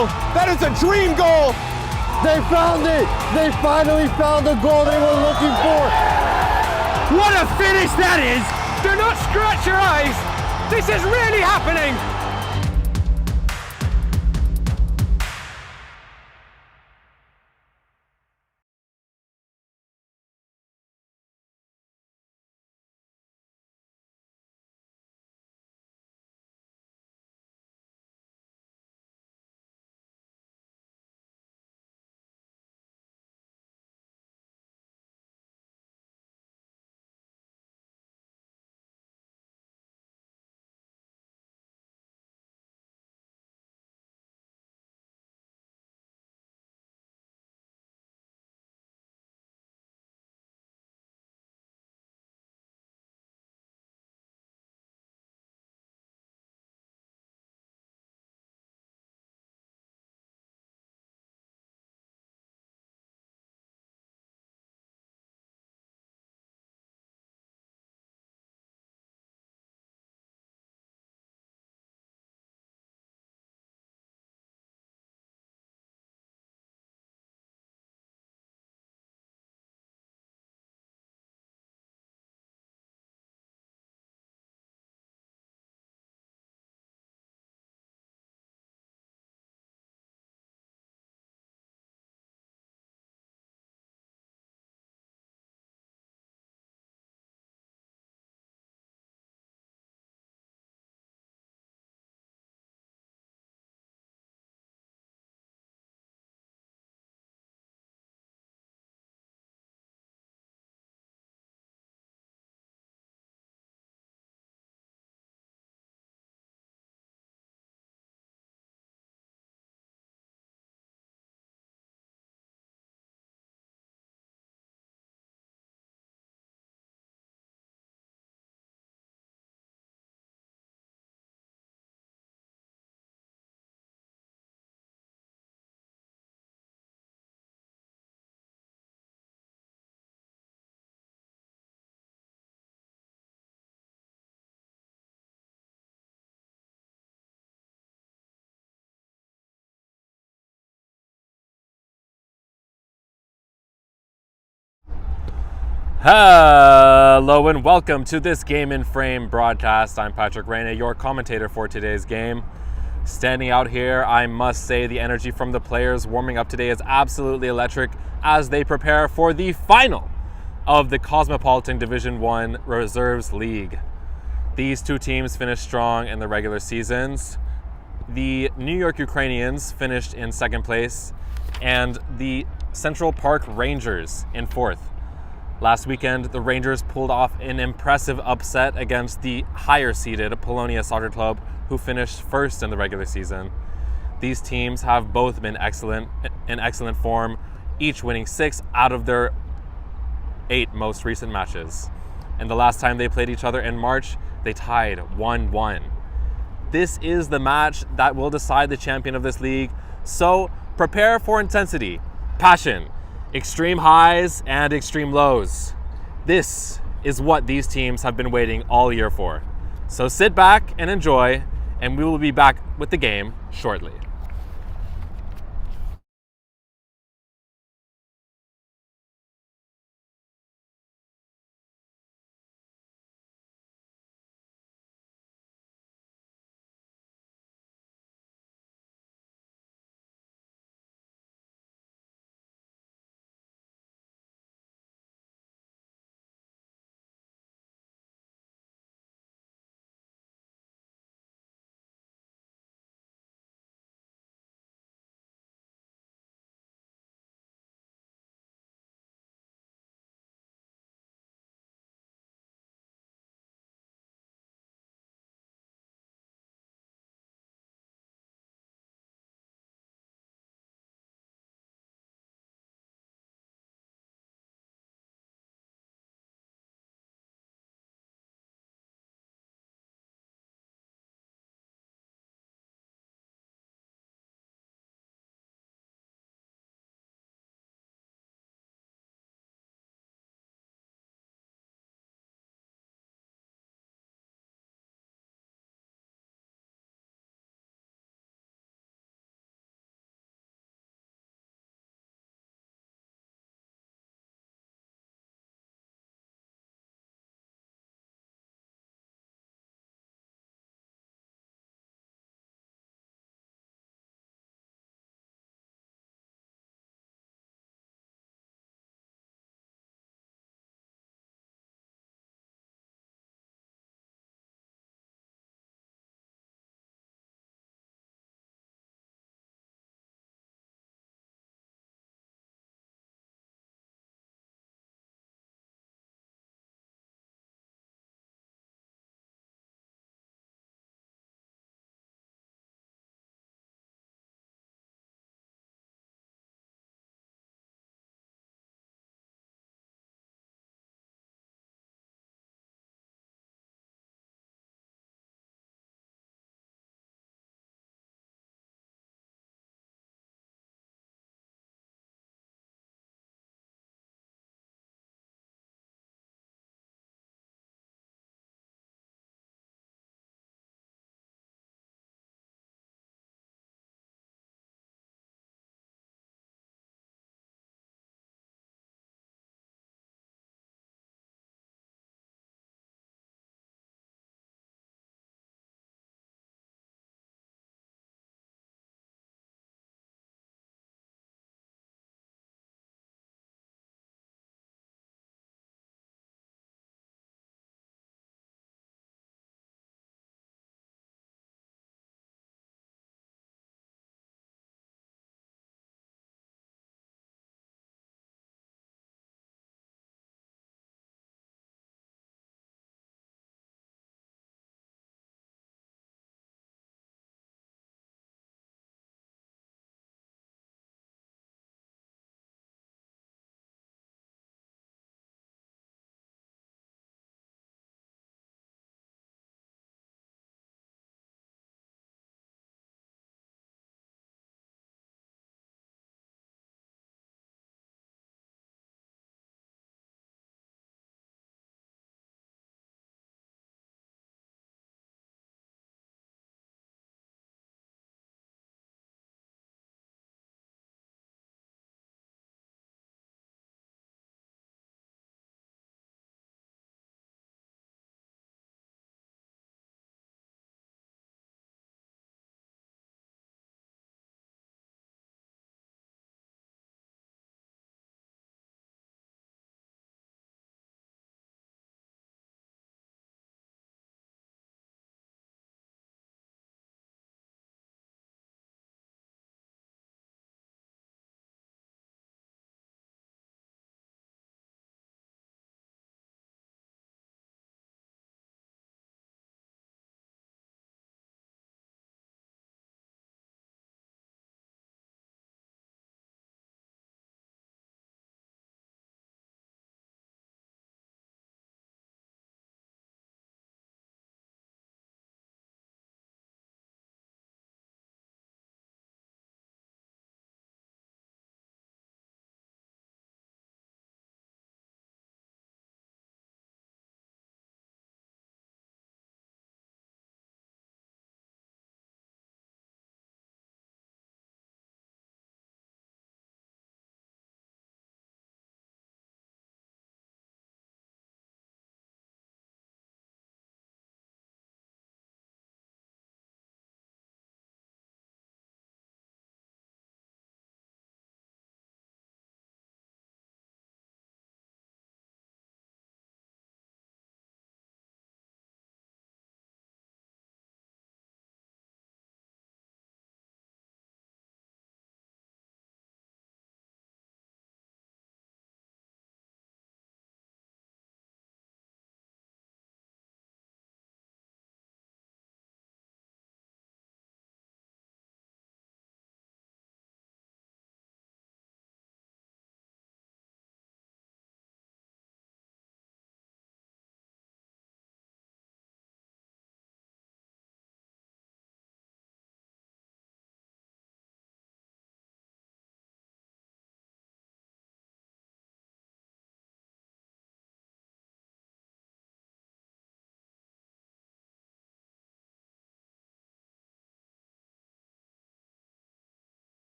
goal. That is a dream goal. They found it. They finally found the goal they were looking for. What a finish that is. Do not scratch your eyes. This is really happening. Hello and welcome to this Game in Frame broadcast. I'm Patrick Reyna, your commentator for today's game. Standing out here, I must say the energy from the players warming up today is absolutely electric as they prepare for the final of the Cosmopolitan Division 1 Reserves League. These two teams finished strong in the regular seasons. The New York Ukrainians finished in second place and the Central Park Rangers in fourth. Last weekend, the Rangers pulled off an impressive upset against the higher-seeded Polonia Soccer Club, who finished first in the regular season. These teams have both been in excellent form, each winning 6 out of their 8 most recent matches. And the last time they played each other in March, they tied 1-1. This is the match that will decide the champion of this league, so prepare for intensity, passion, extreme highs and extreme lows. This is what these teams have been waiting all year for. So sit back and enjoy, and we will be back with the game shortly.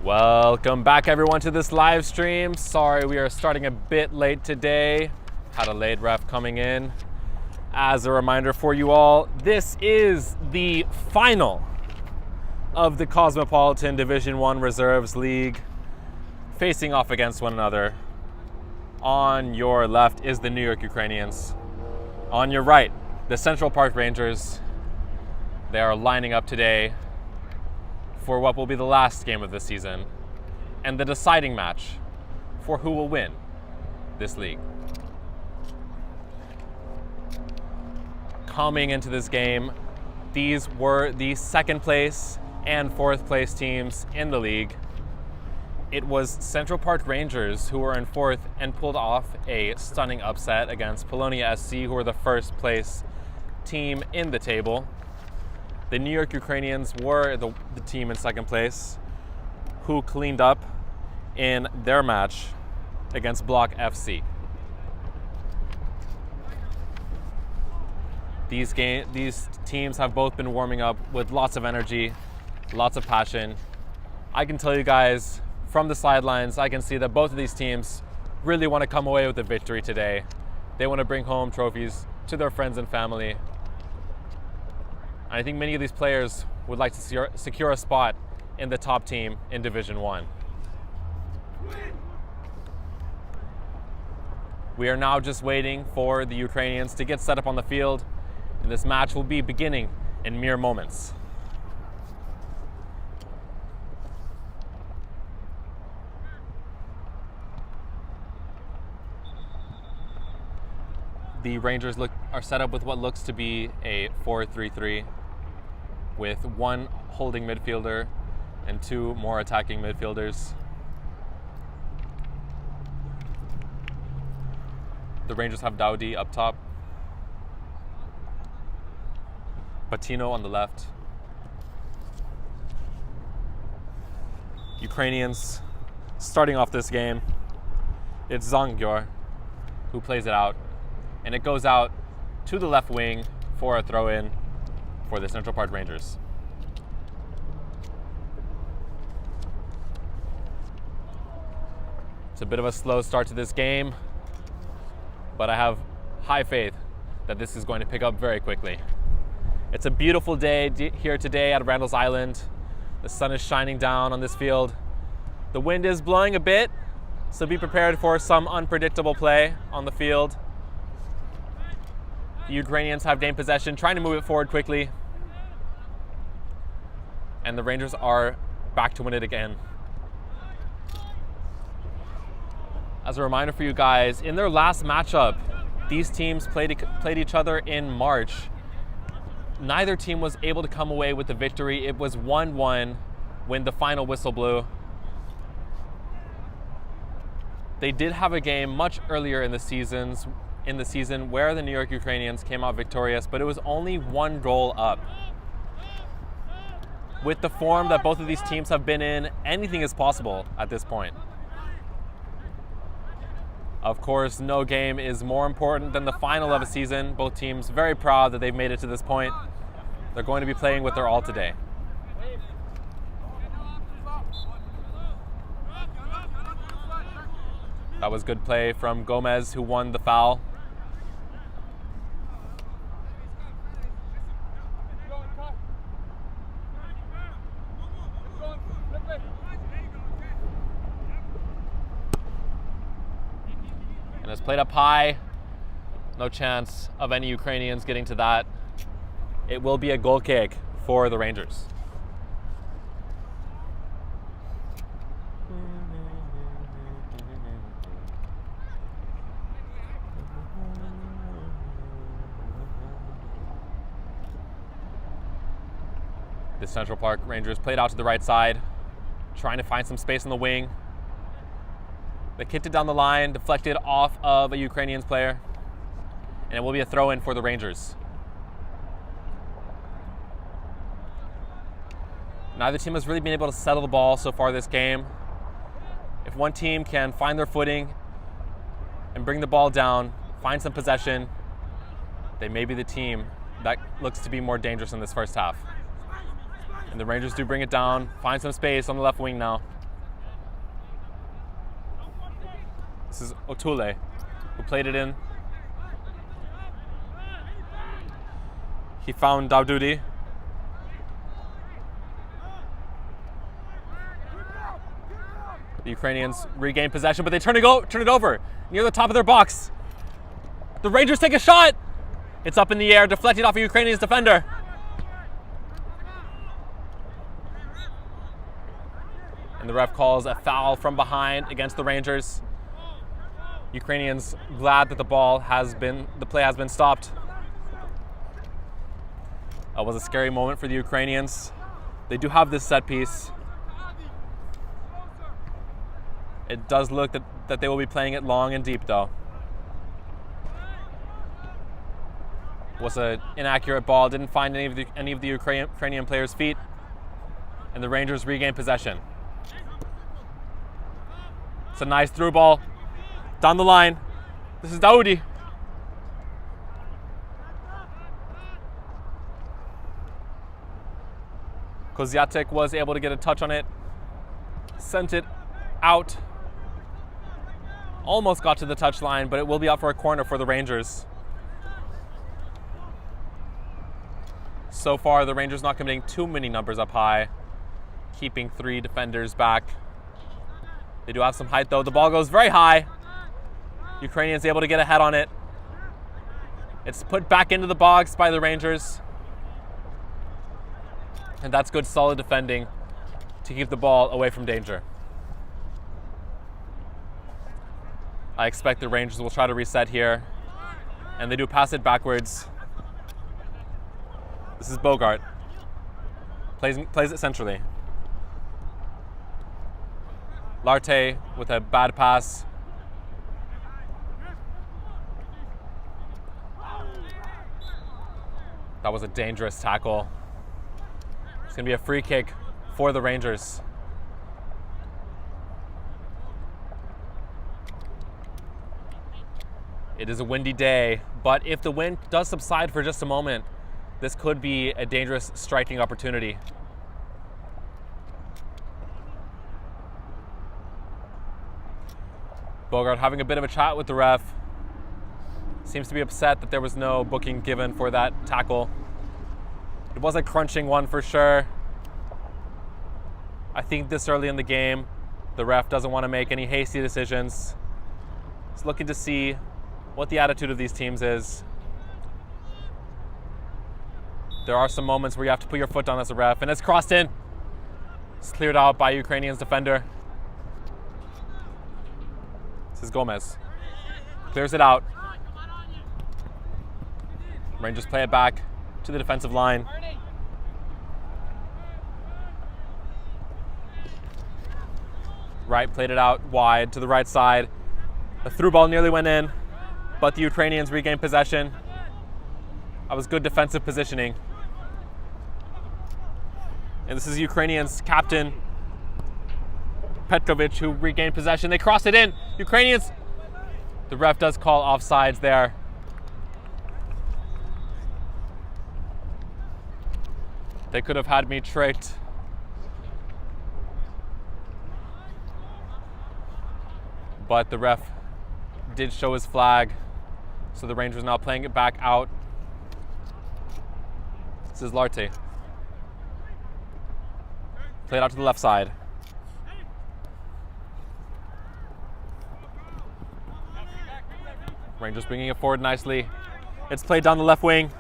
Welcome back everyone to this live stream. Sorry we are starting a bit late today. Had a late ref coming in. As a reminder for you all, this is the final of the Cosmopolitan Division 1 Reserves League, facing off against one another. On your left is the New York Ukrainians. On your right, the Central Park Rangers. They are lining up today for what will be the last game of the season and the deciding match for who will win this league. Coming into this game, these were the second place and fourth place teams in the league. It was Central Park Rangers who were in fourth and pulled off a stunning upset against Polonia SC, who were the first place team in the table. The New York Ukrainians were the team in second place, who cleaned up in their match against Block FC. These teams have both been warming up with lots of energy, lots of passion. I can tell you guys from the sidelines, I can see that both of these teams really want to come away with a victory today. They want to bring home trophies to their friends and family. I think many of these players would like to secure a spot in the top team in Division 1. We are now just waiting for the Ukrainians to get set up on the field, and this match will be beginning in mere moments. The Rangers are set up with what looks to be a 4-3-3 with one holding midfielder and two more attacking midfielders. The Rangers have Dowdy up top, Patino on the left. Ukrainians starting off this game, it's Zangyur who plays it out. And it goes out to the left wing for a throw-in for the Central Park Rangers. It's a bit of a slow start to this game, but I have high faith that this is going to pick up very quickly. It's a beautiful day here today at Randall's Island. The sun is shining down on this field. The wind is blowing a bit, so be prepared for some unpredictable play on the field. The Ukrainians have gained possession, trying to move it forward quickly. And the Rangers are back to win it again. As a reminder for you guys, in their last matchup, these teams played each other in March. Neither team was able to come away with the victory. It was 1-1 when the final whistle blew. They did have a game much earlier in the season where the New York Ukrainians came out victorious, but it was only one goal up. With the form that both of these teams have been in, anything is possible at this point. Of course, no game is more important than the final of a season. Both teams very proud that they've made it to this point. They're going to be playing with their all today. That was good play from Gomez, who won the foul. And it's played up high. No chance of any Ukrainians getting to that. It will be a goal kick for the Rangers. The Central Park Rangers played out to the right side, trying to find some space on the wing. They kicked it down the line, deflected off of a Ukrainians player, and it will be a throw-in for the Rangers. Neither team has really been able to settle the ball so far this game. If one team can find their footing and bring the ball down, find some possession, they may be the team that looks to be more dangerous in this first half. And the Rangers do bring it down, find some space on the left wing now. This is Otule, who played it in. He found Dawdudi. The Ukrainians regain possession, but they turn it over near the top of their box. The Rangers take a shot. It's up in the air, deflected off a Ukrainian's defender. And the ref calls a foul from behind against the Rangers. Ukrainians glad that the play has been stopped. That was a scary moment for the Ukrainians. They do have this set piece. It does look that they will be playing it long and deep, though. Was an inaccurate ball. Didn't find any of the Ukrainian players' feet. And the Rangers regain possession. It's a nice through ball. Down the line. This is Daoudi. Koziatek was able to get a touch on it. Sent it out. Almost got to the touchline, but it will be out for a corner for the Rangers. So far, the Rangers not committing too many numbers up high, keeping 3 defenders back. They do have some height, though. The ball goes very high. Ukrainians able to get ahead on it. It's put back into the box by the Rangers. And that's good, solid defending to keep the ball away from danger. I expect the Rangers will try to reset here. And they do pass it backwards. This is Bogart. Plays it centrally. Larte with a bad pass. That was a dangerous tackle. It's going to be a free kick for the Rangers. It is a windy day, but if the wind does subside for just a moment, this could be a dangerous striking opportunity. Bogart having a bit of a chat with the ref. Seems to be upset that there was no booking given for that tackle. It was a crunching one for sure. I think this early in the game, the ref doesn't want to make any hasty decisions. He's looking to see what the attitude of these teams is. There are some moments where you have to put your foot down as a ref, and it's crossed in. It's cleared out by Ukrainian's defender. This is Gomez. Clears it out. Rangers play it back to the defensive line. Right, played it out wide to the right side. The through ball nearly went in, but the Ukrainians regained possession. That was good defensive positioning. And this is Ukrainians' captain, Petrovic, who regained possession. They cross it in. Ukrainians. The ref does call offsides there. They could have had me tricked. But the ref did show his flag. So the Rangers now playing it back out. This is Larte. Played out to the left side. Rangers bringing it forward nicely. It's played down the left wing.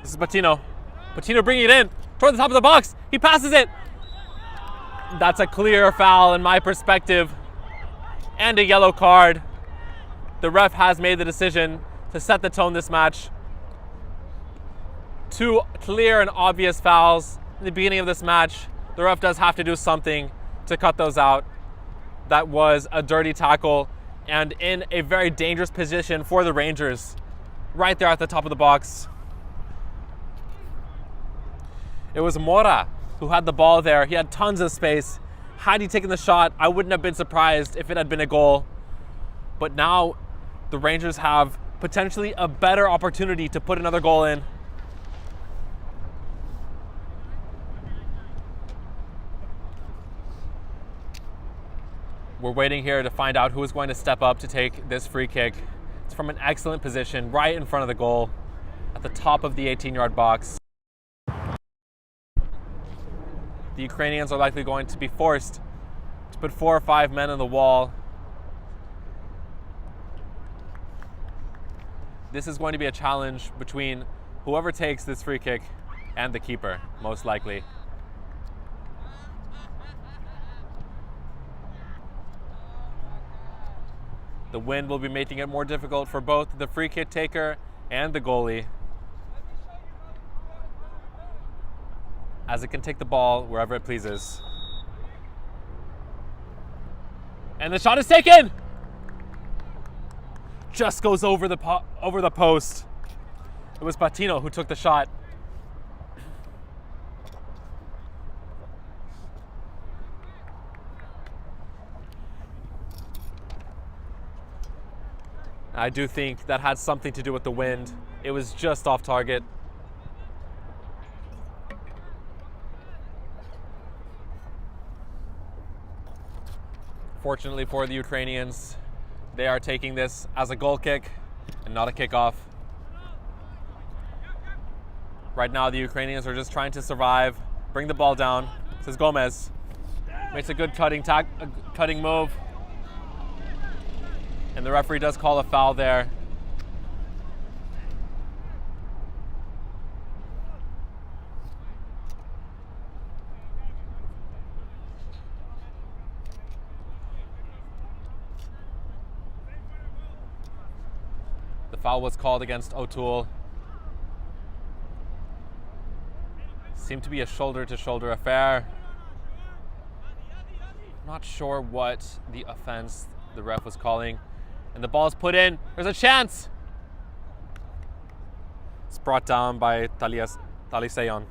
This is Patino. Patino bringing it in toward the top of the box. He passes it. That's a clear foul in my perspective. And a yellow card. The ref has made the decision to set the tone this match. 2 clear and obvious fouls in the beginning of this match. The ref does have to do something to cut those out. That was a dirty tackle and in a very dangerous position for the Rangers. Right there at the top of the box. It was Mora who had the ball there. He had tons of space. Had he taken the shot, I wouldn't have been surprised if it had been a goal. But now the Rangers have potentially a better opportunity to put another goal in. We're waiting here to find out who is going to step up to take this free kick. It's from an excellent position right in front of the goal at the top of the 18-yard box. The Ukrainians are likely going to be forced to put 4 or 5 men on the wall. This is going to be a challenge between whoever takes this free kick and the keeper, most likely. The wind will be making it more difficult for both the free kick taker and the goalie, as it can take the ball wherever it pleases. And the shot is taken! Just goes over the post. It was Patino who took the shot. I do think that had something to do with the wind. It was just off target. Fortunately for the Ukrainians, they are taking this as a goal kick and not a kickoff. Right now, the Ukrainians are just trying to survive, bring the ball down. This is Gomez. Makes a good cutting move. And the referee does call a foul there. The foul was called against O'Toole. Seemed to be a shoulder-to-shoulder affair. Not sure what the offense the ref was calling. And the ball is put in. There's a chance. It's brought down by Taliseyon.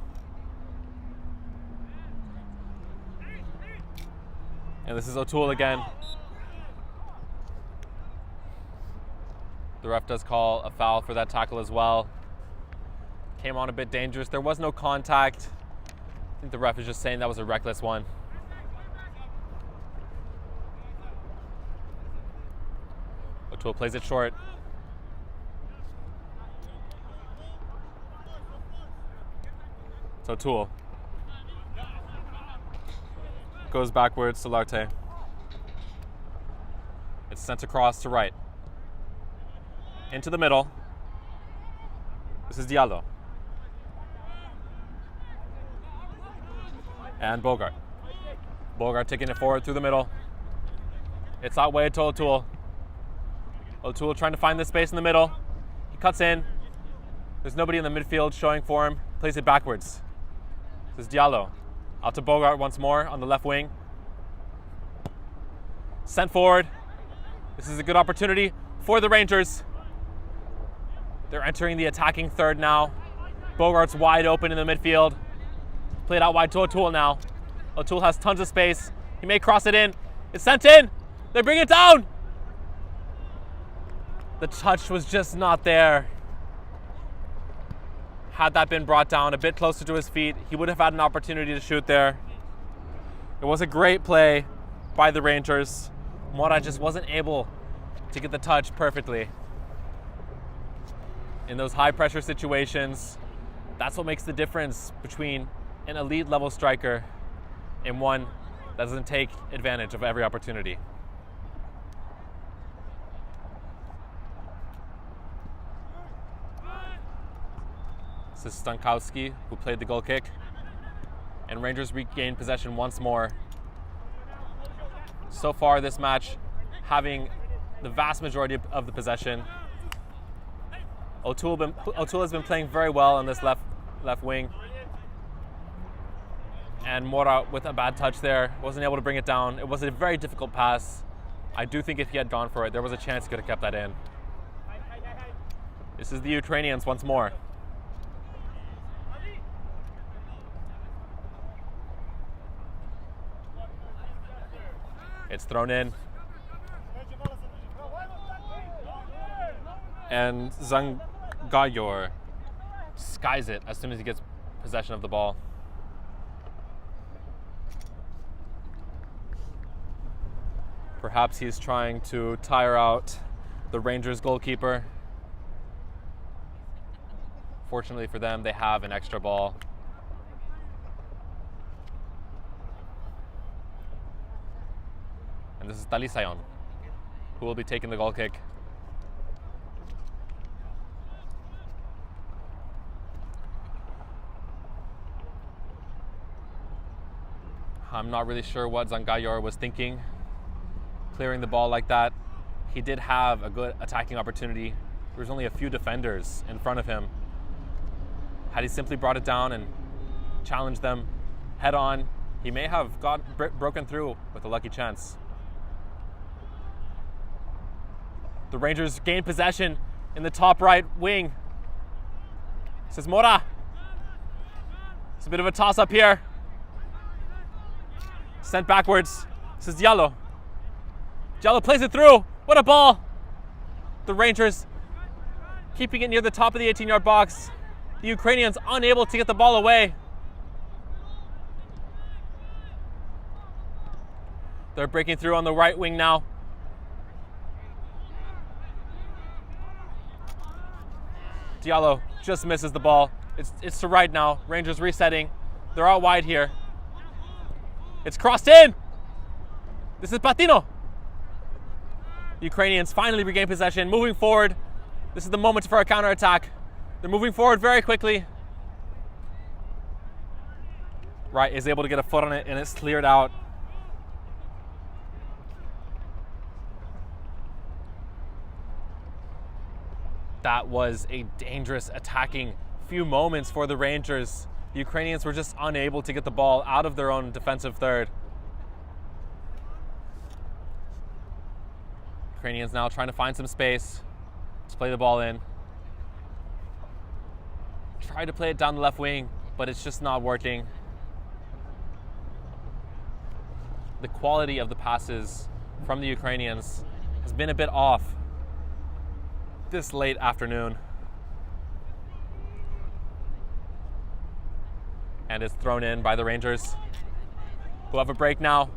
And this is O'Toole again. The ref does call a foul for that tackle as well. Came on a bit dangerous. There was no contact. I think the ref is just saying that was a reckless one. O'Toole plays it short. It's O'Toole. Goes backwards to Larte. It's sent across to right. Into the middle. This is Diallo. And Bogart. Bogart taking it forward through the middle. It's out way to O'Toole. O'Toole trying to find the space in the middle. He cuts in. There's nobody in the midfield showing for him. Plays it backwards. This is Diallo. Out to Bogart once more on the left wing. Sent forward. This is a good opportunity for the Rangers. They're entering the attacking third now. Bogart's wide open in the midfield. Played out wide to O'Toole now. O'Toole has tons of space. He may cross it in. It's sent in. They bring it down. The touch was just not there. Had that been brought down a bit closer to his feet, he would have had an opportunity to shoot there. It was a great play by the Rangers. Mora just wasn't able to get the touch perfectly. In those high pressure situations, that's what makes the difference between an elite level striker and one that doesn't take advantage of every opportunity. This is Stankowski, who played the goal kick. And Rangers regain possession once more. So far this match, having the vast majority of the possession. O'Toole has been playing very well on this left wing. And Mora with a bad touch there, wasn't able to bring it down. It was a very difficult pass. I do think if he had gone for it, there was a chance he could have kept that in. This is the Ukrainians once more. It's thrown in. And Zangayor skies it as soon as he gets possession of the ball. Perhaps he's trying to tire out the Rangers goalkeeper. Fortunately for them, they have an extra ball. And this is Talisayon, who will be taking the goal kick. I'm not really sure what Zangayor was thinking, clearing the ball like that. He did have a good attacking opportunity. There was only a few defenders in front of him. Had he simply brought it down and challenged them head on, he may have broken through with a lucky chance. The Rangers gain possession in the top right wing. This is Mora. It's a bit of a toss-up here. Sent backwards. This is Diallo. Diallo plays it through. What a ball! The Rangers keeping it near the top of the 18-yard box. The Ukrainians unable to get the ball away. They're breaking through on the right wing now. Diallo just misses the ball. It's to right now. Rangers resetting. They're out wide here. It's crossed in. This is Patino. The Ukrainians finally regain possession, moving forward. This is the moment for a counterattack. They're moving forward very quickly. Wright is able to get a foot on it, and it's cleared out. That was a dangerous attacking few moments for the Rangers. The Ukrainians were just unable to get the ball out of their own defensive third. Ukrainians now trying to find some space to play the ball in. Try to play it down the left wing, but it's just not working. The quality of the passes from the Ukrainians has been a bit off this late afternoon. And it's thrown in by the Rangers, who have a break now.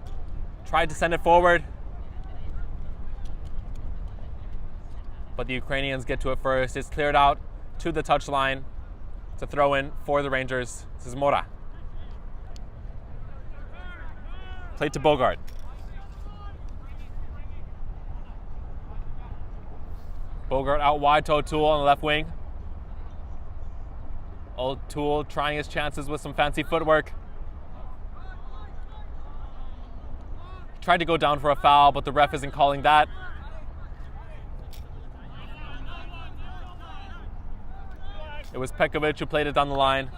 Tried to send it forward, but the Ukrainians get to it first. It's cleared out to the touchline. It's a throw in for the Rangers. This is Mora. Played to Bogart. Bogart out wide to O'Toole on the left wing. O'Toole trying his chances with some fancy footwork. Tried to go down for a foul, but the ref isn't calling that. It was Pekovic who played it down the line.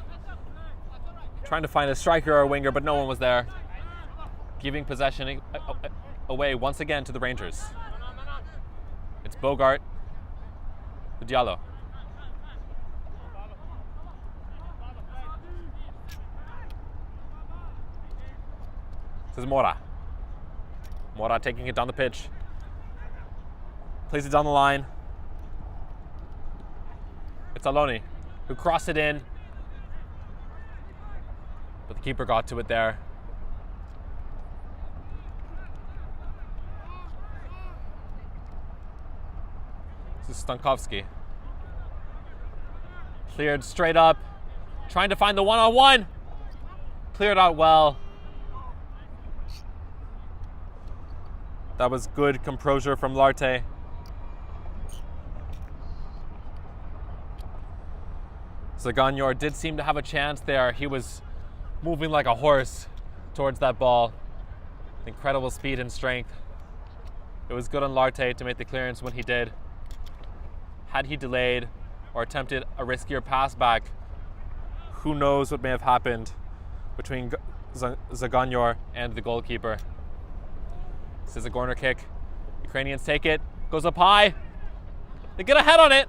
Trying to find a striker or a winger, but no one was there. Giving possession away once again to the Rangers. It's Bogart to Diallo. This is Mora. Mora taking it down the pitch. Plays it down the line. It's Aloni who crossed it in, but the keeper got to it there. This is Stankovsky. Cleared straight up, trying to find the one-on-one. Cleared out well. That was good composure from Larte. Zaganyor did seem to have a chance there. He was moving like a horse towards that ball. Incredible speed and strength. It was good on Larte to make the clearance when he did. Had he delayed or attempted a riskier pass back, who knows what may have happened between Zaganyor and the goalkeeper. This is a corner kick. Ukrainians take it. Goes up high. They get a head on it.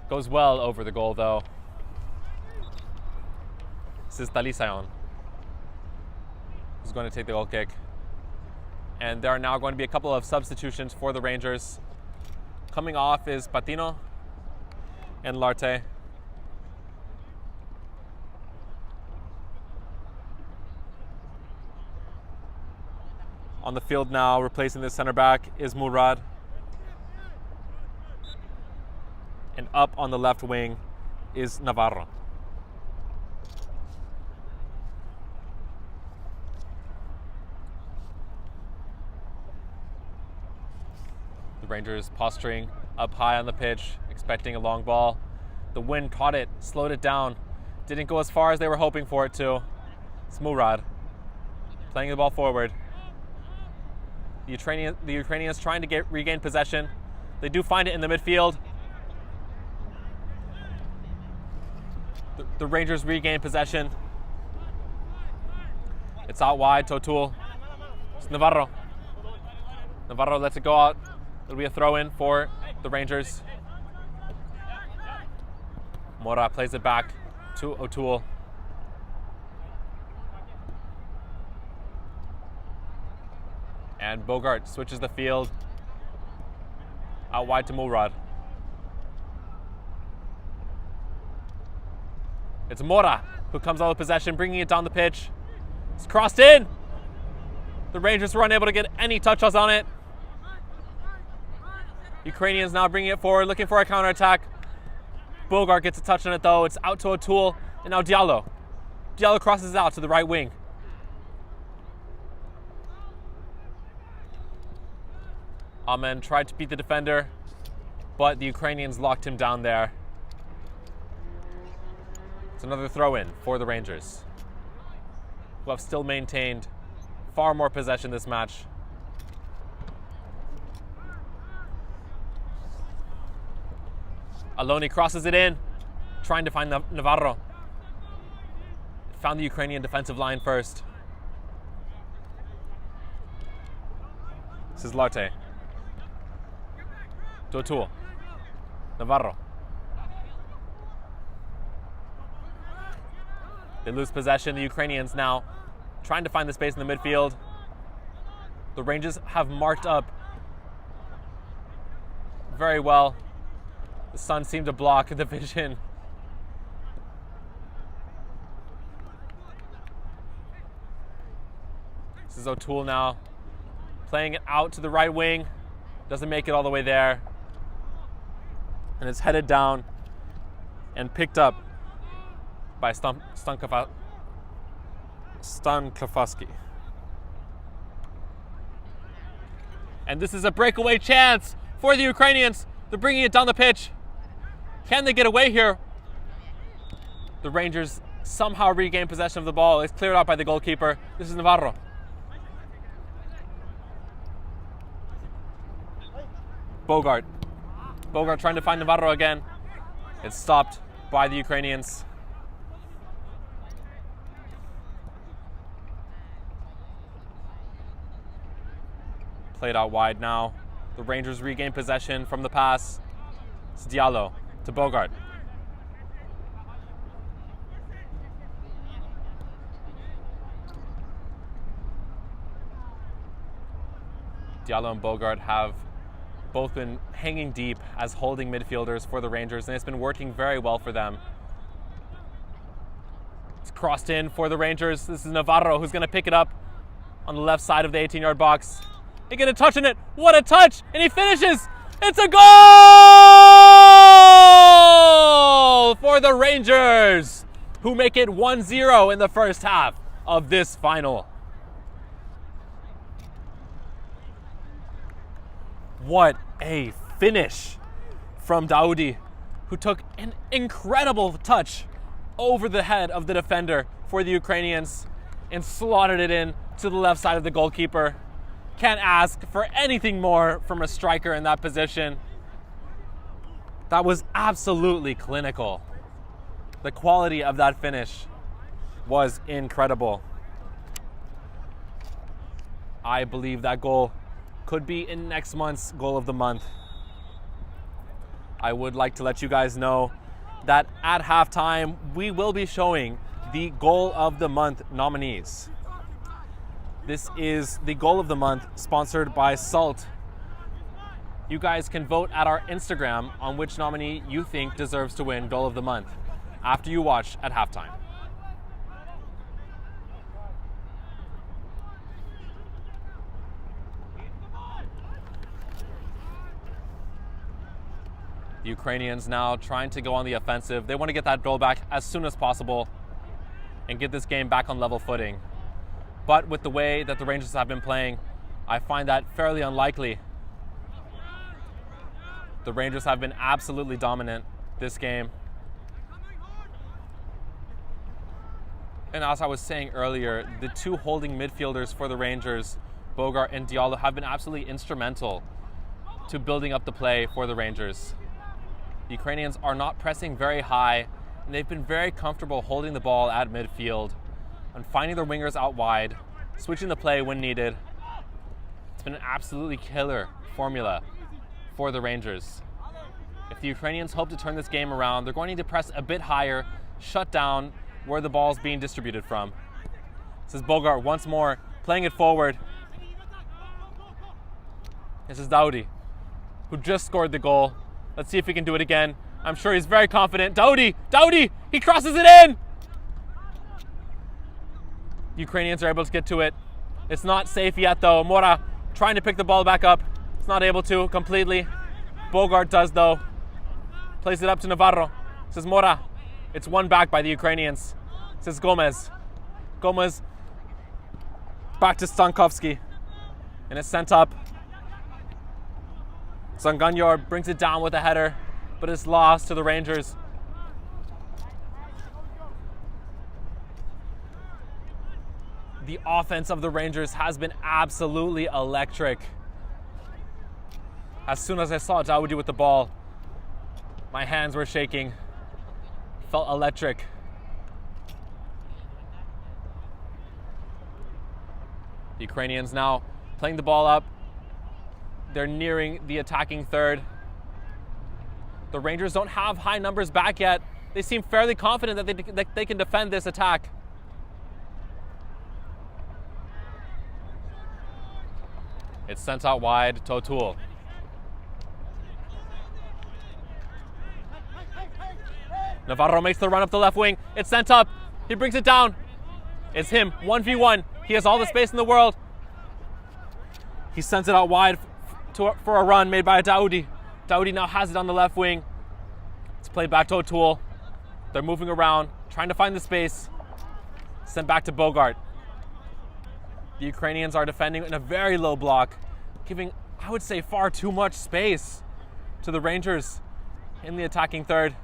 Goes well over the goal though. This is Talisayon, who's going to take the goal kick. And there are now going to be a couple of substitutions for the Rangers. Coming off is Patino and Larte. On the field now, replacing the center back is Murad. And up on the left wing is Navarro. The Rangers posturing up high on the pitch, expecting a long ball. The wind caught it, slowed it down. Didn't go as far as they were hoping for it to. It's Murad playing the ball forward. The Ukrainians trying to regain possession. They do find it in the midfield. The Rangers regain possession. It's out wide to O'Toole. It's Navarro. Navarro lets it go out. It'll be a throw-in for the Rangers. Mora plays it back to O'Toole. And Bogart switches the field. Out wide to Murad. It's Mora who comes out with possession, bringing it down the pitch. It's crossed in. The Rangers were unable to get any touches on it. Ukrainians now bringing it forward, looking for a counterattack. Bogart gets a touch on it though. It's out to O'Toole, and now Diallo. Diallo crosses out to the right wing. Amen tried to beat the defender, but the Ukrainians locked him down there. It's another throw-in for the Rangers, who have still maintained far more possession this match. Aloni crosses it in, trying to find Navarro. Found the Ukrainian defensive line first. This is Larte. To O'Toole. Navarro. They lose possession. The Ukrainians now trying to find the space in the midfield. The Rangers have marked up very well. The sun seemed to block the vision. This is O'Toole now, playing it out to the right wing. Doesn't make it all the way there. And it's headed down and picked up by Stankovaski. And this is a breakaway chance for the Ukrainians. They're bringing it down the pitch. Can they get away here? The Rangers somehow regain possession of the ball. It's cleared out by the goalkeeper. This is Navarro. Bogart trying to find Navarro again. It's stopped by the Ukrainians. Played out wide now. The Rangers regain possession from the pass. It's Diallo to Bogart. Diallo and Bogart have both been hanging deep as holding midfielders for the Rangers, and it's been working very well for them. It's crossed in for the Rangers. This is Navarro who's going to pick it up on the left side of the 18-yard box. They get a touch on it. What a touch! And he finishes. It's a goal for the Rangers, who make it 1-0 in the first half of this final. What a finish from Daoudi, who took an incredible touch over the head of the defender for the Ukrainians and slotted it in to the left side of the goalkeeper. Can't ask for anything more from a striker in that position. That was absolutely clinical. The quality of that finish was incredible. I believe that goal could be in next month's goal of the month. I would like to let you guys know that at halftime, we will be showing the goal of the month nominees. This is the goal of the month sponsored by Salt. You guys can vote at our Instagram on which nominee you think deserves to win goal of the month after you watch at halftime. The Ukrainians now trying to go on the offensive. They want to get that goal back as soon as possible and get this game back on level footing. But with the way that the Rangers have been playing, I find that fairly unlikely. The Rangers have been absolutely dominant this game. And as I was saying earlier, the two holding midfielders for the Rangers, Bogart and Diallo, have been absolutely instrumental to building up the play for the Rangers. The Ukrainians are not pressing very high, and they've been very comfortable holding the ball at midfield and finding their wingers out wide, switching the play when needed. It's been an absolutely killer formula for the Rangers. If the Ukrainians hope to turn this game around, they're going to need to press a bit higher, shut down where the ball's being distributed from. This is Bogart once more, playing it forward. This is Daudi, who just scored the goal. Let's see if he can do it again. I'm sure he's very confident. Daudi, he crosses it in! The Ukrainians are able to get to it. It's not safe yet though. Mora trying to pick the ball back up. It's not able to completely. Bogart does though. Plays it up to Navarro. Says Mora. It's won back by the Ukrainians. Says Gomez. Gomez back to Stankovsky. And it's sent up. Zanganyor brings it down with a header, but it's lost to the Rangers. The offense of the Rangers has been absolutely electric. As soon as I saw Dawoudi with the ball, my hands were shaking. Felt electric. The Ukrainians now playing the ball up. They're nearing the attacking third. The Rangers don't have high numbers back yet. They seem fairly confident that they can defend this attack. It's sent out wide to O'Toole. Navarro makes the run up the left wing. It's sent up. He brings it down. It's him, 1v1. He has all the space in the world. He sends it out wide for a run made by Dawoudi. Dawoudi now has it on the left wing. It's played back to O'Toole. They're moving around, trying to find the space. Sent back to Bogart. The Ukrainians are defending in a very low block, giving, I would say, far too much space to the Rangers in the attacking third.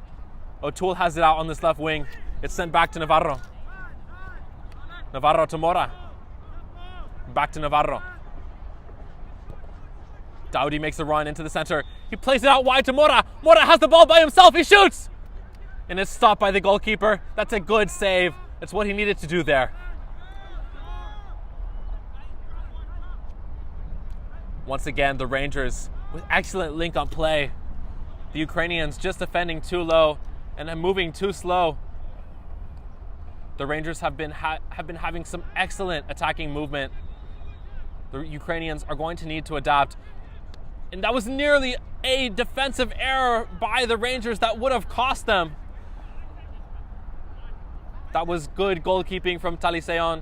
O'Toole has it out on this left wing. It's sent back to Navarro. Navarro to Mora. Back to Navarro. Dawoudi makes a run into the center. He plays it out wide to Mora. Mora has the ball by himself. He shoots! And it's stopped by the goalkeeper. That's a good save. That's what he needed to do there. Once again, the Rangers with excellent link-up play. The Ukrainians just defending too low and then moving too slow. The Rangers have been having some excellent attacking movement. The Ukrainians are going to need to adapt. And that was nearly a defensive error by the Rangers that would have cost them. That was good goalkeeping from Taliseon.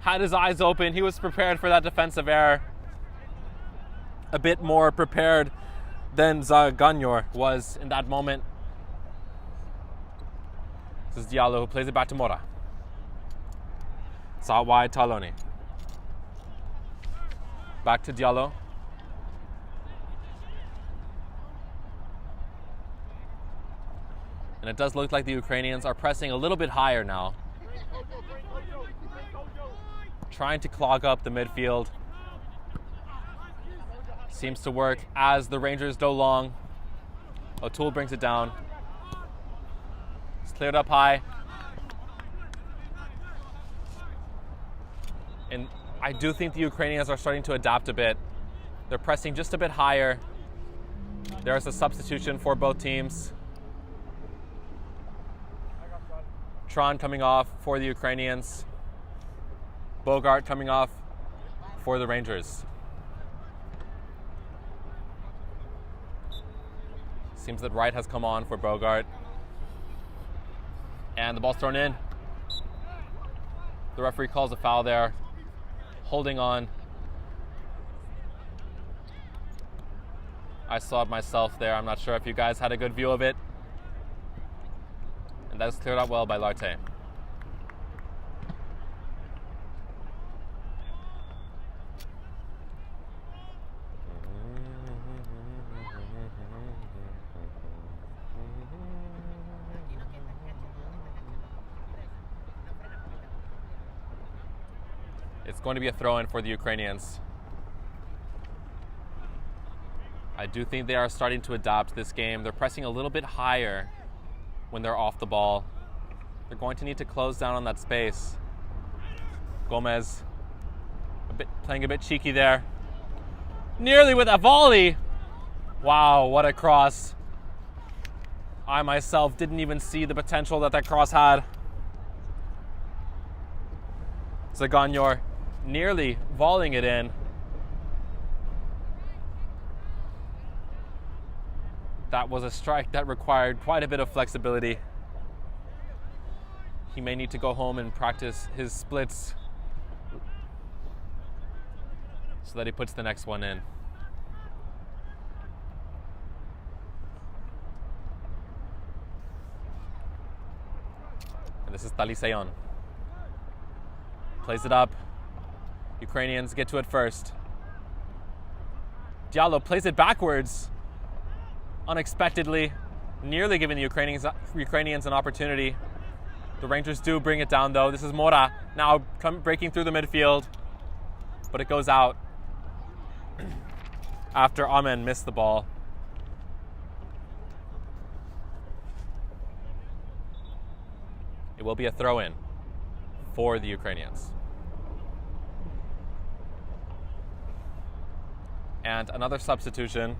Had his eyes open. He was prepared for that defensive error. A bit more prepared than Zanganyor was in that moment. This is Diallo who plays it back to Mora. It's out wide, Taloni. Back to Diallo. And it does look like the Ukrainians are pressing a little bit higher now. Trying to clog up the midfield. Seems to work as the Rangers go long. O'Toole brings it down. It's cleared up high. And I do think the Ukrainians are starting to adapt a bit. They're pressing just a bit higher. There's a substitution for both teams. Tron coming off for the Ukrainians. Bogart coming off for the Rangers. Seems that Wright has come on for Bogart. And the ball's thrown in. The referee calls a foul there. Holding on. I saw it myself there. I'm not sure if you guys had a good view of it. And that is cleared out well by Larte. It's going to be a throw-in for the Ukrainians. I do think they are starting to adapt this game. They're pressing a little bit higher when they're off the ball. They're going to need to close down on that space. Gomez playing a bit cheeky there. Nearly with a volley. Wow, what a cross. I myself didn't even see the potential that cross had. Zaganyor nearly volleying it in. That was a strike that required quite a bit of flexibility. He may need to go home and practice his splits so that he puts the next one in. And this is Taliseyon. Plays it up. Ukrainians get to it first. Diallo plays it backwards. Unexpectedly, nearly giving the Ukrainians an opportunity. The Rangers do bring it down though. This is Mora now breaking through the midfield, but it goes out after Amen missed the ball. It will be a throw-in for the Ukrainians. And another substitution.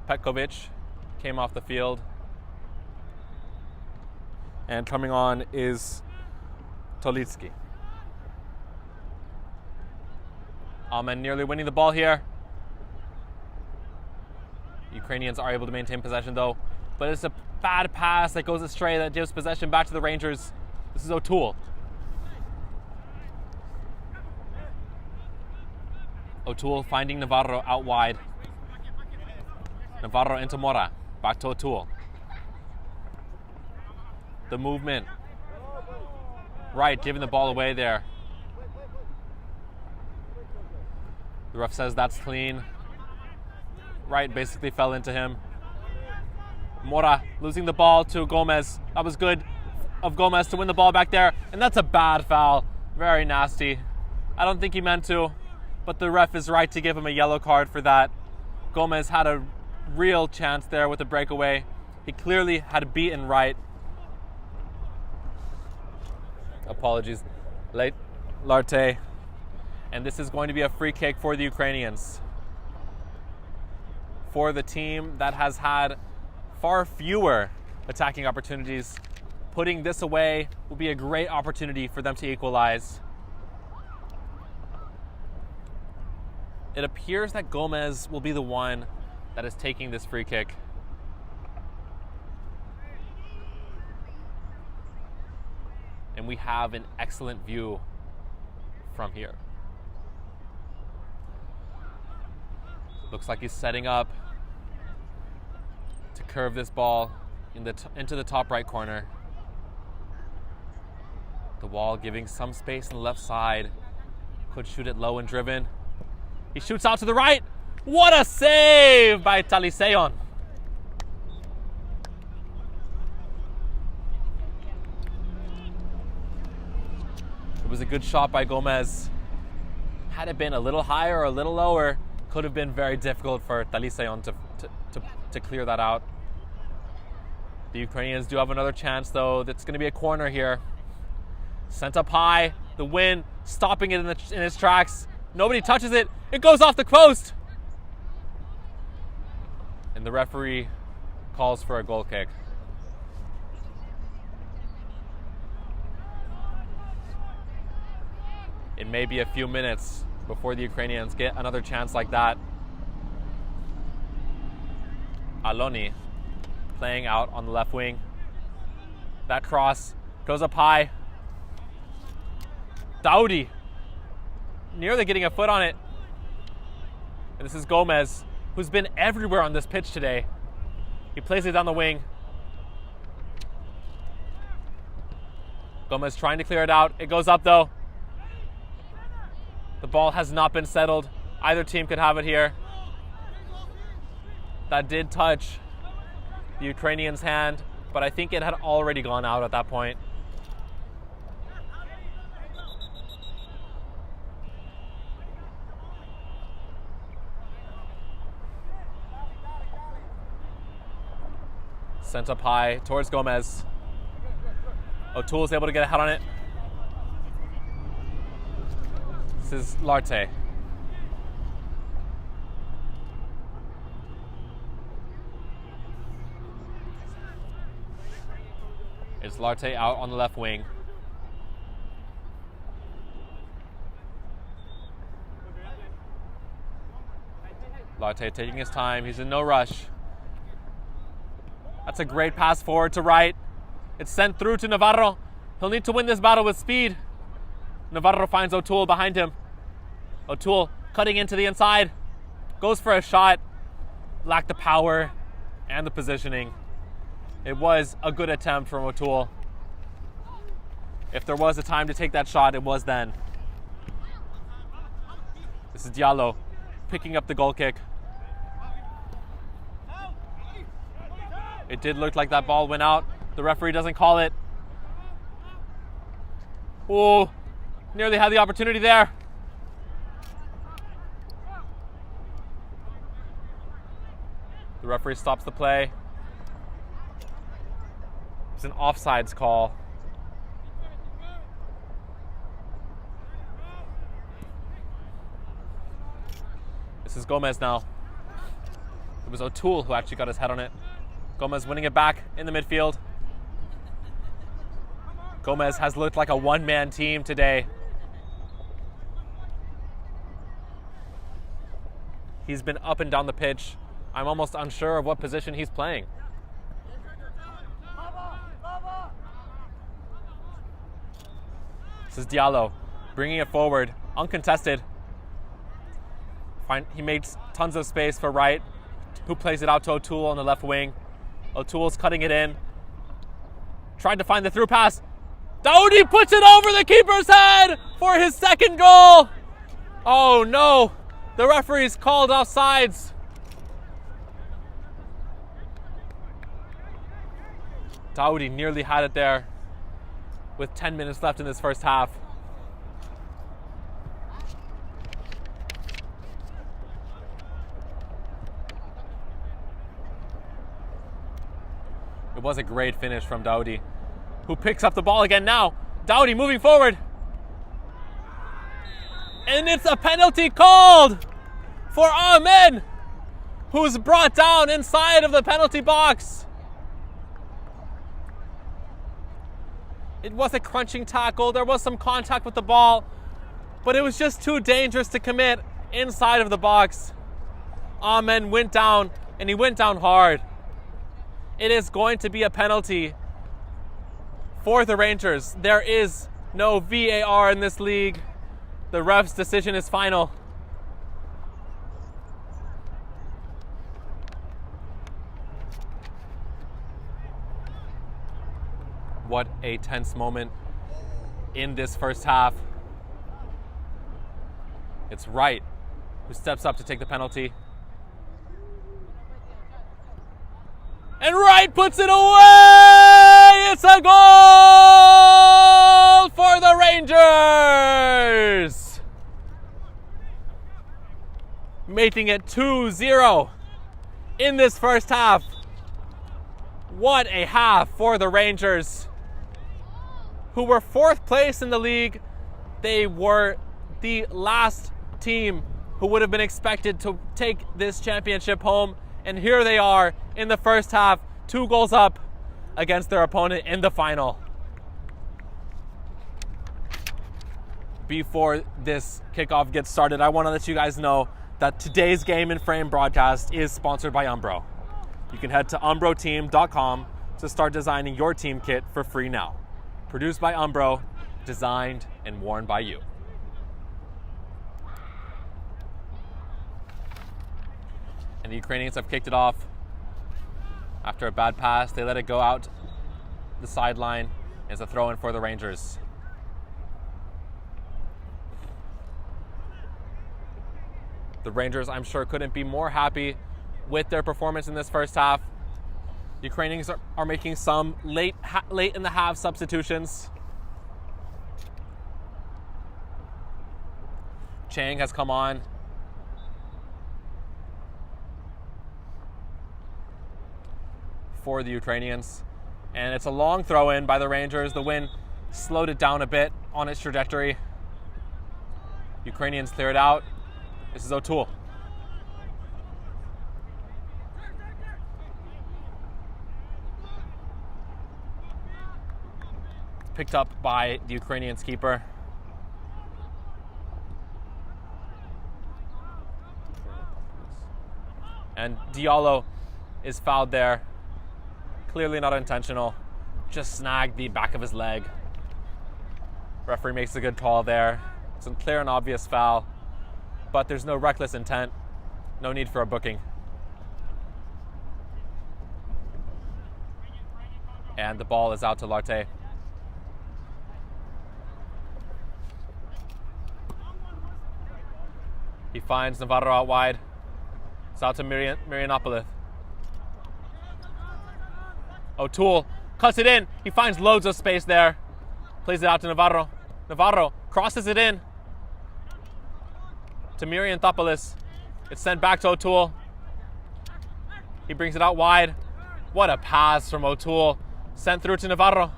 Petkovic came off the field. And coming on is Tolitsky. Amen nearly winning the ball here. Ukrainians are able to maintain possession though, but it's a bad pass that goes astray that gives possession back to the Rangers. This is O'Toole. O'Toole finding Navarro out wide. Navarro into Mora. Back to O'Toole. The movement. Right, giving the ball away there. The ref says that's clean. Right basically fell into him. Mora losing the ball to Gomez. That was good of Gomez to win the ball back there. And that's a bad foul. Very nasty. I don't think he meant to, but the ref is right to give him a yellow card for that. Gomez had a real chance there with the breakaway. He clearly had beaten right. Apologies, late Larte. And this is going to be a free kick for the Ukrainians. For the team that has had far fewer attacking opportunities, putting this away will be a great opportunity for them to equalize. It appears that Gomez will be the one that is taking this free kick. And we have an excellent view from here. Looks like he's setting up to curve this ball into the top right corner. The wall giving some space on the left side. Could shoot it low and driven. He shoots out to the right. What a save by Taliseyon. It was a good shot by Gomez. Had it been a little higher or a little lower, could have been very difficult for Taliseyon to clear that out. The Ukrainians do have another chance though. That's going to be a corner here. Sent up high. The wind stopping it in its tracks. Nobody touches it. It goes off the post. And the referee calls for a goal kick. It may be a few minutes before the Ukrainians get another chance like that. Aloni playing out on the left wing. That cross goes up high. Daudi nearly getting a foot on it. And this is Gomez who's been everywhere on this pitch today. He plays it down the wing. Gomez trying to clear it out. It goes up though. The ball has not been settled. Either team could have it here. That did touch the Ukrainian's hand, but I think it had already gone out at that point. Sent up high towards Gomez. O'Toole's able to get a head on it. This is Larte. It's Larte out on the left wing. Larte taking his time. He's in no rush. That's a great pass forward to right. It's sent through to Navarro. He'll need to win this battle with speed. Navarro finds O'Toole behind him. O'Toole cutting into the inside. Goes for a shot. Lacked the power and the positioning. It was a good attempt from O'Toole. If there was a time to take that shot, it was then. This is Diallo picking up the goal kick. It did look like that ball went out. The referee doesn't call it. Oh, nearly had the opportunity there. The referee stops the play. It's an offsides call. This is Gomez now. It was O'Toole who actually got his head on it. Gomez winning it back in the midfield. Gomez has looked like a one-man team today. He's been up and down the pitch. I'm almost unsure of what position he's playing. This is Diallo bringing it forward, uncontested. He makes tons of space for Wright, who plays it out to O'Toole on the left wing. O'Toole's cutting it in. Tried to find the through pass. Dowdy puts it over the keeper's head for his second goal. Oh no, the referee's called offsides. Dowdy nearly had it there with 10 minutes left in this first half. It was a great finish from Dowdy, who picks up the ball again now. Dowdy moving forward. And it's a penalty called for Ahmed, who's brought down inside of the penalty box. It was a crunching tackle. There was some contact with the ball, but it was just too dangerous to commit inside of the box. Ahmed went down, and he went down hard. It is going to be a penalty for the Rangers. There is no VAR in this league. The ref's decision is final. What a tense moment in this first half. It's Wright who steps up to take the penalty. And Wright puts it away! It's a goal for the Rangers! Making it 2-0 in this first half. What a half for the Rangers, who were fourth place in the league. They were the last team who would have been expected to take this championship home. And here they are in the first half, 2 goals up against their opponent in the final. Before this kickoff gets started, I want to let you guys know that today's Game in Frame broadcast is sponsored by Umbro. You can head to umbroteam.com to start designing your team kit for free now. Produced by Umbro, designed and worn by you. And the Ukrainians have kicked it off. After a bad pass, they let it go out the sideline. It's a throw-in for the Rangers. The Rangers, I'm sure, couldn't be more happy with their performance in this first half. Ukrainians are making some late in the half substitutions. Chang has come on. For the Ukrainians. And it's a long throw in by the Rangers. The wind slowed it down a bit on its trajectory. Ukrainians clear it out. This is O'Toole. Picked up by the Ukrainians keeper. And Diallo is fouled there. Clearly not intentional. Just snagged the back of his leg. Referee makes a good call there. It's a clear and obvious foul, but there's no reckless intent. No need for a booking. And the ball is out to Larte. He finds Navarro out wide. It's out to Myrianopoulos. O'Toole cuts it in. He finds loads of space there. Plays it out to Navarro. Navarro crosses it in to Myrianopoulos. It's sent back to O'Toole. He brings it out wide. What a pass from O'Toole. Sent through to Navarro.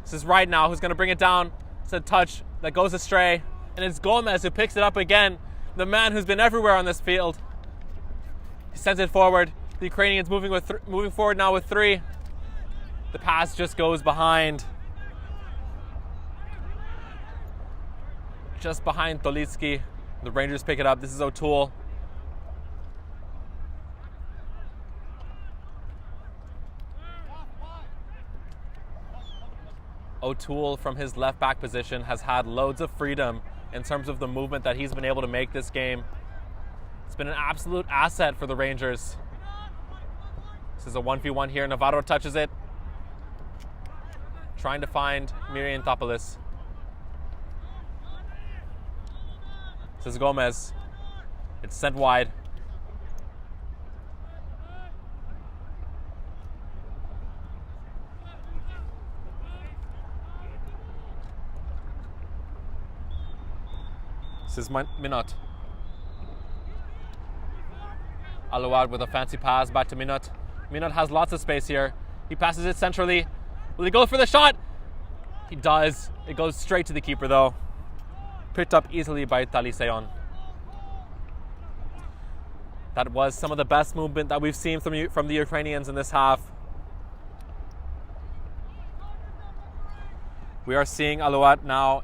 This is right now. Who's going to bring it down? It's a touch that goes astray. And it's Gomez who picks it up again. The man who's been everywhere on this field. He sends it forward. The Ukrainians moving forward now with 3. The pass just goes behind. Just behind Tolitsky. The Rangers pick it up. This is O'Toole. O'Toole from his left back position has had loads of freedom in terms of the movement that he's been able to make this game. It's been an absolute asset for the Rangers. This is a 1v1 here. Navarro touches it. Trying to find Myrianopoulos. This is Gomez. It's sent wide. This is Minot. Alouad with a fancy pass back to Minot. Minot has lots of space here. He passes it centrally. Will he go for the shot? He does. It goes straight to the keeper though. Picked up easily by Taliseon. That was some of the best movement that we've seen from the Ukrainians in this half. We are seeing Alouad now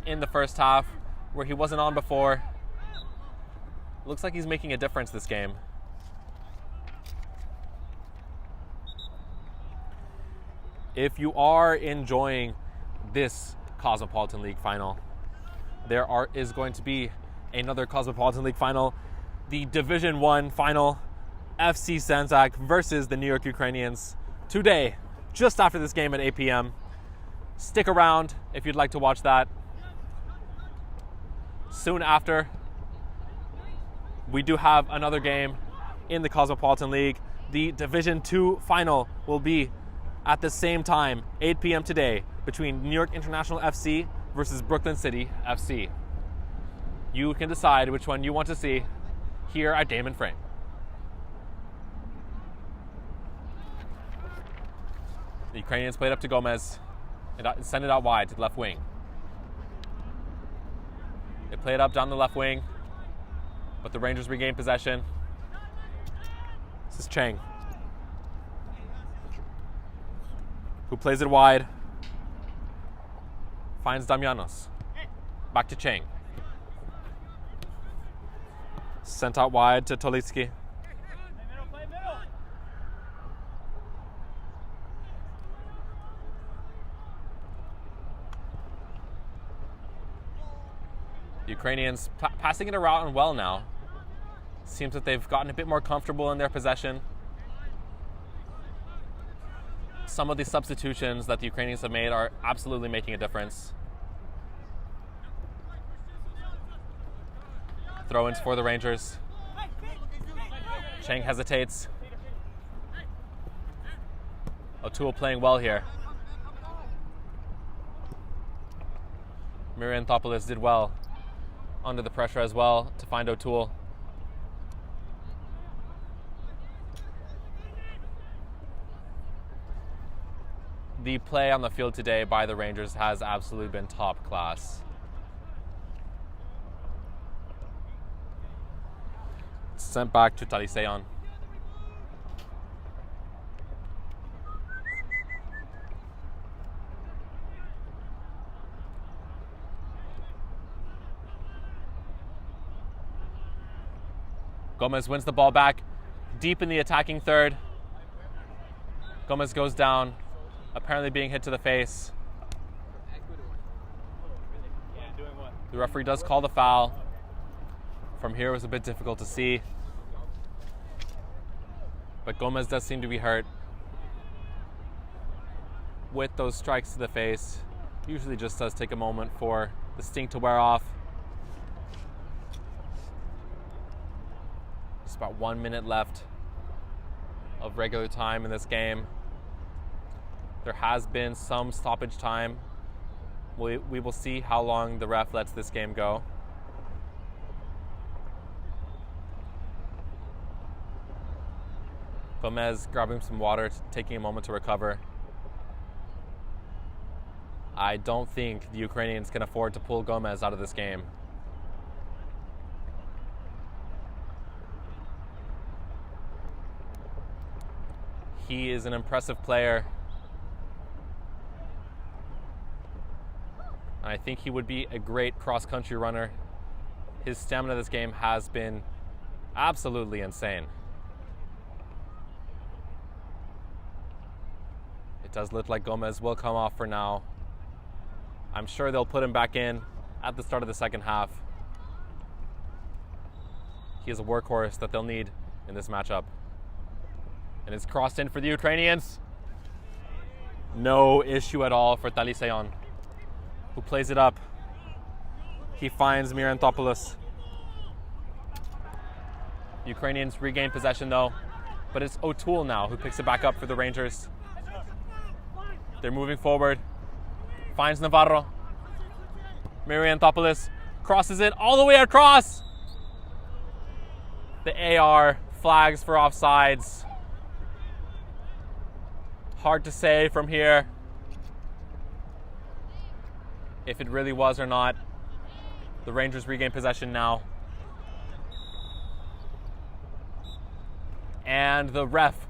in the first half where he wasn't on before. Looks like he's making a difference this game. If you are enjoying this Cosmopolitan League final, there is going to be another Cosmopolitan League final, the Division 1 final, FC Sandzak versus the New York Ukrainians today, just after this game at 8 p.m. Stick around if you'd like to watch that. Soon after, we do have another game in the Cosmopolitan League. The Division 2 final will be at the same time, 8 p.m. today, between New York International FC versus Brooklyn City FC. You can decide which one you want to see here at Game and Frame. The Ukrainians played up to Gomez and send it out wide to the left wing. They play it up down the left wing, but the Rangers regain possession. This is Chang, who plays it wide. Finds Damianos. Back to Chang. Sent out wide to Tolitsky. Ukrainians passing it around well now. Seems that they've gotten a bit more comfortable in their possession. Some of the substitutions that the Ukrainians have made are absolutely making a difference. Throw-ins for the Rangers. Chang hesitates. O'Toole playing well here. Mirianthopoulos did well under the pressure as well to find O'Toole. The play on the field today by the Rangers has absolutely been top class. Sent back to Talisean. Gomez wins the ball back deep in the attacking third. Gomez goes down, apparently being hit to the face. The referee does call the foul. From here it was a bit difficult to see, but Gomez does seem to be hurt. With those strikes to the face, usually just does take a moment for the sting to wear off. Just about 1 minute left of regular time in this game. There has been some stoppage time. We will see how long the ref lets this game go. Gomez grabbing some water, taking a moment to recover. I don't think the Ukrainians can afford to pull Gomez out of this game. He is an impressive player. I think he would be a great cross-country runner. His stamina this game has been absolutely insane. It does look like Gomez will come off for now. I'm sure they'll put him back in at the start of the second half. He is a workhorse that they'll need in this matchup. And it's crossed in for the Ukrainians. No issue at all for Talisean, who plays it up. He finds Mirianthopoulos. Ukrainians regain possession though, but it's O'Toole now who picks it back up for the Rangers. They're moving forward. Finds Navarro. Mirianthopoulos crosses it all the way across. The AR flags for offsides. Hard to say from here if it really was or not. The Rangers regain possession now. And the ref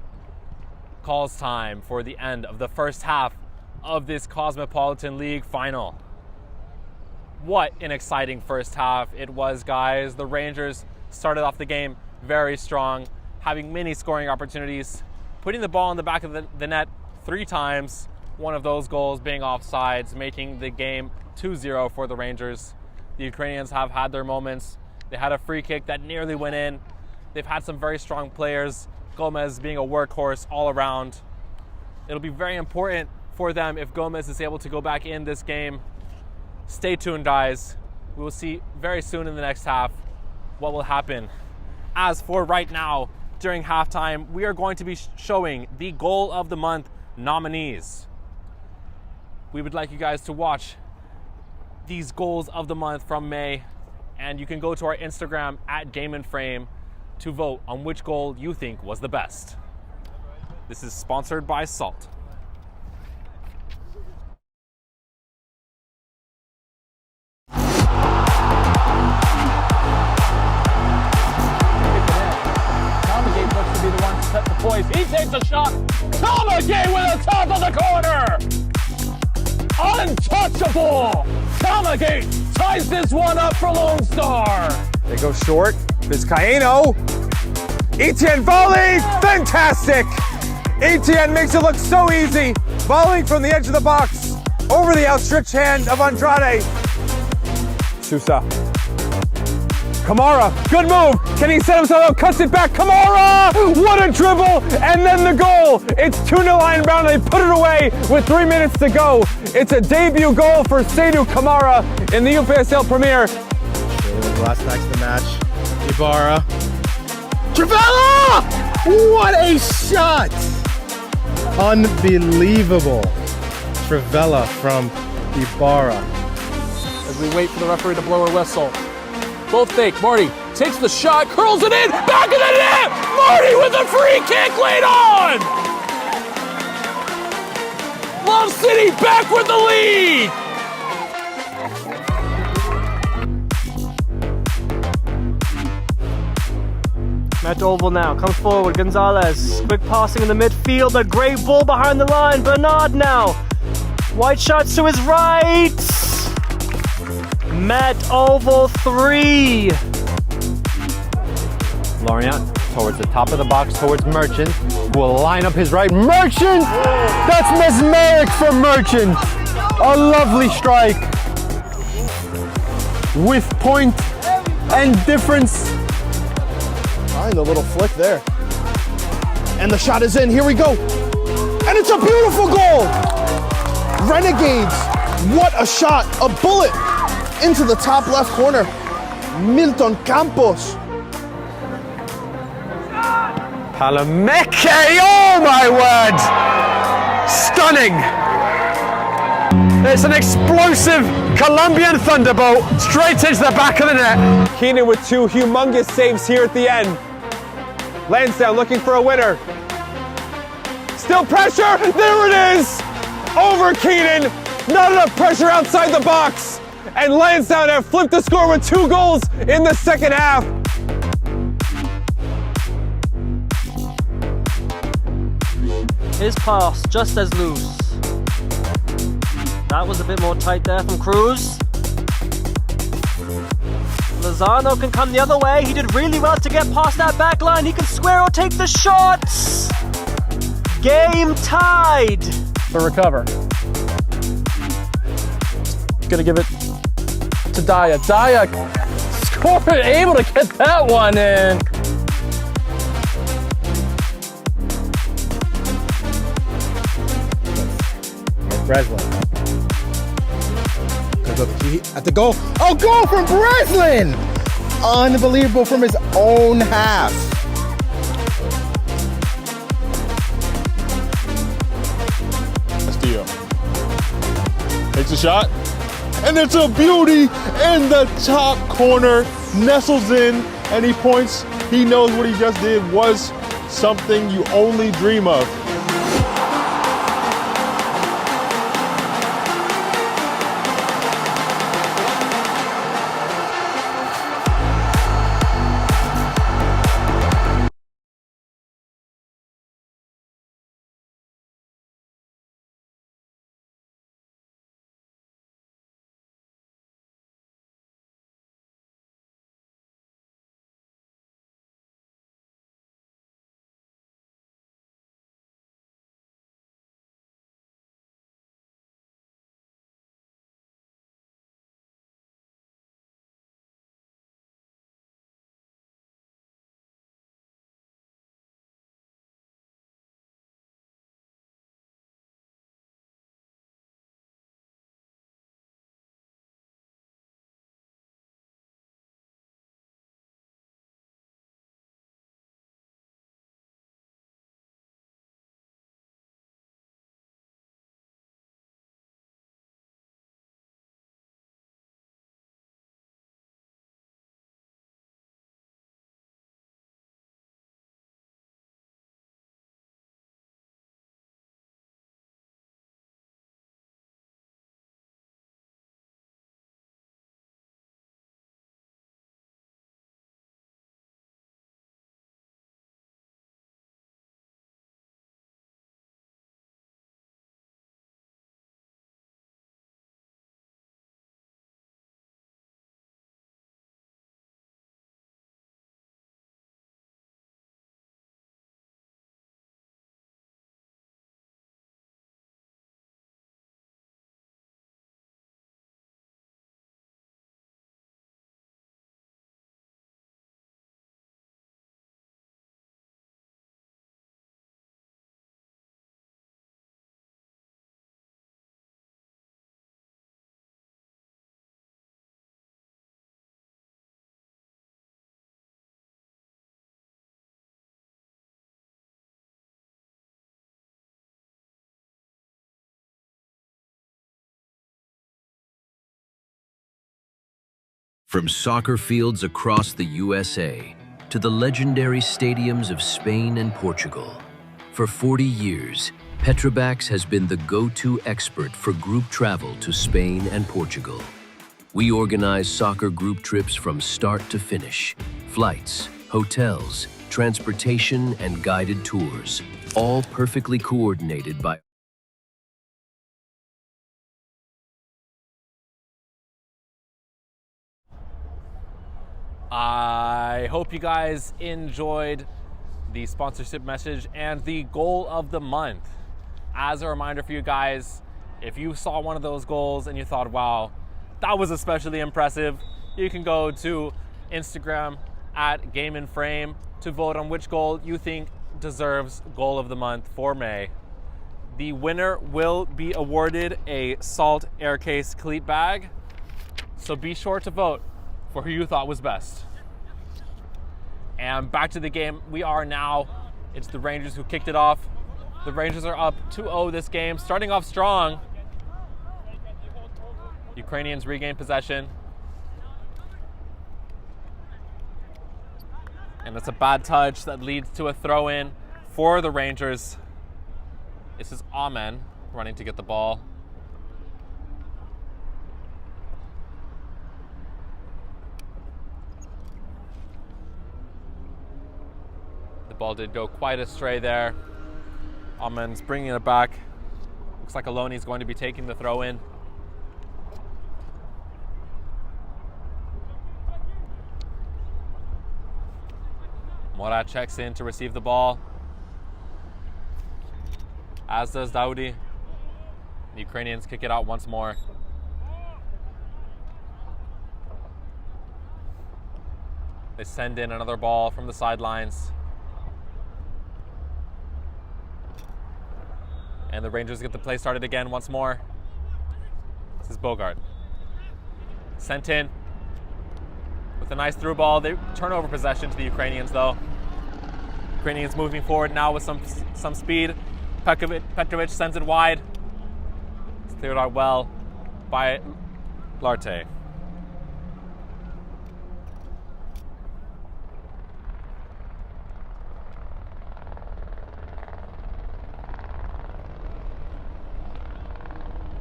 calls time for the end of the first half of this Cosmopolitan League final. What an exciting first half it was, guys. The Rangers started off the game very strong, having many scoring opportunities, putting the ball in the back of the net 3 times, one of those goals being offsides, making the game 2-0 for the Rangers. The Ukrainians have had their moments. They had a free kick that nearly went in. They've had some very strong players, Gomez being a workhorse all around. It'll be very important for them if Gomez is able to go back in this game. Stay tuned, guys. We will see very soon in the next half what will happen. As for right now, during halftime, we are going to be showing the Goal of the Month nominees. We would like you guys to watch these Goals of the Month from May, and you can go to our Instagram at Game and Frame to vote on which goal you think was the best. This is sponsored by Salt. Set the poise. He takes a shot. Talmagate with the top of the corner. Untouchable. Talmagate ties this one up for Lone Star. They go short. Vizcaíno. Etienne volley. Fantastic. Etienne makes it look so easy. Volleying from the edge of the box over the outstretched hand of Andrade. Sousa. Kamara, good move. Can he set himself up? Cuts it back. Kamara! What a dribble! And then the goal. It's 2-0 Iron Bound. They put it away with 3 minutes to go. It's a debut goal for Seydou Kamara in the UPSL Premier. Last next to match. Ibarra. Trivela! What a shot! Unbelievable. Trivela from Ibarra. As we wait for the referee to blow her whistle. Both fake. Marty takes the shot, curls it in, back of the net! Marty with a free kick laid on! Love City back with the lead! Matt Oval now comes forward. Gonzalez, quick passing in the midfield. A great ball behind the line. Bernard now. White shots to his right. Matt Oval 3. Lorient towards the top of the box, towards Merchant, who will line up his right. Merchant! That's mesmeric from Merchant. A lovely strike. With point and difference. Find a little flick there. And the shot is in. Here we go. And it's a beautiful goal. Renegades. What a shot. A bullet into the top left corner. Milton Campos. Palameke, oh my word! Stunning! It's an explosive Colombian thunderbolt straight into the back of the net. Keenan with 2 humongous saves here at the end. Lansdowne looking for a winner. Still pressure, there it is! Over Keenan, not enough pressure outside the box. And Lansdowne have flipped the score with 2 goals in the second half. His pass just as loose. That was a bit more tight there from Cruz. Lozano can come the other way. He did really well to get past that back line. He can square or take the shots. Game tied. The recover. Gonna give it to Daya. Daya scored, able to get that one in. Breslin. At the goal. Oh, goal from Breslin! Unbelievable from his own half. Castillo takes a shot, and it's a beauty in the top corner, nestles in, and he points. He knows what he just did was something you only dream of. From soccer fields across the USA to the legendary stadiums of Spain and Portugal, for 40 years, Petrobax has been the go-to expert for group travel to Spain and Portugal. We organize soccer group trips from start to finish, flights, hotels, transportation, and guided tours, all perfectly coordinated by I hope you guys enjoyed the sponsorship message and the goal of the month. As a reminder for you guys, if you saw one of those goals and you thought, wow, that was especially impressive, you can go to Instagram at Game in Frame to vote on which goal you think deserves goal of the month for May. The winner will be awarded a Salt Aircase cleat bag, so be sure to vote for who you thought was best. And back to the game we are now. It's the Rangers who kicked it off. The Rangers are up 2-0 this game, starting off strong. Ukrainians regain possession. And it's a bad touch that leads to a throw-in for the Rangers. This is Amen running to get the ball. The ball did go quite astray there. Amen's bringing it back. Looks like Aloni's going to be taking the throw in. Morat checks in to receive the ball, as does Daudi. The Ukrainians kick it out once more. They send in another ball from the sidelines. And the Rangers get the play started again once more. This is Bogart. Sent in with a nice through ball. They turn over possession to the Ukrainians though. Ukrainians moving forward now with some speed. Petrovic sends it wide. It's cleared out well by Larte.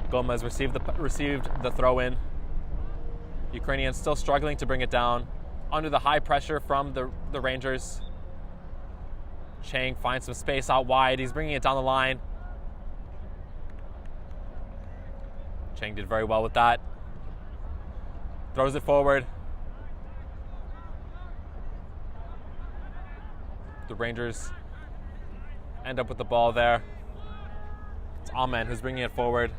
Gomez received the throw-in. Ukrainians still struggling to bring it down under the high pressure from the Rangers. Chang finds some space out wide. He's bringing it down the line. Chang did very well with that. Throws it forward. The Rangers end up with the ball there. It's Amen who's bringing it forward,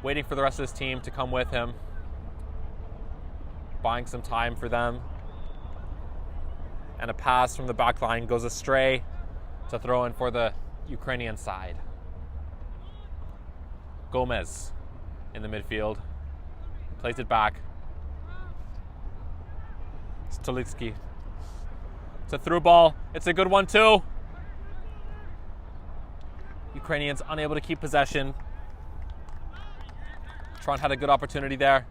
waiting for the rest of his team to come with him, buying some time for them. And a pass from the back line goes astray to throw in for the Ukrainian side. Gomez in the midfield, plays it back. Stolitsky. It's a through ball. It's a good one too. Ukrainians unable to keep possession. Trent had a good opportunity there.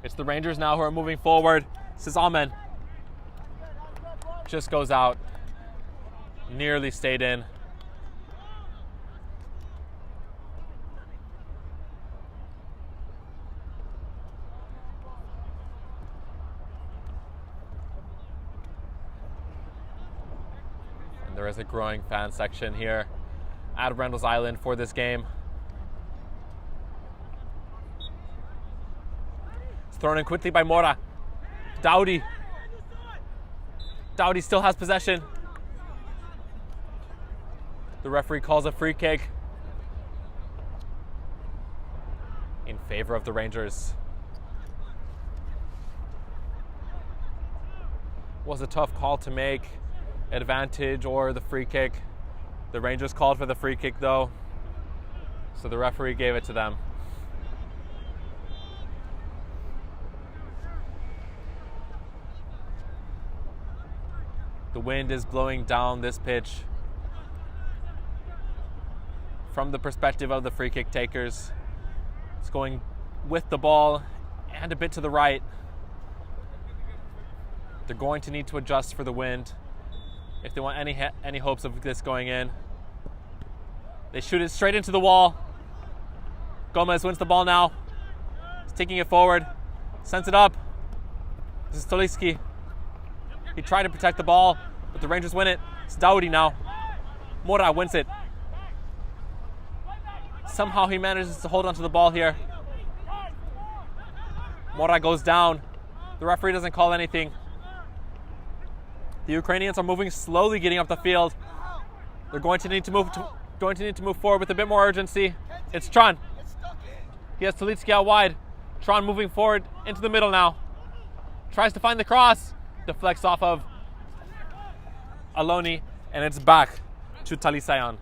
It's the Rangers now who are moving forward. This is Amen. Just goes out. Nearly stayed in. And there is a growing fan section here at Randall's Island for this game. Thrown in quickly by Mora. Daudi. Daudi still has possession. The referee calls a free kick in favor of the Rangers. Was a tough call to make, advantage or the free kick. The Rangers called for the free kick though, so the referee gave it to them. The wind is blowing down this pitch from the perspective of the free kick takers. It's going with the ball and a bit to the right. They're going to need to adjust for the wind if they want any hopes of this going in. They shoot it straight into the wall. Gomez wins the ball now. He's taking it forward. Sends it up. This is Stoliski. He tried to protect the ball, but the Rangers win it. It's Dowdy now. Mora wins it. Somehow he manages to hold onto the ball here. Mora goes down. The referee doesn't call anything. The Ukrainians are moving slowly, getting up the field. They're going to need to move forward with a bit more urgency. It's Tron. He has Tulitsky out wide. Tron moving forward into the middle now. Tries to find the cross. Deflects off of Aloni, and it's back to Talisayan.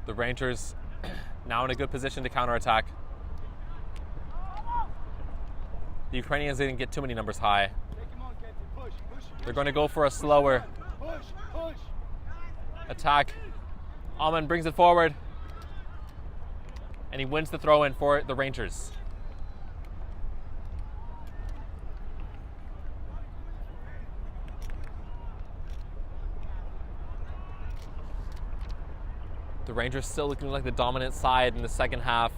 The Rangers now in a good position to counterattack. The Ukrainians didn't get too many numbers high. They're going to go for a slower attack. Alman brings it forward, and he wins the throw-in for the Rangers. The Rangers still looking like the dominant side in the second half.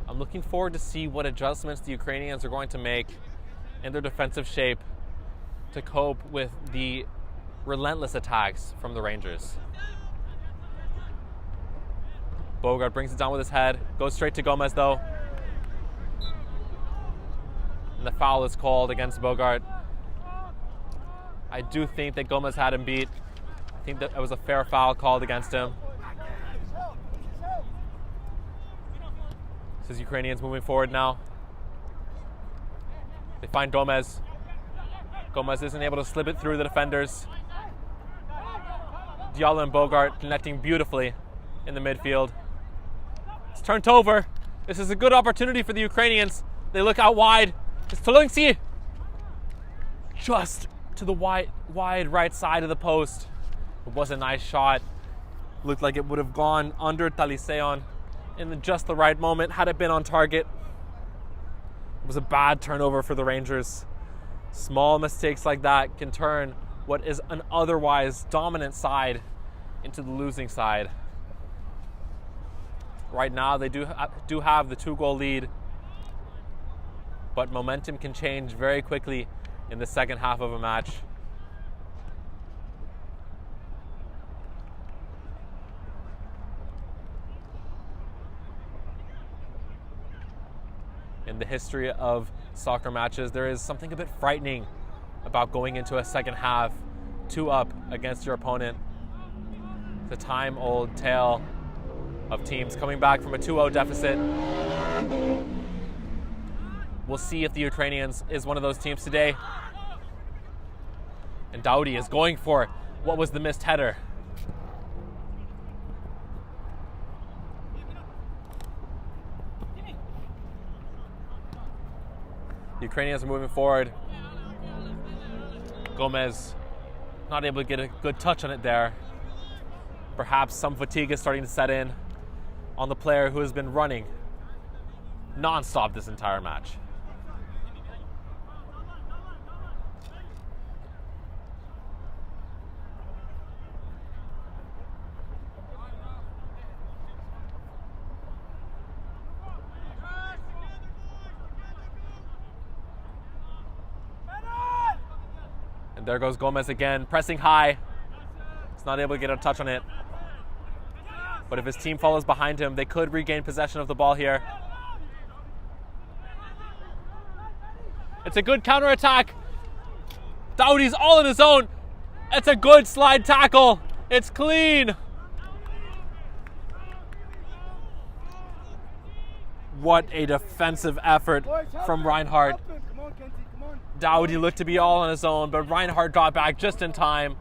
I'm looking forward to see what adjustments the Ukrainians are going to make in their defensive shape to cope with the relentless attacks from the Rangers. Bogart brings it down with his head, goes straight to Gomez though. And the foul is called against Bogart. I do think that Gomez had him beat. I think that it was a fair foul called against him. This is Ukrainians moving forward now. They find Gomez. Gomez isn't able to slip it through the defenders. Diallo and Bogart connecting beautifully in the midfield. It's turned over. This is a good opportunity for the Ukrainians. They look out wide. It's Tolunksi. Just to the wide right side of the post. It was a nice shot. Looked like it would have gone under Talisayan in just the right moment had it been on target. It was a bad turnover for the Rangers. Small mistakes like that can turn what is an otherwise dominant side into the losing side. Right now they do have the 2-goal lead, but momentum can change very quickly in the second half of a match. In the history of soccer matches, there is something a bit frightening about going into a second half 2 up against your opponent. It's a time-old tale of teams coming back from a 2-0 deficit. We'll see if the Ukrainians is one of those teams today. And Dowdy is going for what was the missed header. The Ukrainians are moving forward. Gomez not able to get a good touch on it there. Perhaps some fatigue is starting to set in on the player who has been running non-stop this entire match. And there goes Gomez again, pressing high. He's not able to get a touch on it. But if his team follows behind him, they could regain possession of the ball here. It's a good counterattack. Dowdy's all on his own. It's a good slide tackle. It's clean. What a defensive effort from Reinhardt. Dowdy looked to be all on his own, but Reinhardt got back just in time.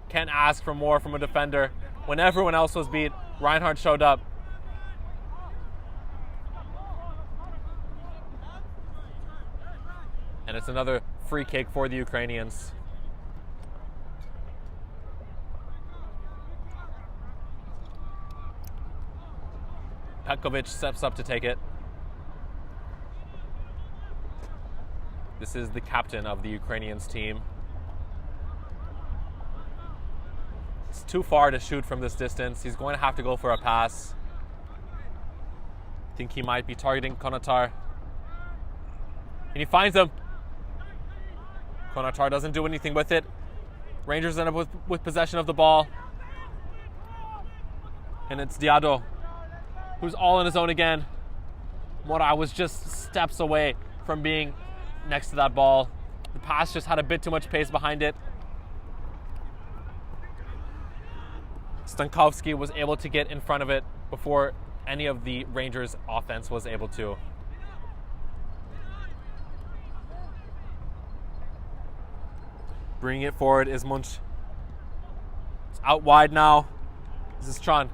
Can't ask for more from a defender. When everyone else was beat, Reinhardt showed up. And it's another free kick for the Ukrainians. Petkovic steps up to take it. This is the captain of the Ukrainians team. It's too far to shoot from this distance. He's going to have to go for a pass. I think he might be targeting Konatar. And he finds him. Konatar doesn't do anything with it. Rangers end up with possession of the ball. And it's Diado, who's all on his own again. Mora was just steps away from being next to that ball. The pass just had a bit too much pace behind it. Stankovsky was able to get in front of it before any of the Rangers' offense was able to. Bringing it forward is Munch. It's out wide now. This is Tron.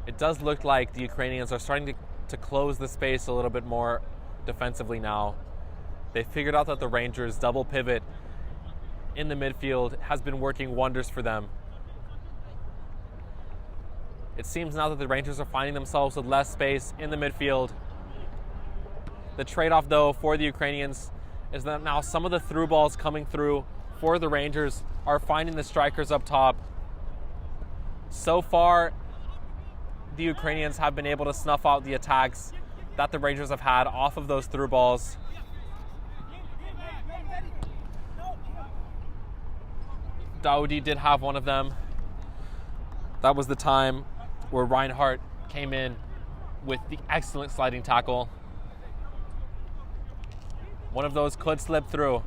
It does look like the Ukrainians are starting to close the space a little bit more defensively now. They figured out that the Rangers' double pivot in the midfield has been working wonders for them. It seems now that the Rangers are finding themselves with less space in the midfield. The trade-off, though, for the Ukrainians is that now some of the through balls coming through for the Rangers are finding the strikers up top. So far, the Ukrainians have been able to snuff out the attacks that the Rangers have had off of those through balls. Daoudi did have one of them. That was the time where Reinhardt came in with the excellent sliding tackle. One of those could slip through.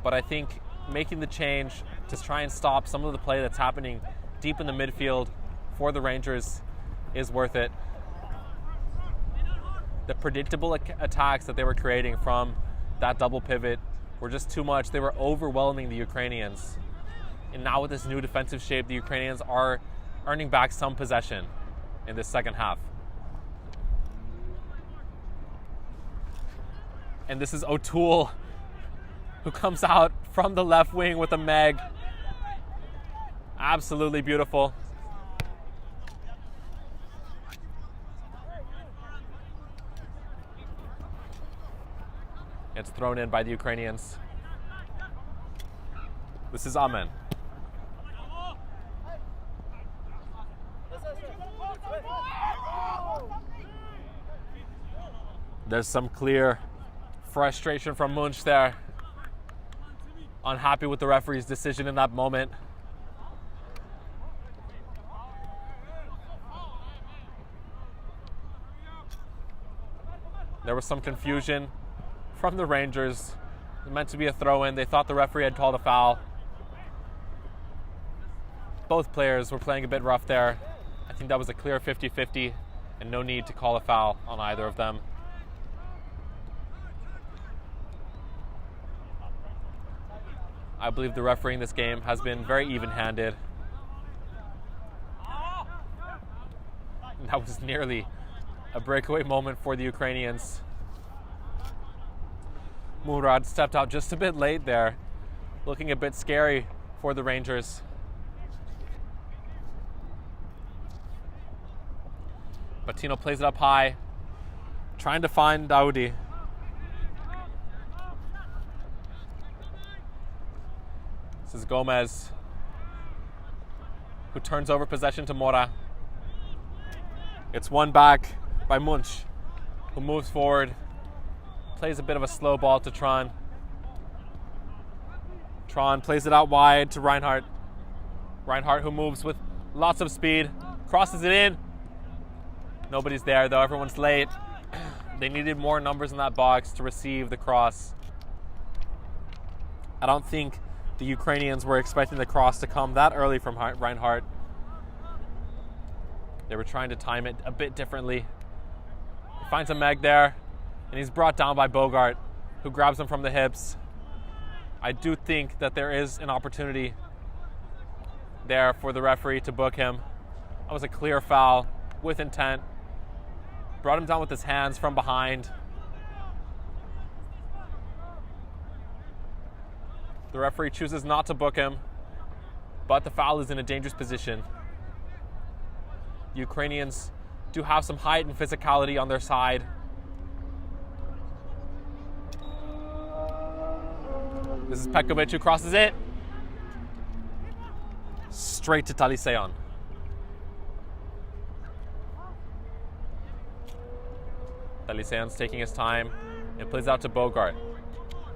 But I think making the change to try and stop some of the play that's happening deep in the midfield for the Rangers is worth it. The predictable attacks that they were creating from that double pivot were just too much. They were overwhelming the Ukrainians. And now with this new defensive shape, the Ukrainians are earning back some possession in this second half. And this is O'Toole, who comes out from the left wing with a Meg. Absolutely beautiful. It's thrown in by the Ukrainians. This is Amen. There's some clear frustration from Munch there. Unhappy with the referee's decision in that moment. There was some confusion from the Rangers. It was meant to be a throw-in. They thought the referee had called a foul. Both players were playing a bit rough there. I think that was a clear 50-50 and no need to call a foul on either of them. I believe the referee in this game has been very even-handed. That was nearly a breakaway moment for the Ukrainians. Murad stepped out just a bit late there, looking a bit scary for the Rangers. Batino plays it up high, trying to find Daoudi. This is Gomez, who turns over possession to Mora. It's won back by Munch, who moves forward, plays a bit of a slow ball to Tron. Tron plays it out wide to Reinhardt. Reinhardt, who moves with lots of speed, crosses it in. Nobody's there though, everyone's late. They needed more numbers in that box to receive the cross. I don't think the Ukrainians were expecting the cross to come that early from Reinhardt. They were trying to time it a bit differently. He finds a Meg there, and he's brought down by Bogart, who grabs him from the hips. I do think that there is an opportunity there for the referee to book him. That was a clear foul with intent. Brought him down with his hands from behind. The referee chooses not to book him, but the foul is in a dangerous position. The Ukrainians do have some height and physicality on their side. This is Petkovic who crosses it. Straight to Talisean. Talisean's taking his time and plays out to Bogart.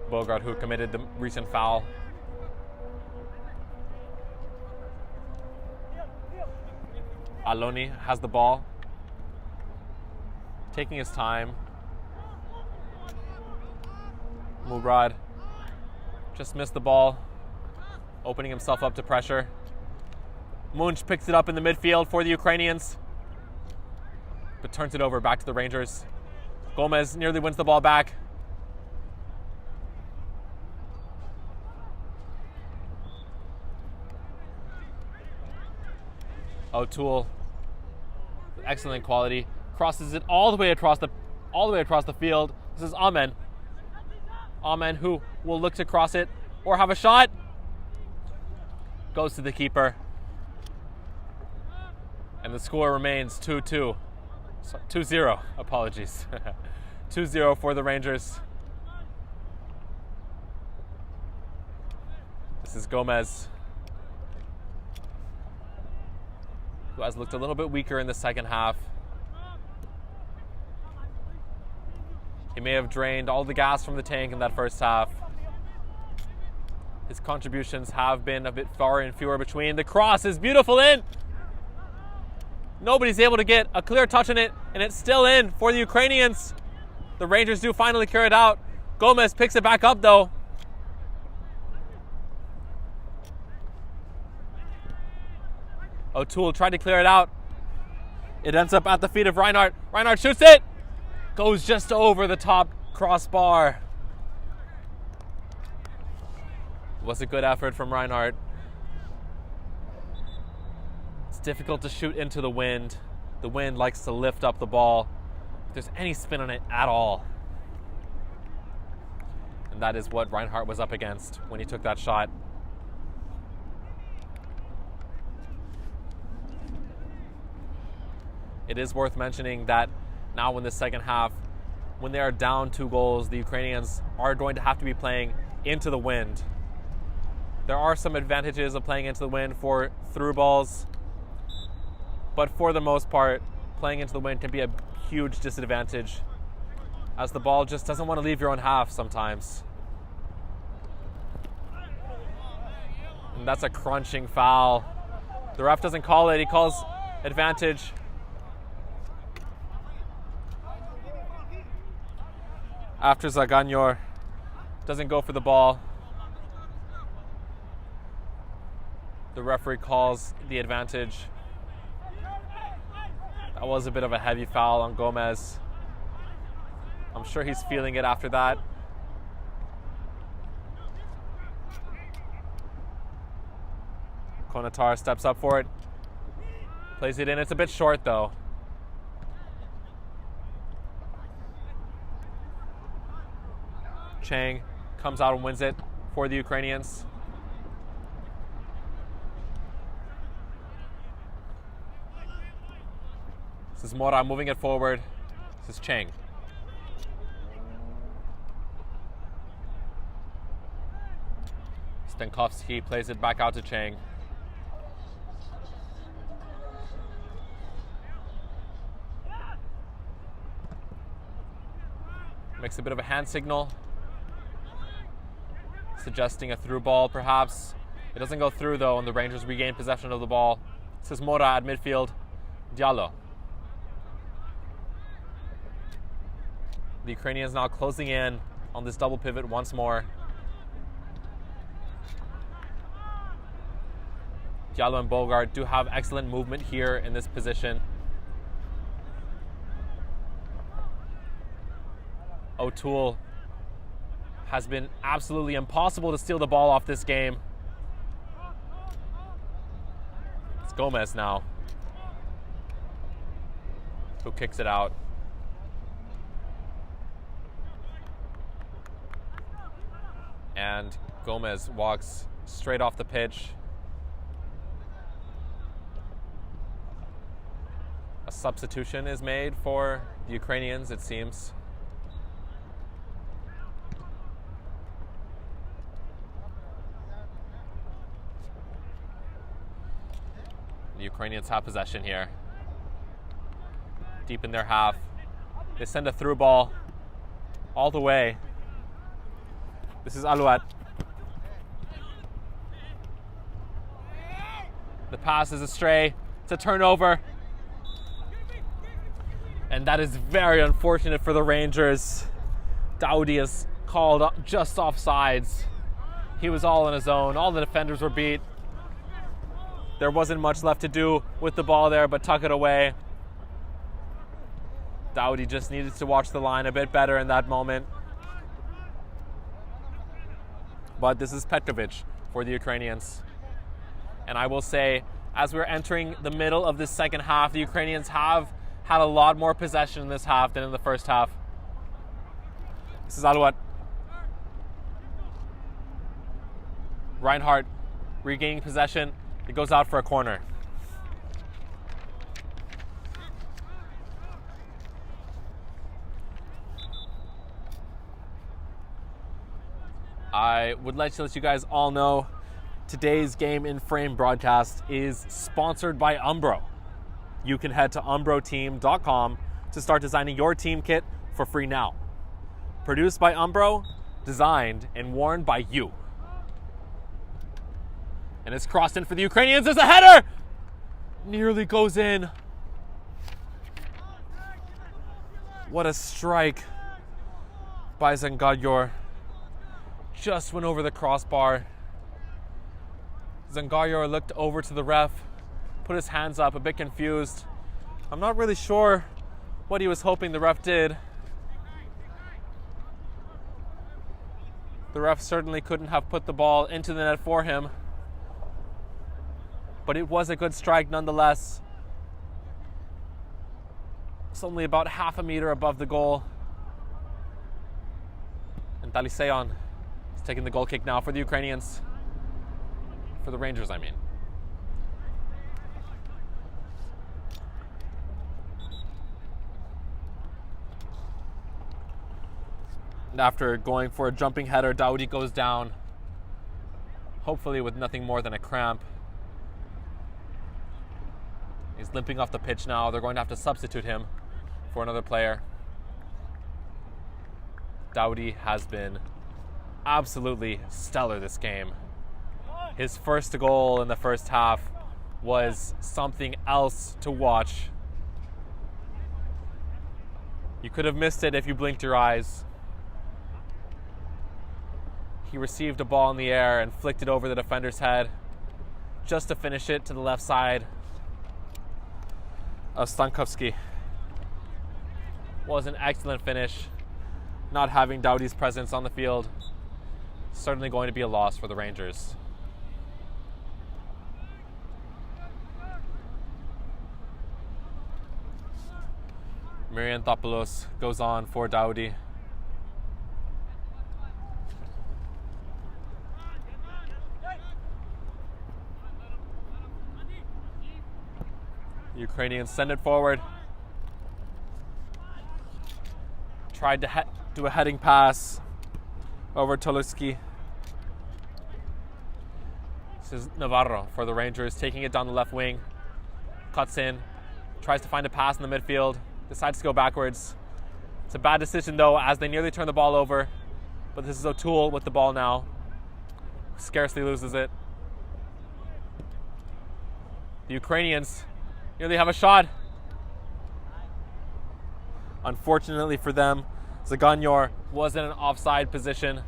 Bogart who committed the recent foul. Aloni has the ball. Taking his time. Murad just missed the ball, opening himself up to pressure. Munch picks it up in the midfield for the Ukrainians, but turns it over back to the Rangers. Gomez nearly wins the ball back. O'Toole, with excellent quality, crosses it all the way across the field. This is Amen. Amen who will look to cross it or have a shot. Goes to the keeper. And the score remains 2-2. 2-0, apologies. 2-0 for the Rangers. This is Gomez, who has looked a little bit weaker in the second half. He may have drained all the gas from the tank in that first half. His contributions have been a bit far and fewer between. The cross is beautiful in. Nobody's able to get a clear touch on it, and it's still in for the Ukrainians. The Rangers do finally clear it out. Gomez picks it back up though. O'Toole tried to clear it out. It ends up at the feet of Reinhardt. Reinhardt shoots it. Goes just over the top crossbar. Was a good effort from Reinhardt. It's difficult to shoot into the wind. The wind likes to lift up the ball if there's any spin on it at all. And that is what Reinhardt was up against when he took that shot. It is worth mentioning that now in the second half, when they are down 2 goals, the Ukrainians are going to have to be playing into the wind. There are some advantages of playing into the wind for through balls, but for the most part, playing into the wind can be a huge disadvantage, as the ball just doesn't want to leave your own half sometimes. And that's a crunching foul. The ref doesn't call it, he calls advantage. After Zaganyor doesn't go for the ball, the referee calls the advantage. That was a bit of a heavy foul on Gomez. I'm sure he's feeling it after that. Konatar steps up for it, plays it in. It's a bit short though. Chang comes out and wins it for the Ukrainians. This is Mora moving it forward. This is Chang. Stankovsky plays it back out to Chang. Makes a bit of a hand signal, suggesting a through ball perhaps. It doesn't go through though, and the Rangers regain possession of the ball. This is Mora at midfield. Diallo. The Ukrainians now closing in on this double pivot once more. Diallo and Bogart do have excellent movement here in this position. O'Toole has been absolutely impossible to steal the ball off this game. It's Gomez now who kicks it out. And Gomez walks straight off the pitch. A substitution is made for the Ukrainians, it seems. The Ukrainians have possession here. Deep in their half. They send a through ball all the way. This is Alouat. The pass is astray. It's a turnover. And that is very unfortunate for the Rangers. Daoudi is called just offsides. He was all on his own. All the defenders were beat. There wasn't much left to do with the ball there but tuck it away. Daoudi just needed to watch the line a bit better in that moment. But this is Petrovic for the Ukrainians. And I will say, as we're entering the middle of this second half, the Ukrainians have had a lot more possession in this half than in the first half. This is Alouat. Reinhardt regaining possession. It goes out for a corner. I would like to let you guys all know today's Game in Frame broadcast is sponsored by Umbro. You can head to umbroteam.com to start designing your team kit for free now. Produced by Umbro, designed and worn by you. And it's crossed in for the Ukrainians. There's a header! Nearly goes in. What a strike by Zangayor. Just went over the crossbar. Zangayor looked over to the ref, put his hands up, a bit confused. I'm not really sure what he was hoping the ref did. The ref certainly couldn't have put the ball into the net for him. But it was a good strike nonetheless. It's only about half a meter above the goal. And Taliseon is taking the goal kick now for the Ukrainians. For the Rangers, I mean. And after going for a jumping header, Daoudi goes down, hopefully with nothing more than a cramp. He's limping off the pitch now. They're going to have to substitute him for another player. Daoudi has been absolutely stellar this game. His first goal in the first half was something else to watch. You could have missed it if you blinked your eyes. He received a ball in the air and flicked it over the defender's head just to finish it to the left side of Stankovsky. Was an excellent finish. Not having Daoudi's presence on the field, certainly going to be a loss for the Rangers. Myriantopoulos goes on for Daoudi. Ukrainians send it forward. Tried to do a heading pass over Toluski. This is Navarro for the Rangers, taking it down the left wing. Cuts in, tries to find a pass in the midfield, decides to go backwards. It's a bad decision though, as they nearly turn the ball over. But this is O'Toole with the ball now. Scarcely loses it. The Ukrainians nearly have a shot. Unfortunately for them, Zaganyor was in an offside position.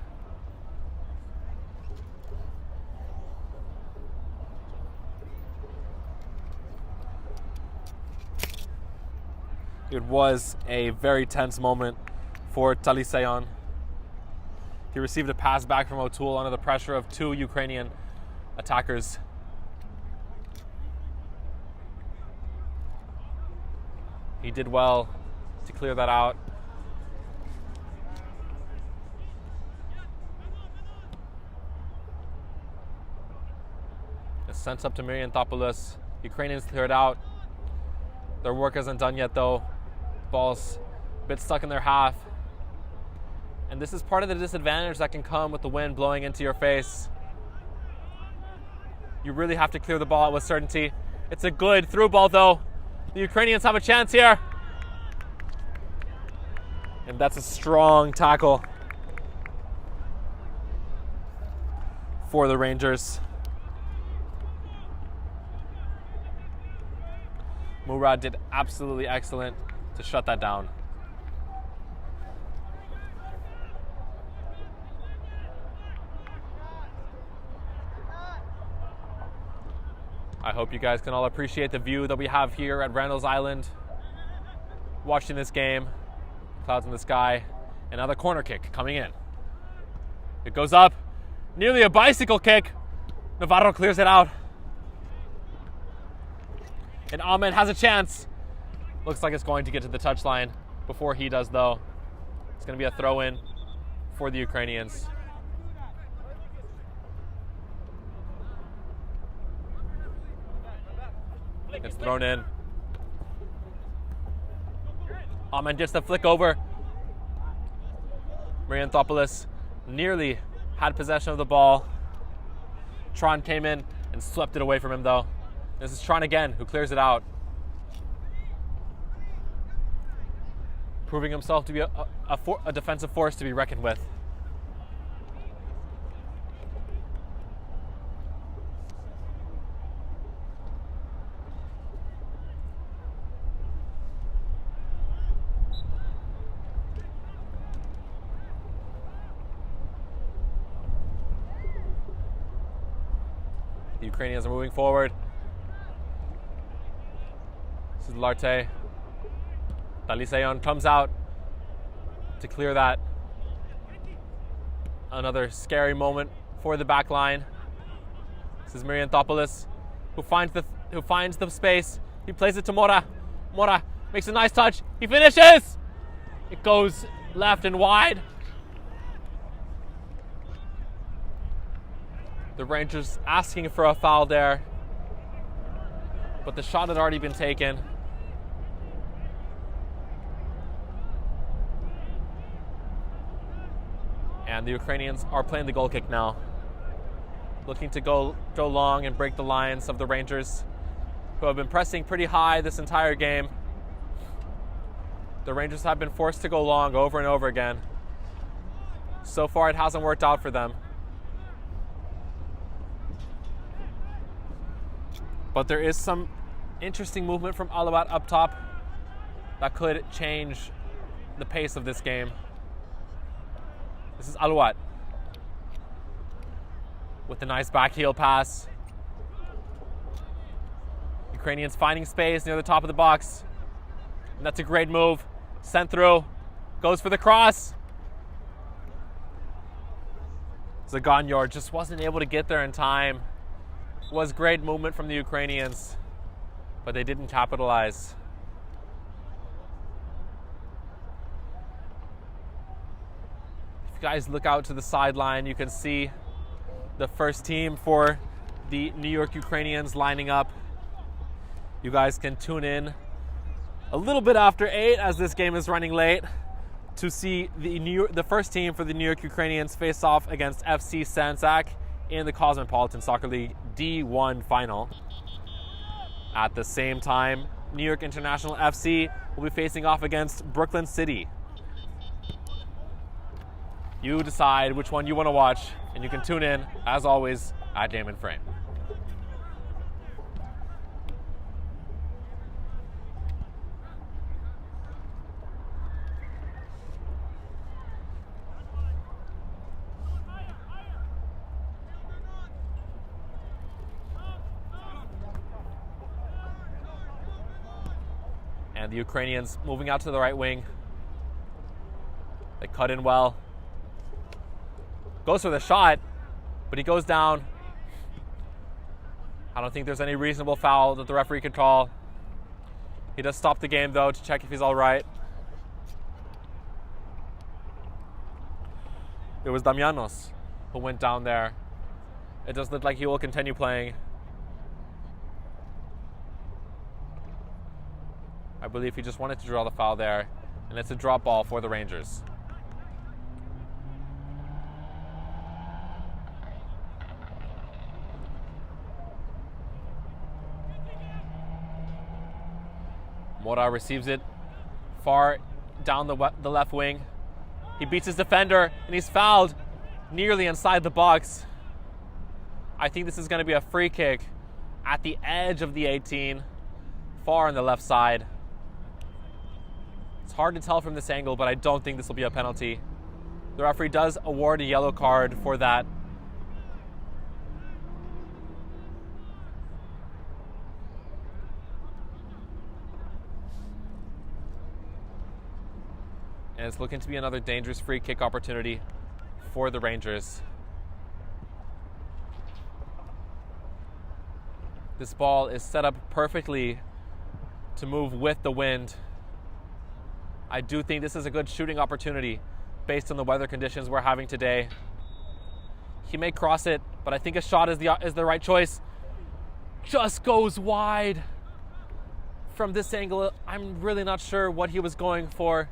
It was a very tense moment for Taliseon. He received a pass back from O'Toole under the pressure of 2 Ukrainian attackers. He did well to clear that out. It's sent up to Myriantopoulos. Ukrainians cleared out. Their work isn't done yet though. Ball's a bit stuck in their half. And this is part of the disadvantage that can come with the wind blowing into your face. You really have to clear the ball out with certainty. It's a good through ball though. The Ukrainians have a chance here. And that's a strong tackle for the Rangers. Murad did absolutely excellent to shut that down. I hope you guys can all appreciate the view that we have here at Randall's Island, watching this game. Clouds in the sky. Another corner kick coming in. It goes up. Nearly a bicycle kick. Navarro clears it out. And Ahmed has a chance. Looks like it's going to get to the touchline before he does though. It's going to be a throw in for the Ukrainians. It's thrown in. Ahmed just a flick over. Myriantopoulos nearly had possession of the ball. Tron came in and swept it away from him though. This is Tron again who clears it out. Proving himself to be a defensive force to be reckoned with. The Ukrainians are moving forward. This is Larte. Talisayon comes out to clear that. Another scary moment for the back line. This is Myriantopoulos who finds the space. He plays it to Mora. Mora makes a nice touch. He finishes! It goes left and wide. The Rangers asking for a foul there, but the shot had already been taken. And the Ukrainians are playing the goal kick now, looking to go long and break the lines of the Rangers, who have been pressing pretty high this entire game. The Rangers have been forced to go long over and over again. So far, it hasn't worked out for them. But there is some interesting movement from Alouat up top that could change the pace of this game. This is Alouat with a nice back heel pass. Ukrainians finding space near the top of the box. And that's a great move. Sent through. Goes for the cross. Zaganyor just wasn't able to get there in time. Was great movement from the Ukrainians, but they didn't capitalize. If you guys look out to the sideline, you can see the first team for the New York Ukrainians lining up. You guys can tune in a little bit after 8 as this game is running late to see the first team for the New York Ukrainians face off against FC Sandzak in the Cosmopolitan Soccer League D1 final. At the same time, New York International FC will be facing off against Brooklyn City. You decide which one you want to watch, and you can tune in, as always, at Game in Frame. And the Ukrainians moving out to the right wing. They cut in well. Goes for the shot, but he goes down. I don't think there's any reasonable foul that the referee could call. He does stop the game, though, to check if he's all right. It was Damianos who went down there. It does look like he will continue playing. I believe he just wanted to draw the foul there, and it's a drop ball for the Rangers. Mora receives it far down the left wing. He beats his defender, and he's fouled nearly inside the box. I think this is going to be a free kick at the edge of the 18, far on the left side. It's hard to tell from this angle, but I don't think this will be a penalty. The referee does award a yellow card for that. And it's looking to be another dangerous free kick opportunity for the Rangers. This ball is set up perfectly to move with the wind. I do think this is a good shooting opportunity based on the weather conditions we're having today. He may cross it, but I think a shot is the right choice. Just goes wide. From this angle, I'm really not sure what he was going for,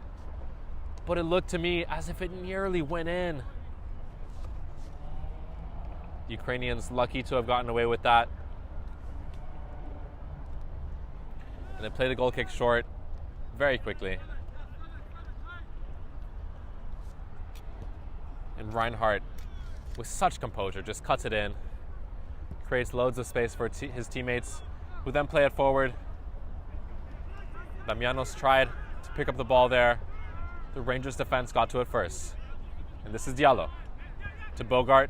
but it looked to me as if it nearly went in. The Ukrainians lucky to have gotten away with that. And they play the goal kick short very quickly. And Reinhardt, with such composure, just cuts it in. Creates loads of space for his teammates, who then play it forward. Damianos tried to pick up the ball there. The Rangers defense got to it first. And this is Diallo to Bogart.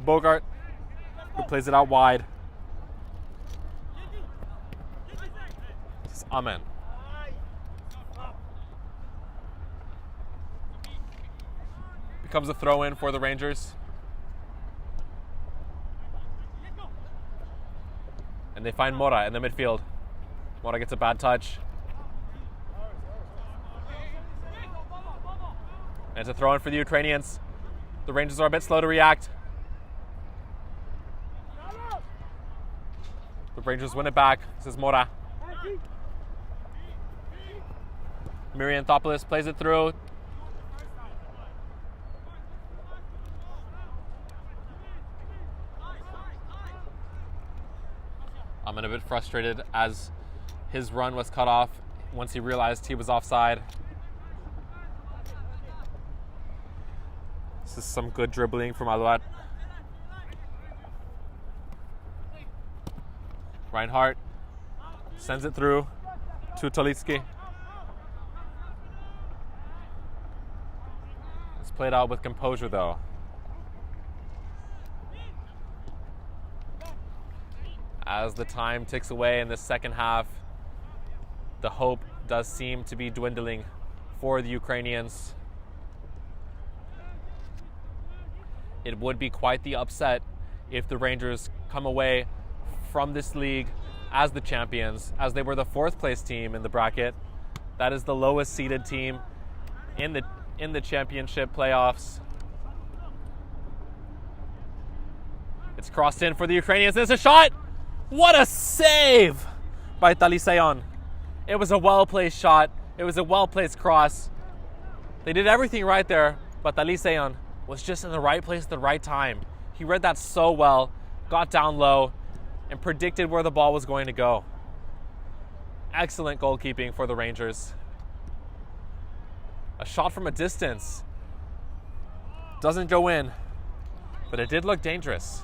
Bogart, who plays it out wide. This is Amen. Becomes a throw-in for the Rangers. And they find Mora in the midfield. Mora gets a bad touch. And it's a throw-in for the Ukrainians. The Rangers are a bit slow to react. The Rangers win it back. This is Mora. Myrianthopoulos plays it through. I'm a bit frustrated as his run was cut off once he realized he was offside. This is some good dribbling from Alouat. Reinhardt sends it through to Tolitsky. It's played out with composure though. As the time ticks away in the second half, the hope does seem to be dwindling for the Ukrainians. It would be quite the upset if the Rangers come away from this league as the champions, as they were the fourth place team in the bracket. That is the lowest seeded team in the championship playoffs. It's crossed in for the Ukrainians. There's a shot! What a save by Talisayon. It was a well-placed shot. It was a well-placed cross. They did everything right there, but Talisayon was just in the right place at the right time. He read that so well, got down low, and predicted where the ball was going to go. Excellent goalkeeping for the Rangers. A shot from a distance. Doesn't go in, but it did look dangerous.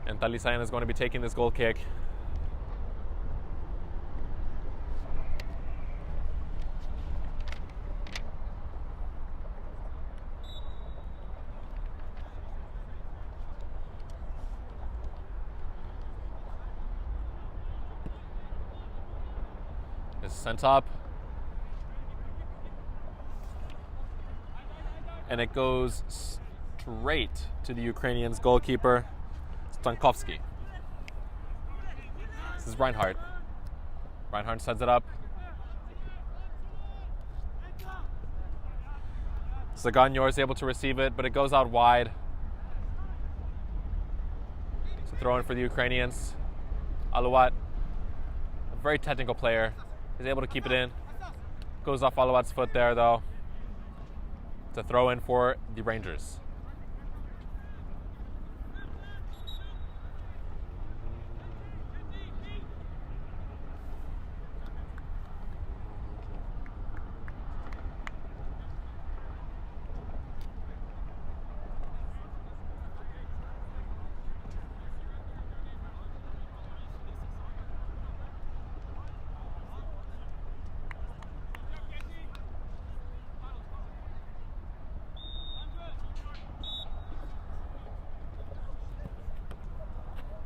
And Talisayan is going to be taking this goal kick. is sent up. And it goes straight to the Ukrainians' goalkeeper, Stankovsky. This is Reinhardt. Reinhardt sends it up. Zaganyor is able to receive it, but it goes out wide. It's a throw in for the Ukrainians. Alouat, a very technical player, is able to keep it in. Goes off Alouat's foot there, though. It's a throw in for the Rangers.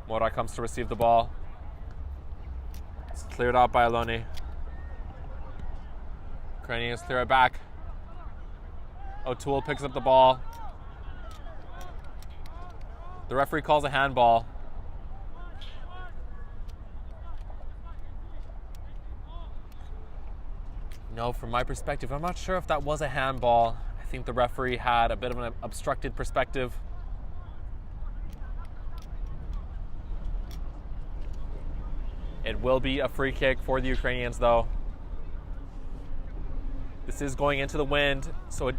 Mora comes to receive the ball. It's cleared out by Aloni. Ukrainians clear it back. O'Toole picks up the ball. The referee calls a handball. No, from my perspective, I'm not sure if that was a handball. I think the referee had a bit of an obstructed perspective. It will be a free kick for the Ukrainians, though. This is going into the wind, so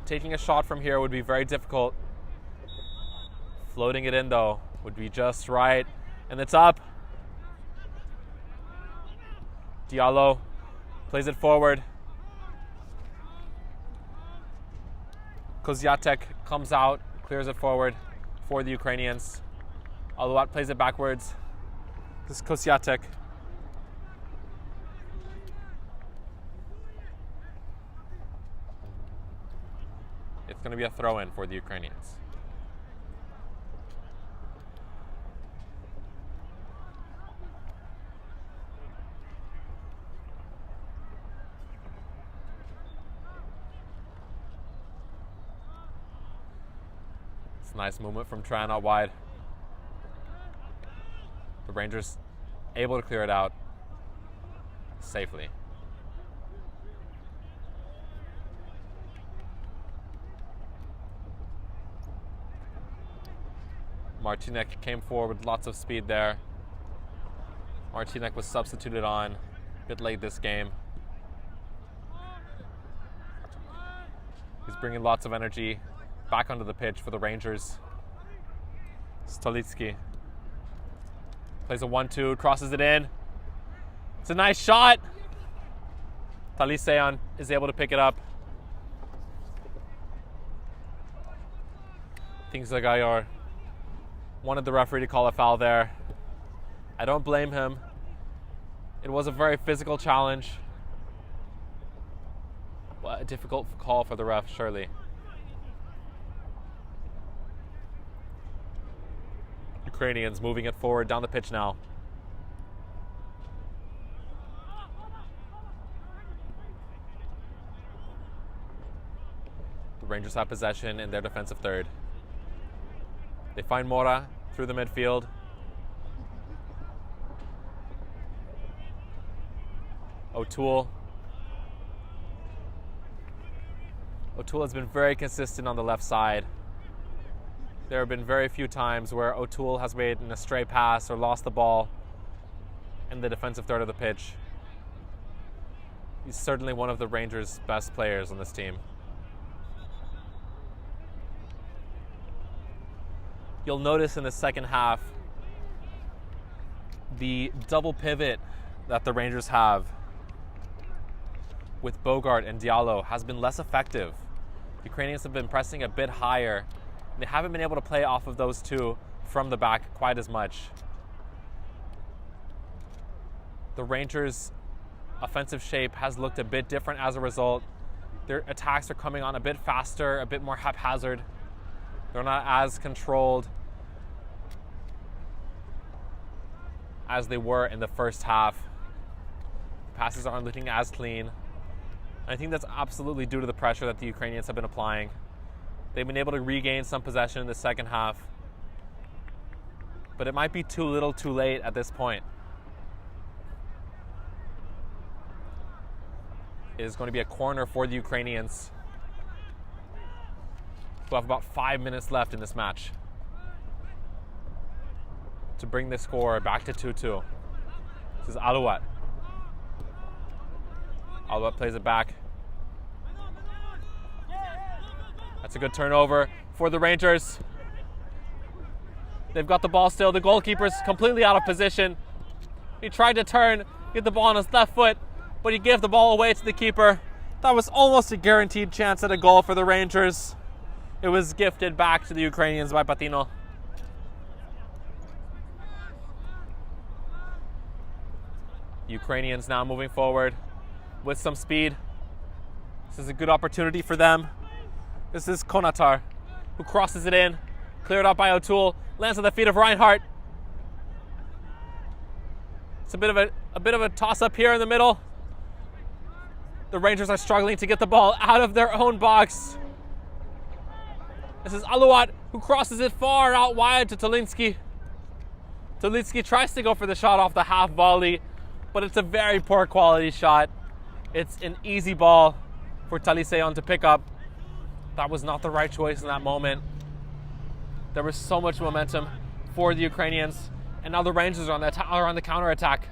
taking a shot from here would be very difficult. Floating it in, though, would be just right. And it's up. Diallo plays it forward. Koziatek comes out, clears it forward for the Ukrainians. Alouat plays it backwards. This is Koziatek. It's going to be a throw-in for the Ukrainians. It's a nice movement from Tran out wide. The Rangers able to clear it out safely. Martinek came forward with lots of speed there. Martinek was substituted on a bit late this game. He's bringing lots of energy back onto the pitch for the Rangers. Stolitsky plays a 1-2, crosses it in. It's a nice shot. Talisean is able to pick it up. I think Zagayor wanted the referee to call a foul there. I don't blame him. It was a very physical challenge. But a difficult call for the ref, surely. Ukrainians moving it forward down the pitch now. The Rangers have possession in their defensive third. They find Mora through the midfield. O'Toole. O'Toole has been very consistent on the left side. There have been very few times where O'Toole has made an astray pass or lost the ball in the defensive third of the pitch. He's certainly one of the Rangers' best players on this team. You'll notice in the second half, the double pivot that the Rangers have with Bogart and Diallo has been less effective. Ukrainians have been pressing a bit higher. They haven't been able to play off of those two from the back quite as much. The Rangers' offensive shape has looked a bit different as a result. Their attacks are coming on a bit faster, a bit more haphazard. They're not as controlled as they were in the first half. Passes aren't looking as clean. I think that's absolutely due to the pressure that the Ukrainians have been applying. They've been able to regain some possession in the second half, but it might be too little too late at this point. It is going to be a corner for the Ukrainians, who have about 5 minutes left in this match to bring the score back to 2-2. This is Alouat. Alouat plays it back. That's a good turnover for the Rangers. They've got the ball still. The goalkeeper's completely out of position. He tried to turn, get the ball on his left foot, but he gave the ball away to the keeper. That was almost a guaranteed chance at a goal for the Rangers. It was gifted back to the Ukrainians by Patino. Ukrainians now moving forward with some speed. This is a good opportunity for them. This is Konatar, who crosses it in, cleared out by O'Toole, lands at the feet of Reinhardt. It's a bit of a toss-up here in the middle. The Rangers are struggling to get the ball out of their own box. This is Alouat, who crosses it far out wide to Tolinski. Tolinski tries to go for the shot off the half volley, but it's a very poor quality shot. It's an easy ball for Taliseon to pick up. That was not the right choice in that moment. There was so much momentum for the Ukrainians, and now the Rangers are on the counter-attack.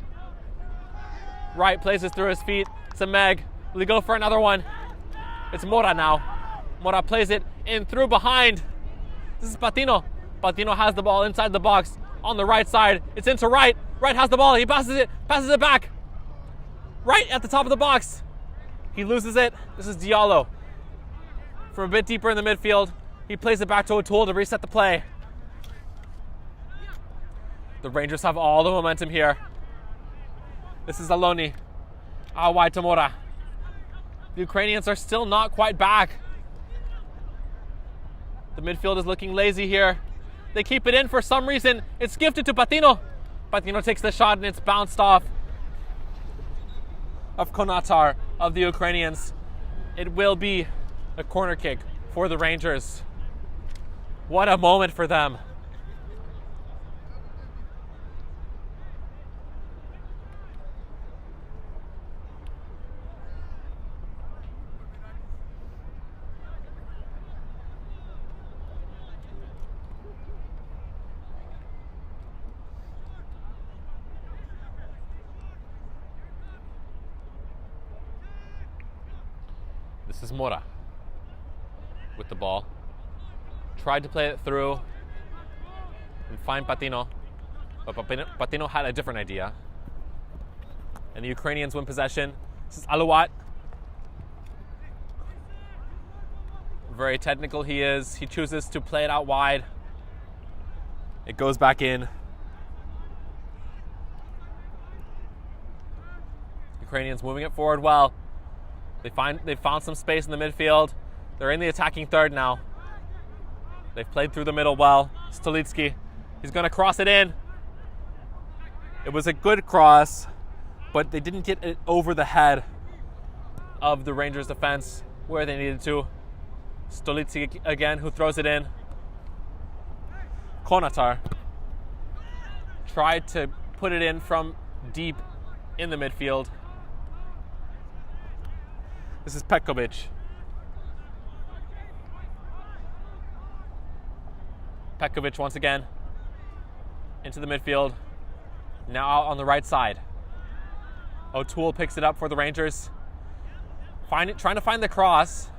Wright plays it through his feet. It's a Meg. Will he go for another one? It's Mora now. Mora plays it in through behind. This is Patino. Patino has the ball inside the box on the right side. It's into Wright. Wright has the ball. He passes it back. Right at the top of the box. He loses it. This is Diallo. From a bit deeper in the midfield, he plays it back to O'Toole to reset the play. The Rangers have all the momentum here. This is Aloni. Out wide to Mora. The Ukrainians are still not quite back. The midfield is looking lazy here. They keep it in for some reason. It's gifted to Patino. Patino takes the shot and it's bounced off of Konatar of the Ukrainians. It will be a corner kick for the Rangers. What a moment for them. This is Mora with the ball. Tried to play it through and find Patino, but Patino had a different idea. And the Ukrainians win possession. This is Alouat. Very technical he is. He chooses to play it out wide. It goes back in. Ukrainians moving it forward well. They found some space in the midfield. They're in the attacking third now. They've played through the middle well. Stolitsky, he's going to cross it in. It was a good cross, but they didn't get it over the head of the Rangers defense where they needed to. Stolitsky again, who throws it in. Konatar tried to put it in from deep in the midfield. This is Petkovic. Petkovic once again into the midfield. Now out on the right side. O'Toole picks it up for the Rangers. Trying to find the cross.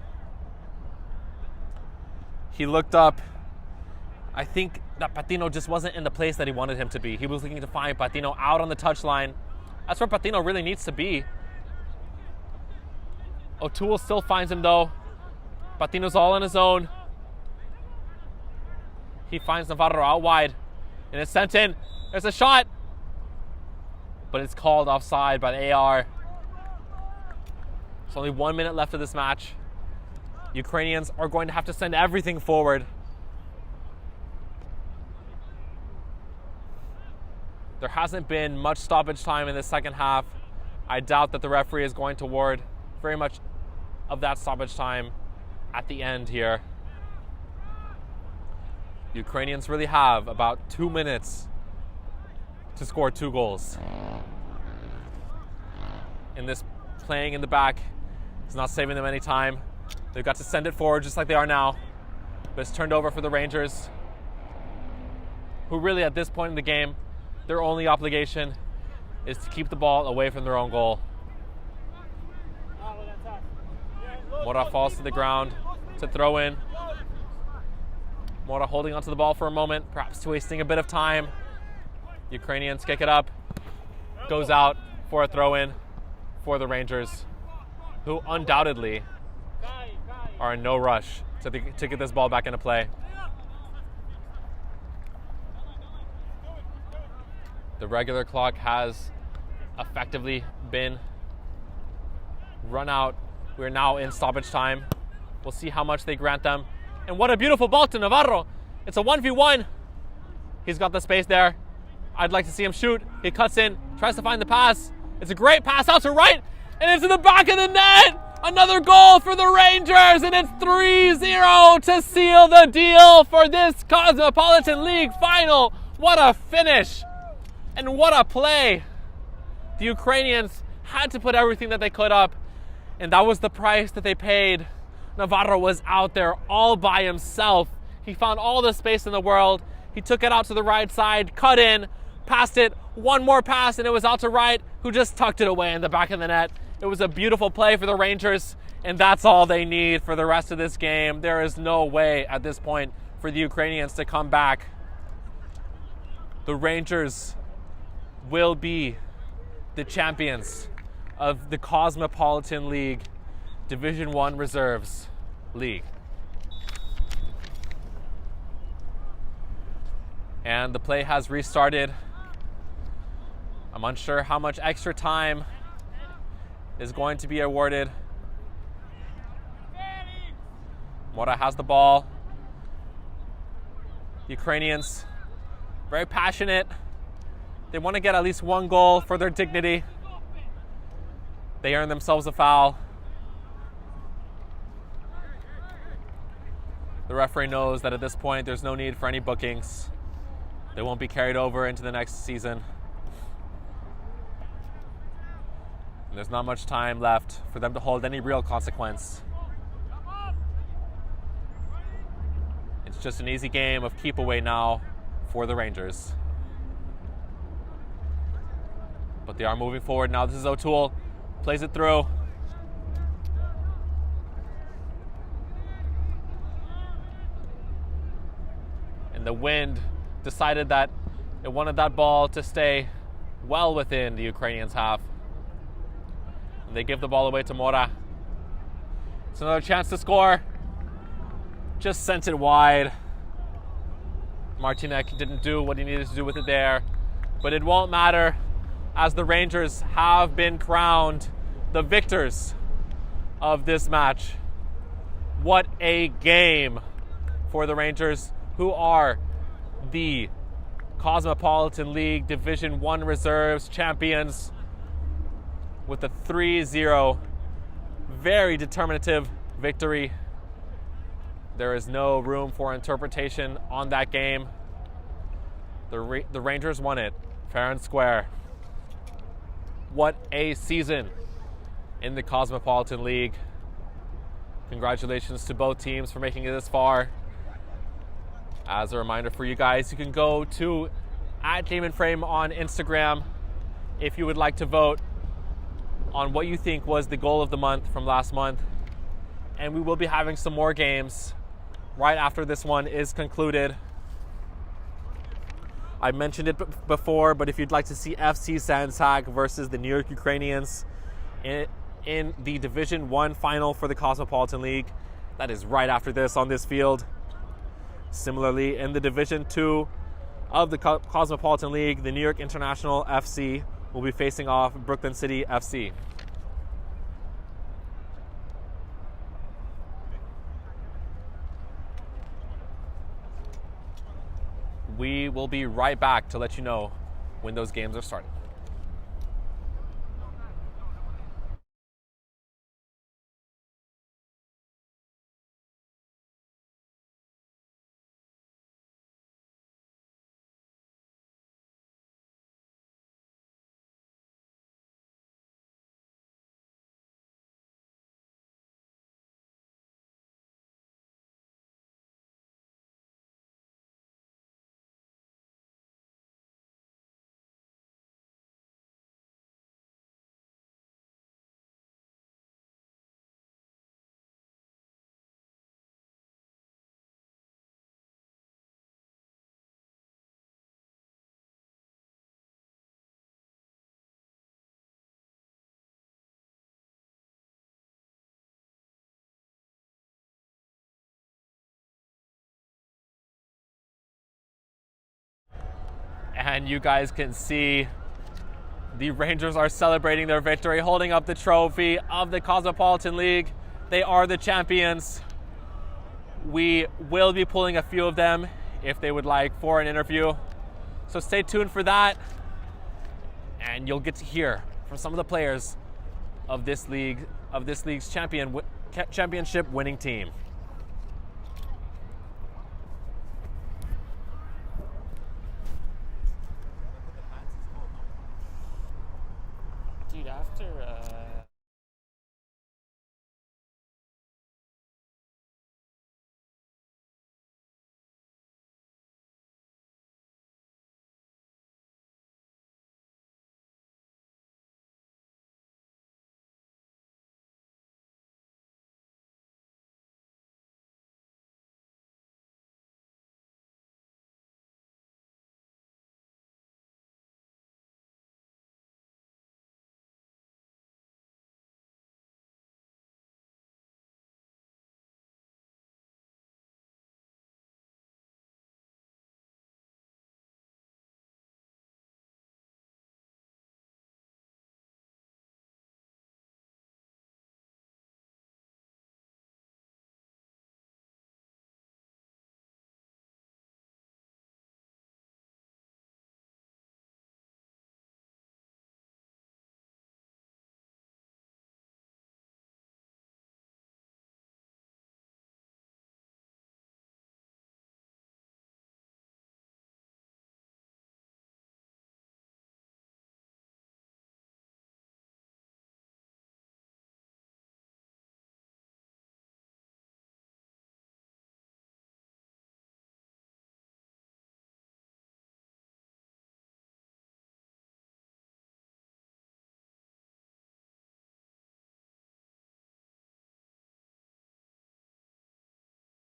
He looked up. I think that Patino just wasn't in the place that he wanted him to be. He was looking to find Patino out on the touchline. That's where Patino really needs to be. O'Toole still finds him though. Patino's all on his own. He finds Navarro out wide. And it's sent in. There's a shot. But it's called offside by the AR. There's only 1 minute left of this match. Ukrainians are going to have to send everything forward. There hasn't been much stoppage time in the second half. I doubt that the referee is going to award very much of that stoppage time at the end here. Ukrainians really have about 2 minutes to score 2 goals. And this playing in the back is not saving them any time. They've got to send it forward just like they are now. But it's turned over for the Rangers, who really at this point in the game, their only obligation is to keep the ball away from their own goal. Mora falls to the ground to throw in. Mora holding onto the ball for a moment, perhaps wasting a bit of time. Ukrainians kick it up, goes out for a throw in for the Rangers, who undoubtedly are in no rush to get this ball back into play. The regular clock has effectively been run out. We're now in stoppage time. We'll see how much they grant them. And what a beautiful ball to Navarro. It's a 1v1. He's got the space there. I'd like to see him shoot. He cuts in, tries to find the pass. It's a great pass out to right, and it's in the back of the net. Another goal for the Rangers, and it's 3-0 to seal the deal for this Cosmopolitan League final. What a finish, and what a play. The Ukrainians had to put everything that they could up, and that was the price that they paid. Navarro was out there all by himself. He found all the space in the world. He took it out to the right side, cut in, passed it, one more pass, and it was out to right, who just tucked it away in the back of the net. It was a beautiful play for the Rangers, and that's all they need for the rest of this game. There is no way at this point for the Ukrainians to come back. The Rangers will be the champions of the Cosmopolitan League Division 1 Reserves League. And the play has restarted. I'm unsure how much extra time is going to be awarded. Mora has the ball. Ukrainians, very passionate. They want to get at least 1 goal for their dignity. They earn themselves a foul. The referee knows that at this point there's no need for any bookings. They won't be carried over into the next season. And there's not much time left for them to hold any real consequence. It's just an easy game of keep away now for the Rangers. But they are moving forward now. This is O'Toole, plays it through. And the wind decided that it wanted that ball to stay well within the Ukrainians' half. And they give the ball away to Mora. It's another chance to score. Just sent it wide. Martinek didn't do what he needed to do with it there. But it won't matter, as the Rangers have been crowned the victors of this match. What a game for the Rangers, who are the Cosmopolitan League Division 1 Reserves champions, with a 3-0 very determinative victory. There is no room for interpretation on that game. The Rangers won it fair and square. What a season in the Cosmopolitan League. Congratulations to both teams for making it this far. As a reminder for you guys, you can go to @GameandFrame on Instagram if you would like to vote on what you think was the goal of the month from last month. And we will be having some more games right after this one is concluded. I mentioned it before, but if you'd like to see FC Sandzak versus the New York Ukrainians in the Division 1 final for the Cosmopolitan League, that is right after this on this field. Similarly, in the Division 2 of the Cosmopolitan League, the New York International FC will be facing off Brooklyn City FC. We will be right back to let you know when those games are starting. And you guys can see the Rangers are celebrating their victory, holding up the trophy of the Cosmopolitan League. They are the champions. We will be pulling a few of them if they would like for an interview. So stay tuned for that. And you'll get to hear from some of the players of this league's championship winning team. Dude, after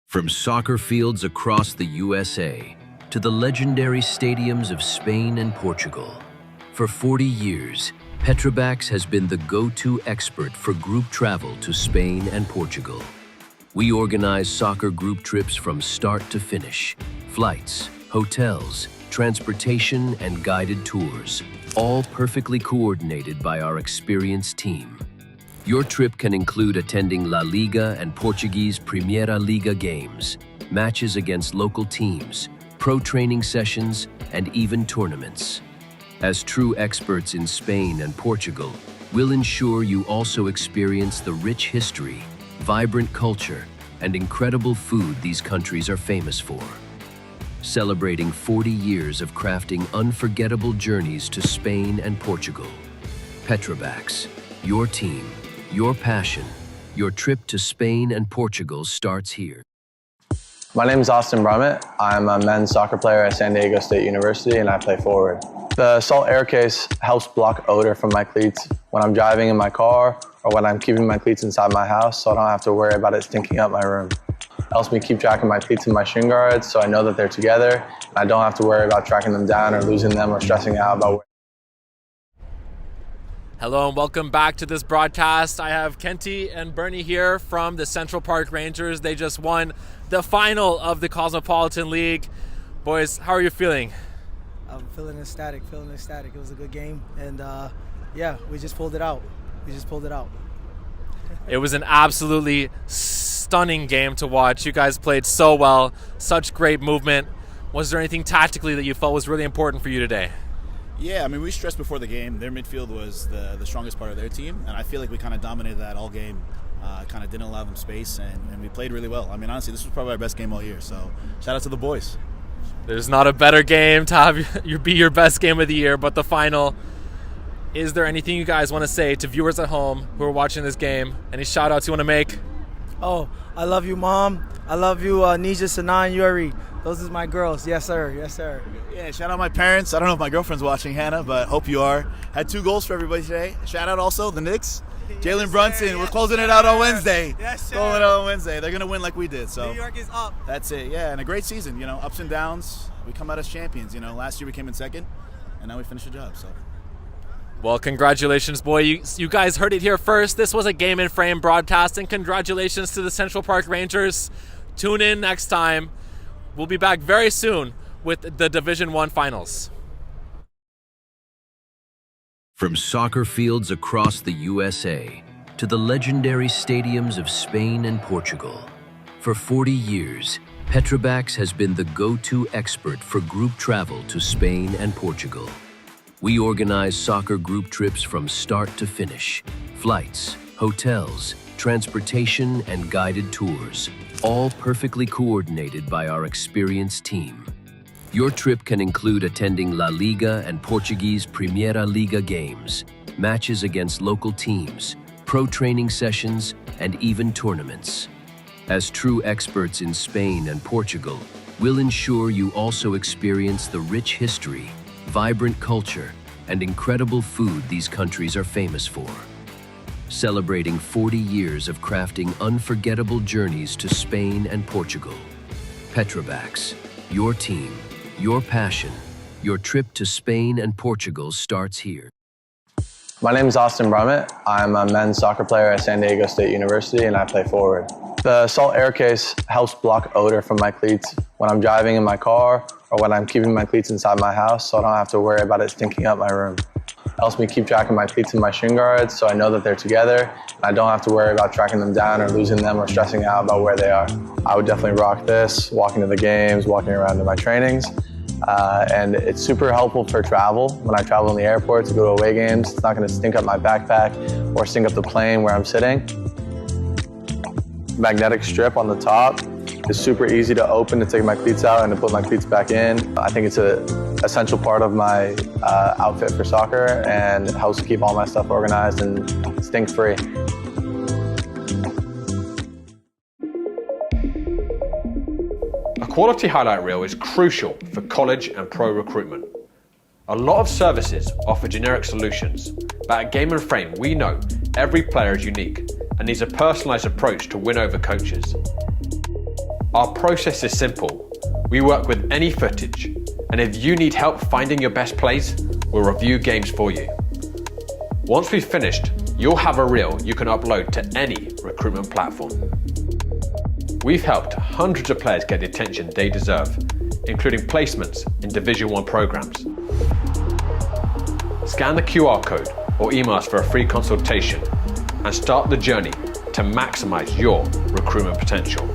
From soccer fields across the USA to the legendary stadiums of Spain and Portugal, for 40 years, Petrobax has been the go-to expert for group travel to Spain and Portugal. We organize soccer group trips from start to finish, flights, hotels, transportation, and guided tours, all perfectly coordinated by our experienced team. Your trip can include attending La Liga and Portuguese Primeira Liga games, matches against local teams, pro training sessions, and even tournaments. As true experts in Spain and Portugal, we'll ensure you also experience the rich history, vibrant culture, and incredible food these countries are famous for. Celebrating 40 years of crafting unforgettable journeys to Spain and Portugal. Petrobax, your team, your passion, your trip to Spain and Portugal starts here. My name is Austin Brummett. I'm a men's soccer player at San Diego State University and I play forward. The Salt Air Case helps block odor from my cleats when I'm driving in my car or when I'm keeping my cleats inside my house so I don't have to worry about it stinking up my room. It helps me keep track of my cleats and my shin guards so I know that they're together and I don't have to worry about tracking them down or losing them or stressing out about where. Hello and welcome back to this broadcast. I have Kenty and Bernie here from the Central Park Rangers. They just won the final of the Cosmopolitan League. Boys, how are you feeling? I'm feeling ecstatic. It was a good game, and yeah, we just pulled it out. It was an absolutely stunning game to watch. You guys played so well, such great movement. Was there anything tactically that you felt was really important for you today? Yeah, I mean, we stressed before the game. Their midfield was the strongest part of their team, and I feel like we kind of dominated that all game. Kind of didn't allow them space, and we played really well. I mean, honestly, this was probably our best game all year, so shout out to the boys. There's not a better game to have you be your best game of the year, but the final. Is there anything you guys want to say to viewers at home who are watching this game? Any shout-outs you want to make? Oh, I love you, Mom. I love you, Nija, Sanan, Yuri. Those are my girls. Yes, sir. Yeah, shout out my parents. I don't know if my girlfriend's watching, Hannah, but hope you are. Had 2 goals for everybody today. Shout out also the Knicks. Jalen Brunson. Sir, we're closing it out on Wednesday. Yes, sir. Closing it out on Wednesday. They're going to win like we did. So New York is up. That's it. Yeah, and a great season. Ups and downs. We come out as champions. Last year we came in second, and now we finished the job. So. Well, congratulations, boy. You guys heard it here first. This was a Game in Frame broadcast, and congratulations to the Central Park Rangers. Tune in next time. We'll be back very soon with the Division I finals. From soccer fields across the USA to the legendary stadiums of Spain and Portugal, for 40 years, Petrobax has been the go-to expert for group travel to Spain and Portugal. We organize soccer group trips from start to finish, flights, hotels, transportation, and guided tours, all perfectly coordinated by our experienced team. Your trip can include attending La Liga and Portuguese Primeira Liga games, matches against local teams, pro training sessions, and even tournaments. As true experts in Spain and Portugal, we'll ensure you also experience the rich history, vibrant culture, and incredible food these countries are famous for. Celebrating 40 years of crafting unforgettable journeys to Spain and Portugal. Petrobax, your team, your passion, your trip to Spain and Portugal starts here. My name is Austin Brummett. I'm a men's soccer player at San Diego State University and I play forward. The salt air case helps block odor from my cleats when I'm driving in my car or when I'm keeping my cleats inside my house, so I don't have to worry about it stinking up my room. It helps me keep track of my cleats and my shin guards so I know that they're together and I don't have to worry about tracking them down or losing them or stressing out about where they are. I would definitely rock this, walking to the games, walking around to my trainings. And it's super helpful for travel. When I travel in the airport to go to away games, it's not going to stink up my backpack or stink up the plane where I'm sitting. Magnetic strip on the top is super easy to open to take my cleats out and to put my cleats back in. I think it's an essential part of my outfit for soccer and it helps keep all my stuff organized and stink-free. A quality highlight reel is crucial for college and pro recruitment. A lot of services offer generic solutions, but at Game & Frame we know every player is unique and needs a personalised approach to win over coaches. Our process is simple. We work with any footage, and if you need help finding your best plays, we'll review games for you. Once we've finished, you'll have a reel you can upload to any recruitment platform. We've helped hundreds of players get the attention they deserve, including placements in Division 1 programs. Scan the QR code or email us for a free consultation and start the journey to maximize your recruitment potential.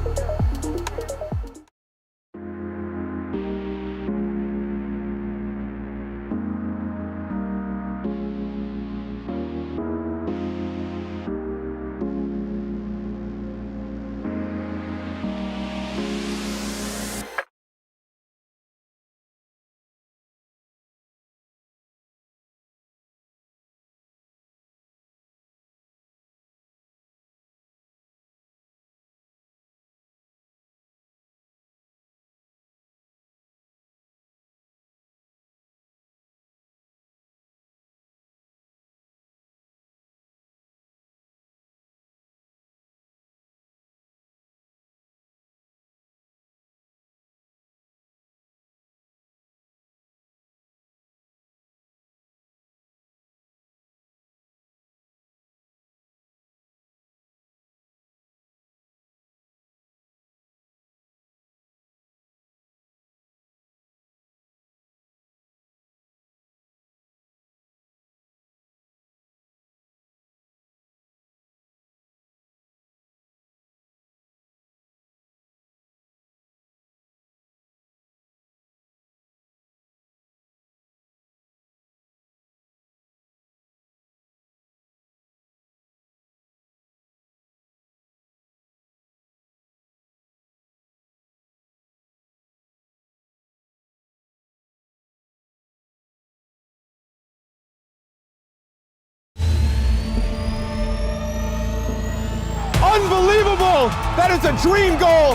Unbelievable! That is a dream goal!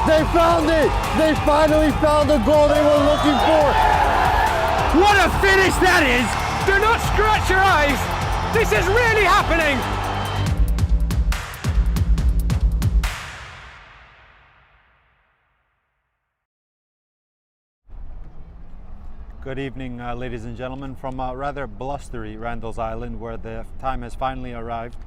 They found it! They finally found the goal they were looking for! What a finish that is! Do not scratch your eyes! This is really happening! Good evening, ladies and gentlemen, from rather blustery Randall's Island, where the time has finally arrived.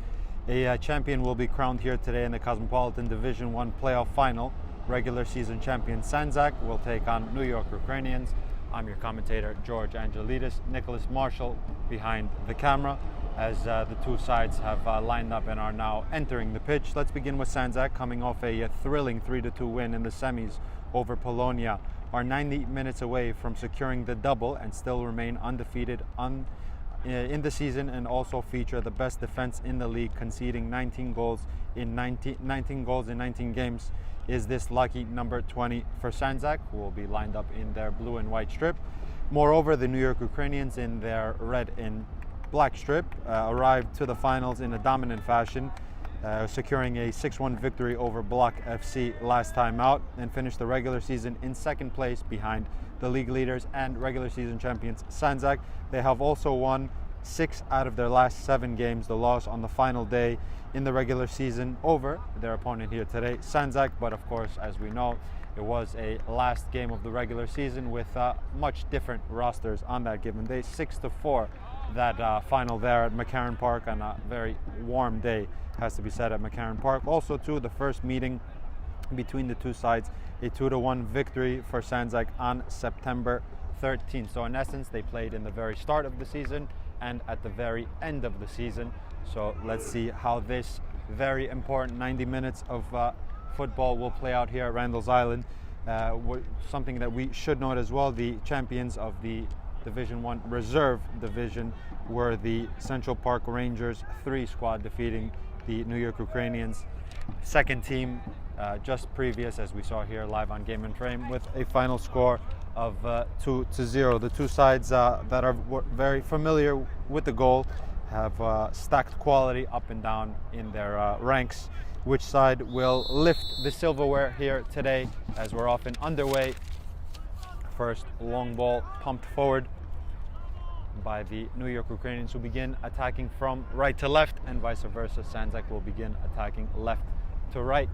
A champion will be crowned here today in the Cosmopolitan Division 1 playoff final. Regular season champion Sandzak will take on New York Ukrainians. I'm your commentator, George Angelidis. Nicholas Marshall behind the camera as the two sides have lined up and are now entering the pitch. Let's begin with Sandzak, coming off a thrilling 3-2 win in the semis over Polonia, are 90 minutes away from securing the double and still remain undefeated in the season, and also feature the best defense in the league, conceding 19 goals in 19 games. Is this lucky number 20 for Sandzak, who will be lined up in their blue and white strip. Moreover, the New York Ukrainians in their red and black strip arrived to the finals in a dominant fashion, securing a 6-1 victory over Block FC last time out, and finished the regular season in second place behind the league leaders and regular season champions Sandzak. They have also won 6 out of their last 7 games, the loss on the final day in the regular season over their opponent here today, Sandzak. But of course, as we know, it was a last game of the regular season with much different rosters on that given day. 6-4 that final there at McCarran Park on a very warm day, has to be said, at McCarran Park. Also too, the first meeting between the two sides, a 2-1 victory for Sandzak on September 13th. So in essence, they played in the very start of the season and at the very end of the season. So let's see how this very important 90 minutes of football will play out here at Randall's Island. Something that we should note as well, the champions of the Division 1 Reserve Division were the Central Park Rangers 3 squad, defeating the New York Ukrainians second team just previous, as we saw here live on Game and Frame, with a final score of 2-0. The two sides that are very familiar with the goal have stacked quality up and down in their ranks. Which side will lift the silverware here today, as we're off and underway? First long ball pumped forward by the New York Ukrainians, who begin attacking from right to left, and vice versa. Sandzak will begin attacking left to right.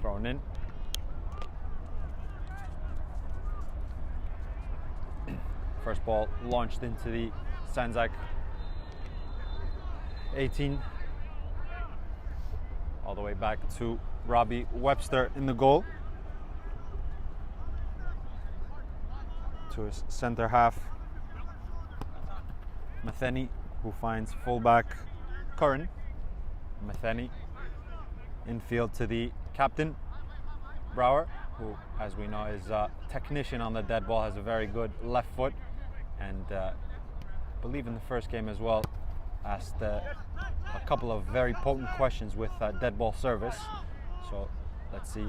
Thrown in. First ball launched into the Sandzak 18. All the way back to Robbie Webster in the goal. To his center half, Matheny, who finds fullback Curran. Matheny infield to the captain, Brower, who, as we know, is a technician on the dead ball, has a very good left foot, and I believe in the first game as well asked a couple of very potent questions with dead ball service. So let's see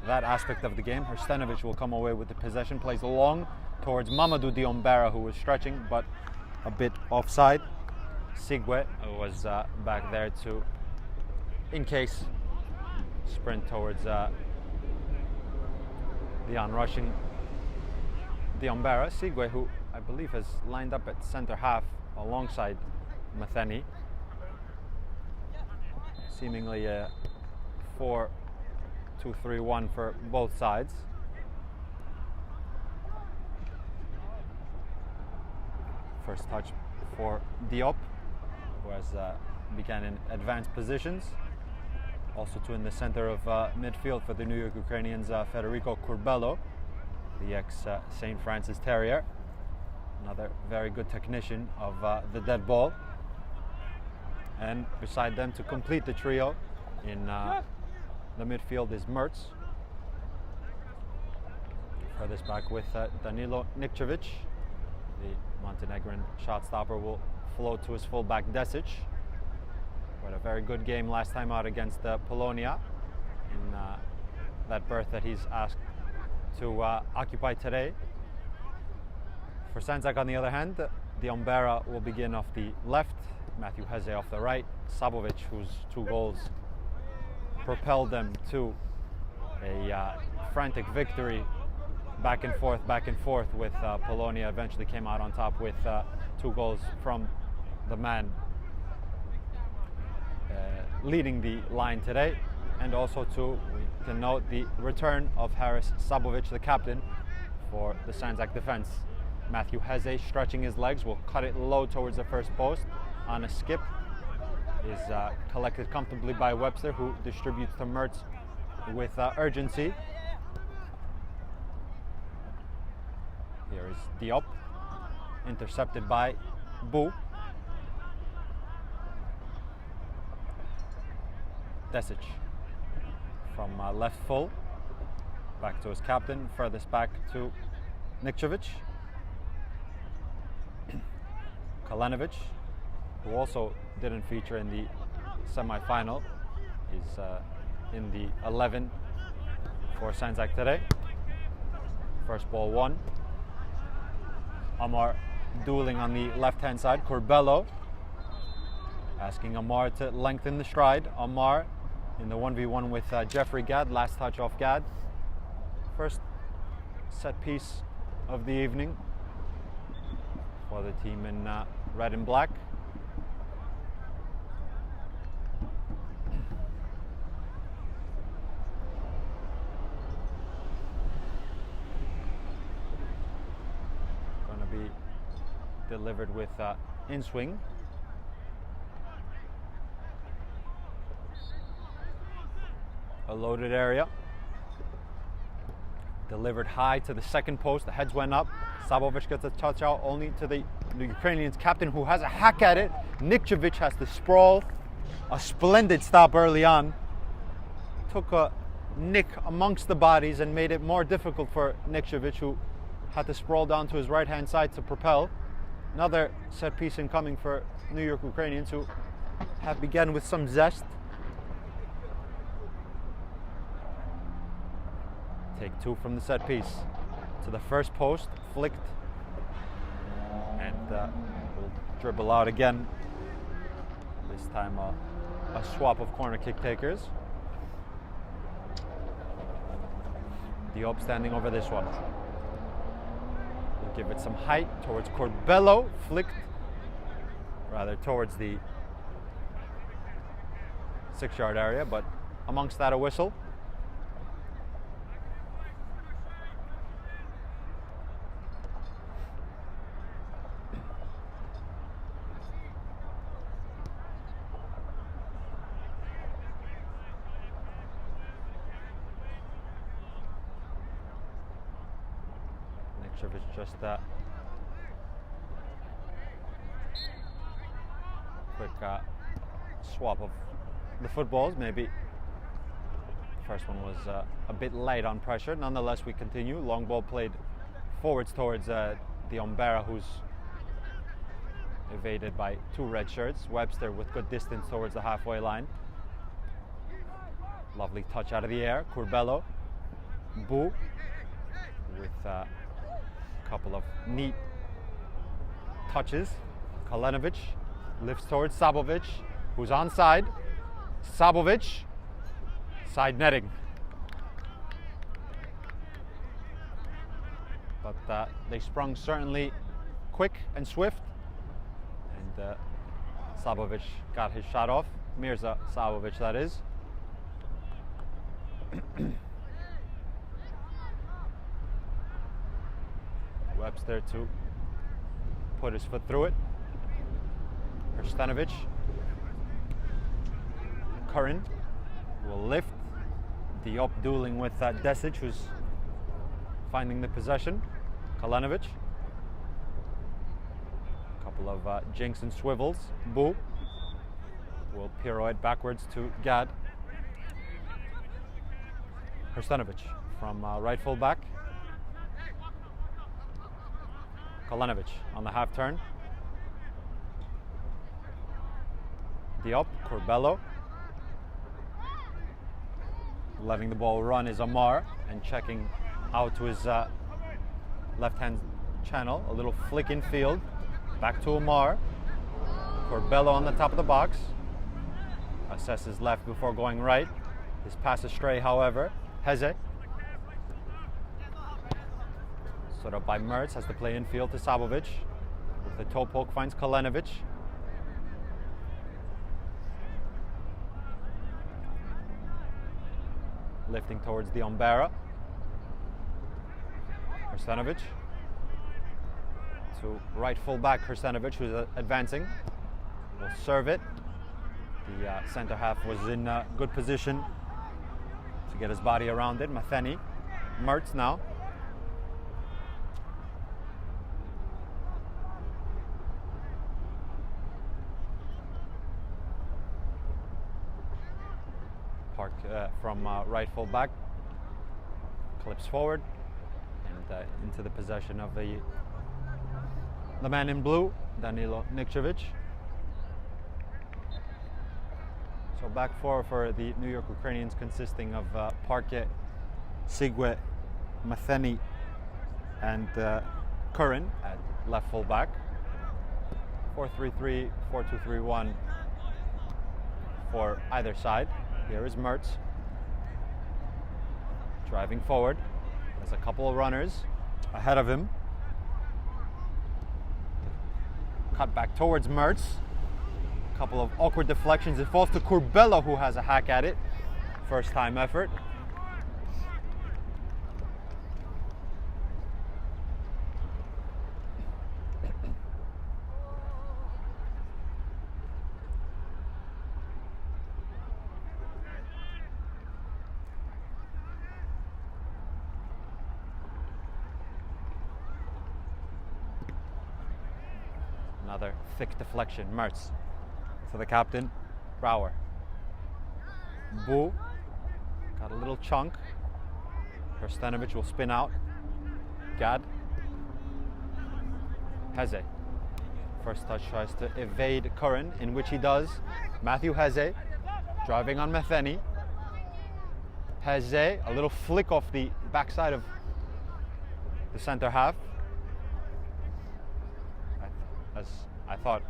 that aspect of the game. Hrstenovic will come away with the possession, plays long towards Mamadou Diombera, who was stretching but a bit offside. Sigwe was back there to, in case, sprint towards the onrushing Diombera. Sigwe, who I believe has lined up at center half alongside Matheny. Seemingly a 4-2-3-1 for both sides. First touch for Diop, who has began in advanced positions. Also too in the center of midfield for the New York Ukrainians, Federico Curbello, the ex-St. Francis Terrier. Another very good technician of the dead ball. And beside them, to complete the trio in the midfield, is Mertz. Furthest back with Danilo Nikčević. The Montenegrin shot stopper will float to his fullback Desic. Had a very good game last time out against Polonia in that berth that he's asked to occupy today. For Sandzak, on the other hand, Diombera will begin off the left, Matthew Heze off the right, Sabovic, whose 2 goals propelled them to a frantic victory, back and forth with Polonia, eventually came out on top with 2 goals from the man leading the line today. And also too, we can note the return of Haris Sabovic, the captain, for the Sandzak defense. Matthew Heze, stretching his legs, will cut it low towards the first post on a skip. is collected comfortably by Webster, who distributes to Mertz with urgency. Here is Diop, intercepted by Bu. Desic from left full, back to his captain, furthest back to Nikčević. Kalenovic, who also didn't feature in the semi-final, is in the 11 for Sandzak today. First ball won. Amar dueling on the left-hand side. Corbello asking Amar to lengthen the stride. Amar in the 1v1 with Jeffrey Gadd. Last touch off Gadd. First set piece of the evening for the team in red and black. Going to be delivered with in swing. A loaded area. Delivered high to the second post. The heads went up. Sabovic gets a touch out only to the Ukrainians captain, who has a hack at it. Nikčević has to sprawl. A splendid stop early on. Took a nick amongst the bodies and made it more difficult for Nikčević, who had to sprawl down to his right-hand side to propel. Another set piece incoming for New York Ukrainians, who have begun with some zest. Take two from the set piece. To the first post, flicked. And will dribble out again. This time a swap of corner kick takers. Diop standing over this one. Will give it some height towards Corbello. Flicked rather towards the 6-yard area, but amongst that a whistle. Nikčević just quick swap of the footballs. Maybe the first one was a bit light on pressure. Nonetheless, we continue. Long ball played forwards towards the Ombera, who's evaded by two red shirts. Webster with good distance towards the halfway line. Lovely touch out of the air. Corbello. Bu with a couple of neat touches. Kalenovic lifts towards Sabovic, who's onside. Sabovic, side netting. But they sprung certainly quick and swift, and Sabovic got his shot off. Mirza Sabovic, that is. Webster to put his foot through it. Hrstanovic. Curran will lift. Diop dueling with Desic, who's finding the possession. Kalenovic. A couple of jinks and swivels. Bu will pirouette backwards to Gadd. Hrstanovic from right full back. Kalenovic on the half turn. Diop, Corbello. Letting the ball run is Amar, and checking out to his left-hand channel. A little flick in field. Back to Amar. Corbello on the top of the box. Assesses left before going right. His pass astray, however. Heze. Stood up by Mertz, has to play infield to Sabovic. With the toe poke finds Kalenovic. Lifting towards the Ombera. Hrstanovic. To right full back Hrstanovic, who's advancing. Will serve it. The center half was in good position to get his body around it. Matheny, Mertz now. Park from right full back, clips forward and into the possession of the man in blue, Danilo Nikčević. So back four for the New York Ukrainians, consisting of Parke, Sigwe, Matheny and Curran at left full back. 4-3-3, 4-2-3-1 for either side. Here is Mertz driving forward. There's a couple of runners ahead of him. Cut back towards Mertz. A couple of awkward deflections. It falls to Curbelo, who has a hack at it. First time effort. Another thick deflection. Mertz to the captain, Brouwer. Bu got a little chunk. Krstanovic will spin out. Gad. Heze. First touch tries to evade Curran, in which he does. Matthew Heze driving on Matheny. Heze, a little flick off the backside of the center half. As I thought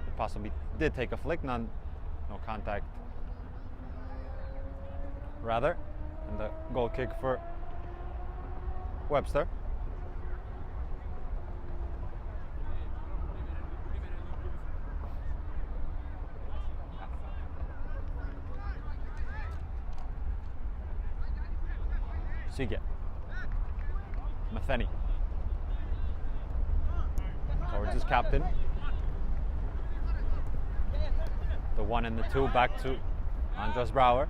it possibly did take a flick, no contact rather, and the goal kick for Webster. Sige. Matheny. Towards his captain. The 1 and the 2 back to Andras Brouwer.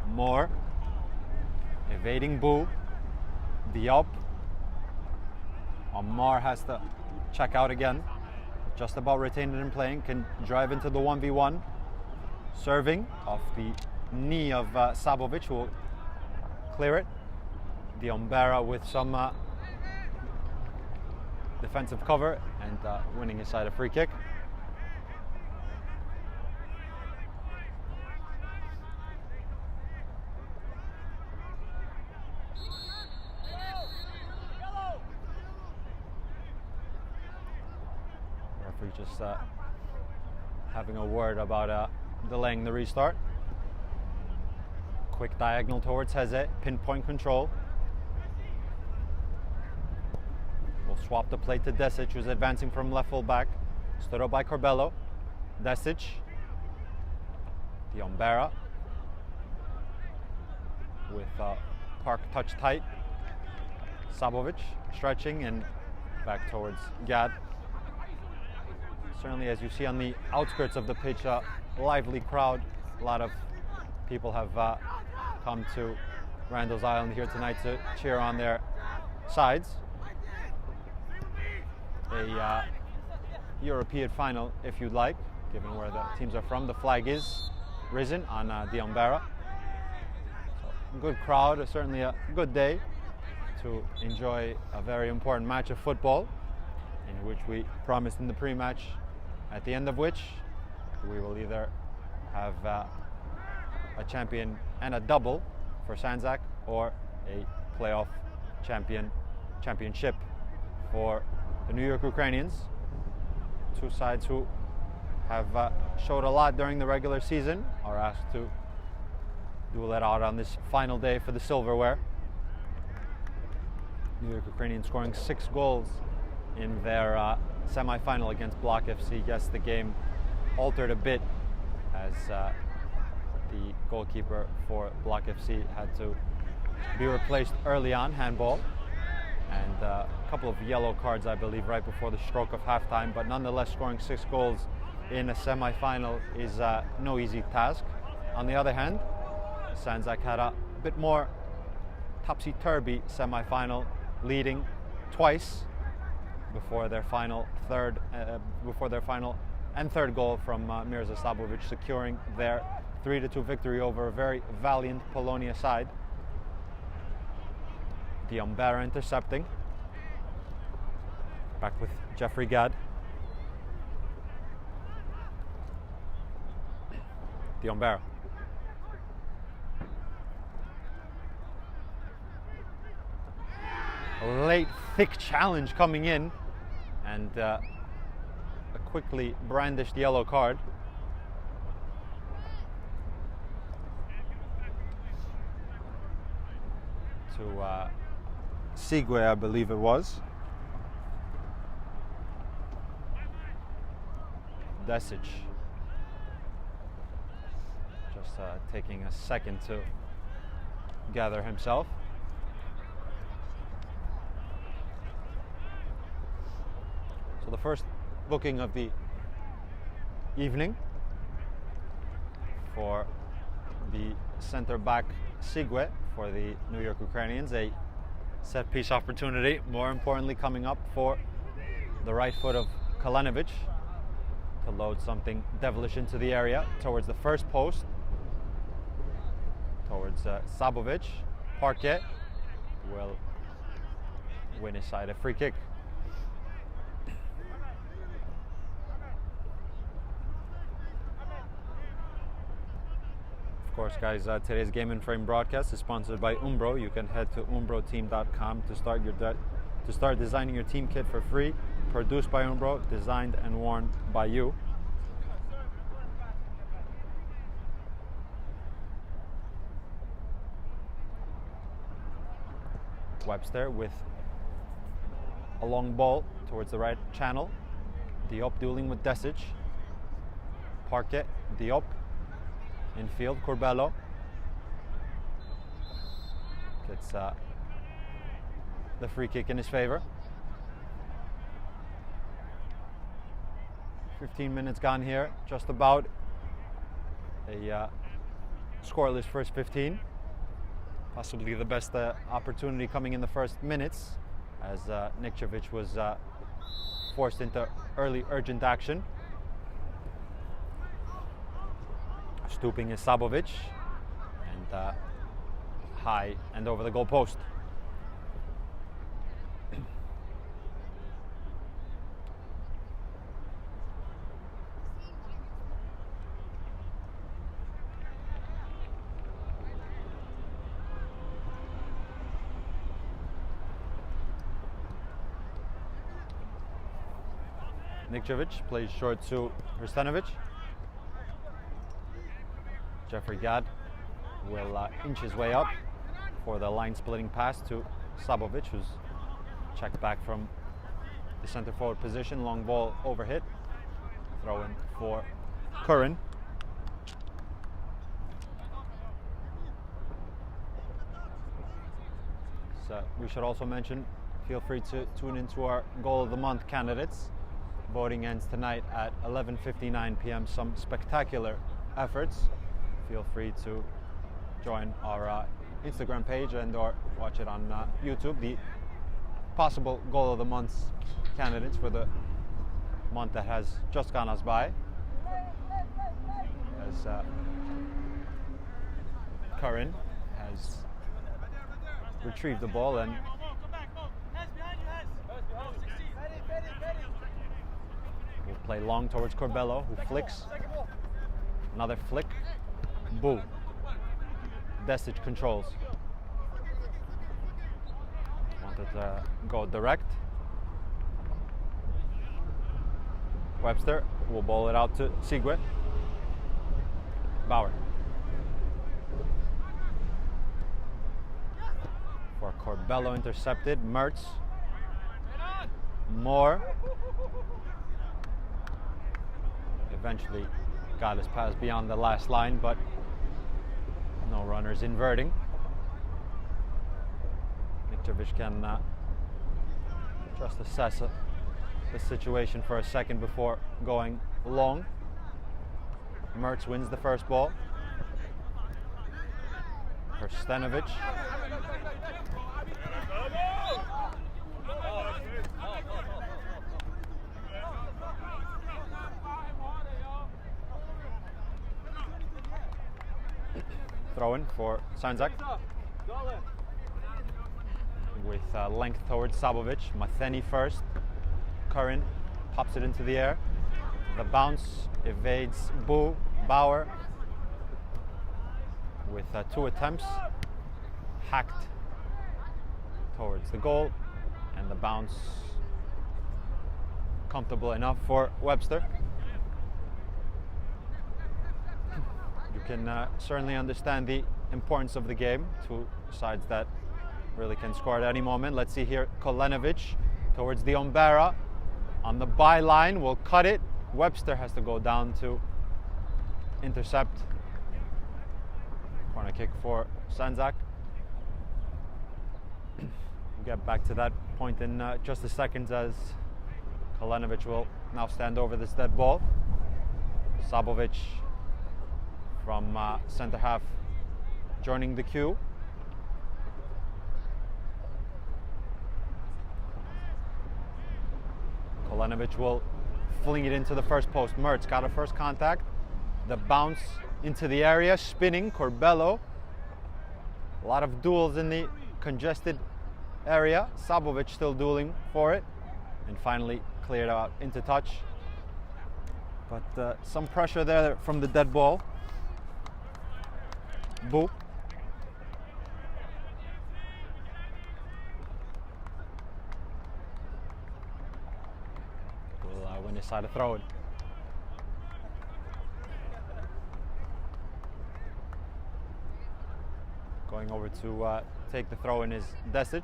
Moore. Evading Bu. Diop. Amar has to check out again. Just about retained it in playing. Can drive into the 1v1. Serving off the knee of Sabovic, who will clear it. Diombera with some defensive cover and winning his side a free kick. Referee just having a word about delaying the restart. Quick diagonal towards Heze, pinpoint control. We'll swap the play to Desic, who's advancing from left full back. Stood up by Curbelo. Desic. Diombera. With Park touch tight. Sabovic stretching and back towards Gad. Certainly, as you see on the outskirts of the pitch, a lively crowd. A lot of people have come to Randall's Island here tonight to cheer on their sides. A European final, if you'd like, given where the teams are from. The flag is risen on Diombera. So, good crowd, certainly a good day to enjoy a very important match of football, in which we promised in the pre-match, at the end of which we will either have a champion and a double for Sandzak, or a playoff championship for the New York Ukrainians. Two sides who have showed a lot during the regular season are asked to duel it out on this final day for the silverware. New York Ukrainians scoring 6 goals in their semi-final against Block FC. Yes, the game altered a bit as the goalkeeper for Block FC had to be replaced early on, handball, and a couple of yellow cards, I believe, right before the stroke of halftime, but nonetheless scoring 6 goals in a semi-final is no easy task. On the other hand, Sandzak had a bit more topsy-turvy semi-final, leading twice before their final and third goal from Mirza Sabovic, securing their 3-2 victory over a very valiant Polonia side. Diombera intercepting. Back with Jeffrey Gadd. Diombera. A late, thick challenge coming in, and a quickly brandished yellow card. To Sigwe, I believe it was. Desic. Just taking a second to gather himself. So the first booking of the evening for the center back Sigwe for the New York Ukrainians, a set piece opportunity. More importantly, coming up for the right foot of Kalanovic to load something devilish into the area towards the first post, towards Sabovic. Parquet will win his side a free kick. Of course, guys, today's Game in Frame broadcast is sponsored by Umbro. You can head to umbroteam.com to start designing your team kit for free. Produced by Umbro, designed and worn by you. Webster with a long ball towards the right channel. Diop dueling with Desic. Parquet, Diop. Infield, Corbello gets the free kick in his favor. 15 minutes gone here, just about a scoreless first 15. Possibly the best opportunity coming in the first minutes, as Nikčević was forced into early urgent action. Stooping is Sabovic, and high and over the goal post. Nikčević plays short to Hrstanovic. Jeffrey Gadd will inch his way up for the line-splitting pass to Sabovic, who's checked back from the center forward position. Long ball overhit. Throw in for Curran. So we should also mention, feel free to tune into our Goal of the Month candidates. Voting ends tonight at 11:59 p.m. Some spectacular efforts. Feel free to join our Instagram page and or watch it on YouTube. The possible Goal of the Month candidates for the month that has just gone us by. As Curran has retrieved the ball and will play long towards Corbello, who flicks. Another flick. Boo. Desic controls. Wanted to go direct. Webster will ball it out to Sigwe. Bauer. For Corbello intercepted. Mertz. Moore. Eventually got his pass beyond the last line, but no runners inverting. Nikčević can just assess the situation for a second before going long. Mertz wins the first ball. Herstenovic. Throw in for Sandzak. With length towards Sabovic. Matheny first. Curran pops it into the air. The bounce evades Bauer with 2 attempts. Hacked towards the goal, and the bounce comfortable enough for Webster. You can certainly understand the importance of the game. Two sides that really can score at any moment. Let's see here, Kolenovic towards the Ombera. On the byline, will cut it. Webster has to go down to intercept. Corner kick for Sandzak. We'll get back to that point in just a second, as Kolenovic will now stand over this dead ball. Sabovic from center half joining the queue. Kolenovic will fling it into the first post. Mertz got a first contact. The bounce into the area, spinning Corbello. A lot of duels in the congested area. Sabovic still dueling for it. And finally cleared out into touch. But some pressure there from the dead ball. Boo. Will win his side of throw it. Going over to take the throw in is Desic.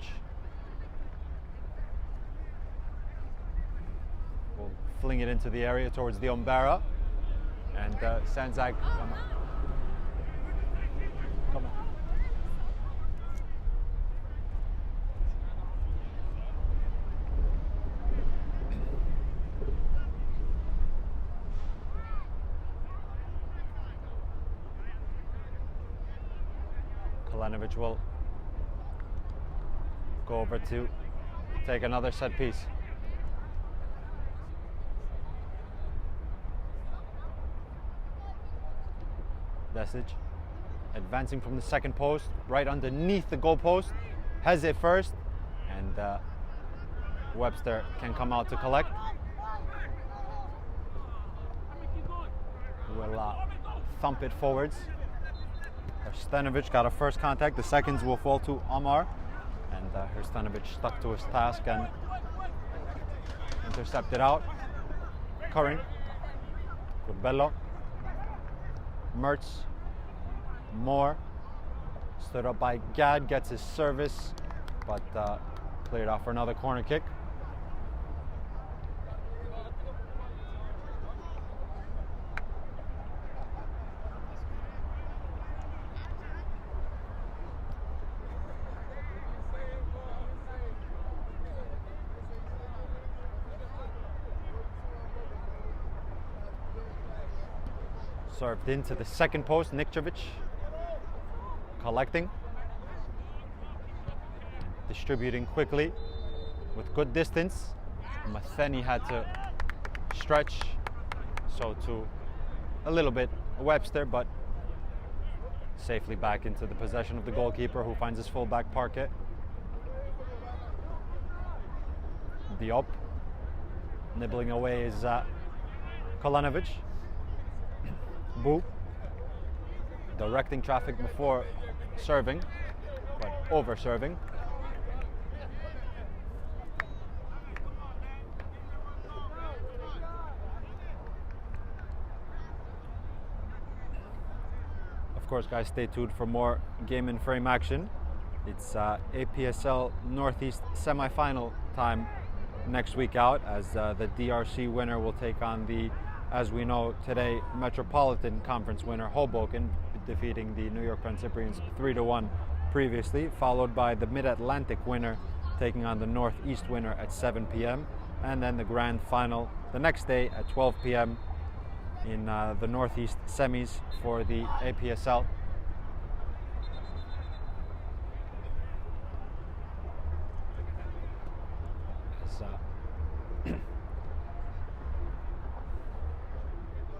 Will fling it into the area towards the Ombera. And Sandzak. Come on. Kolenovic will go over to take another set piece. Desic advancing from the second post, right underneath the goal post. Has it first, and Webster can come out to collect. Will thump it forwards. Herstenovic got a first contact. The seconds will fall to Omar, and Herstenovic stuck to his task and intercepted out. Curran, Corbello, Mertz, Moore, stood up by Gad, gets his service, but cleared off for another corner kick. Served into the second post, Nikčević collecting, distributing quickly with good distance. Matheny had to stretch, so to a little bit Webster, but safely back into the possession of the goalkeeper, who finds his fullback Parquet. Diop nibbling away is Kolenovic. Boo, directing traffic before serving, but over serving. Of course, guys, stay tuned for more game and frame action. It's APSL Northeast semi-final time next week out, as the DRC winner will take on the, as we know today, Metropolitan Conference winner Hoboken, defeating the New York Principians 3-1 previously, followed by the Mid-Atlantic winner taking on the Northeast winner at 7 p.m. and then the grand final the next day at 12 p.m. in the Northeast semis for the APSL.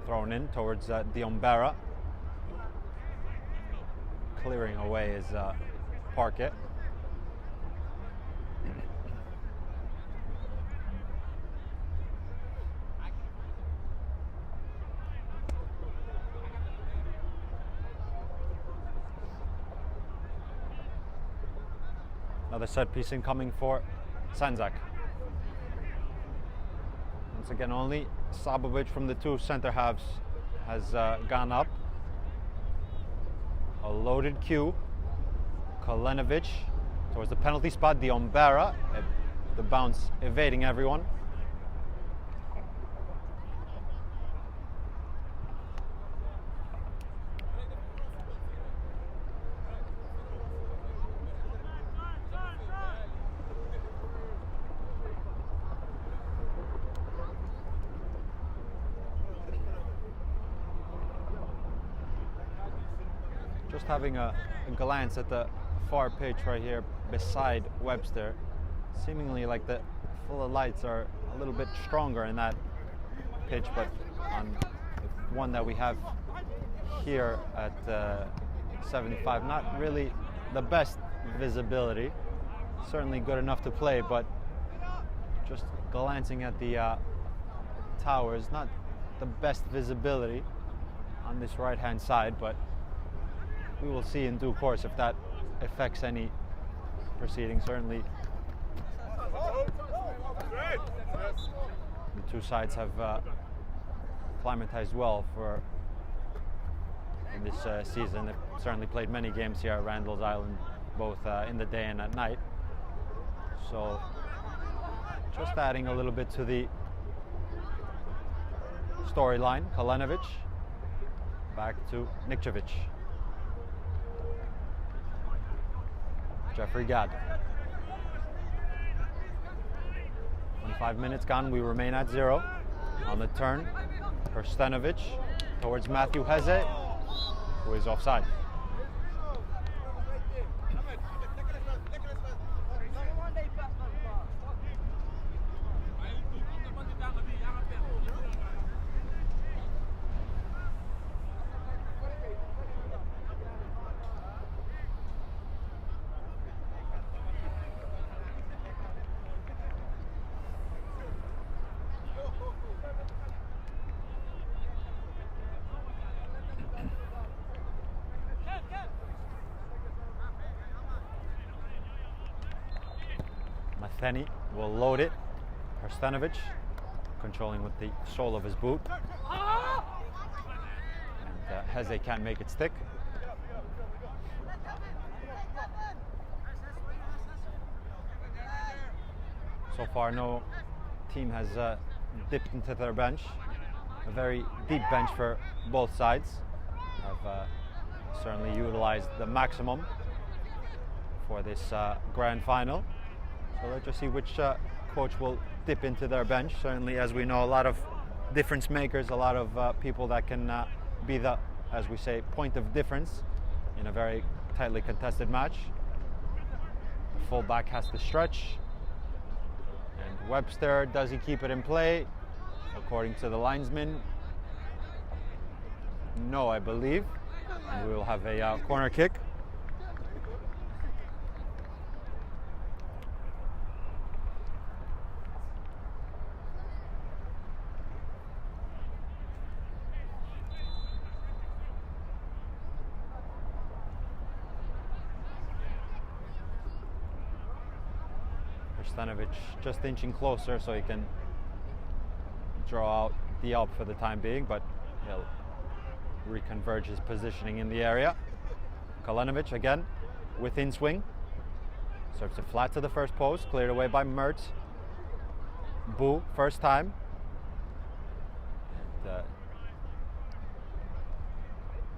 Thrown in towards Diombera, clearing away his parquet. Another set piece incoming for Sandzak. Once again, only Sabovic from the two center halves has gone up. A loaded cue. Kalenovic towards the penalty spot. Diombera, the bounce evading everyone. Just having a glance at the far pitch right here beside Webster, seemingly like the full of lights are a little bit stronger in that pitch, but on the one that we have here at 75, not really the best visibility. Certainly good enough to play, but just glancing at the towers, not the best visibility on this right-hand side, but we will see in due course if that affects any proceeding. Certainly the two sides have acclimatized well for in this season. They've certainly played many games here at Randall's Island, both in the day and at night. So just adding a little bit to the storyline. Kalenovic back to Nikčević. Jeffrey Gadd. 25 minutes gone, we remain at 0. On the turn, Krstenovic towards Matthew Heze, who is offside. Matheny will load it. Krstenovic controlling with the sole of his boot. And Heze can't make it stick. So far, no team has dipped into their bench. A very deep bench for both sides. Have certainly utilized the maximum for this grand final. So let's just see which coach will dip into their bench. Certainly, as we know, a lot of difference makers, a lot of people that can be the, as we say, point of difference in a very tightly contested match. The fullback has to stretch. And Webster, does he keep it in play? According to the linesman, no, I believe. And we will have a corner kick. Krstenovic just inching closer so he can draw out the up for the time being, but he'll reconverge his positioning in the area. Kalenovic again within swing. Serves it flat to the first post, cleared away by Mertz. Boo, first time. And,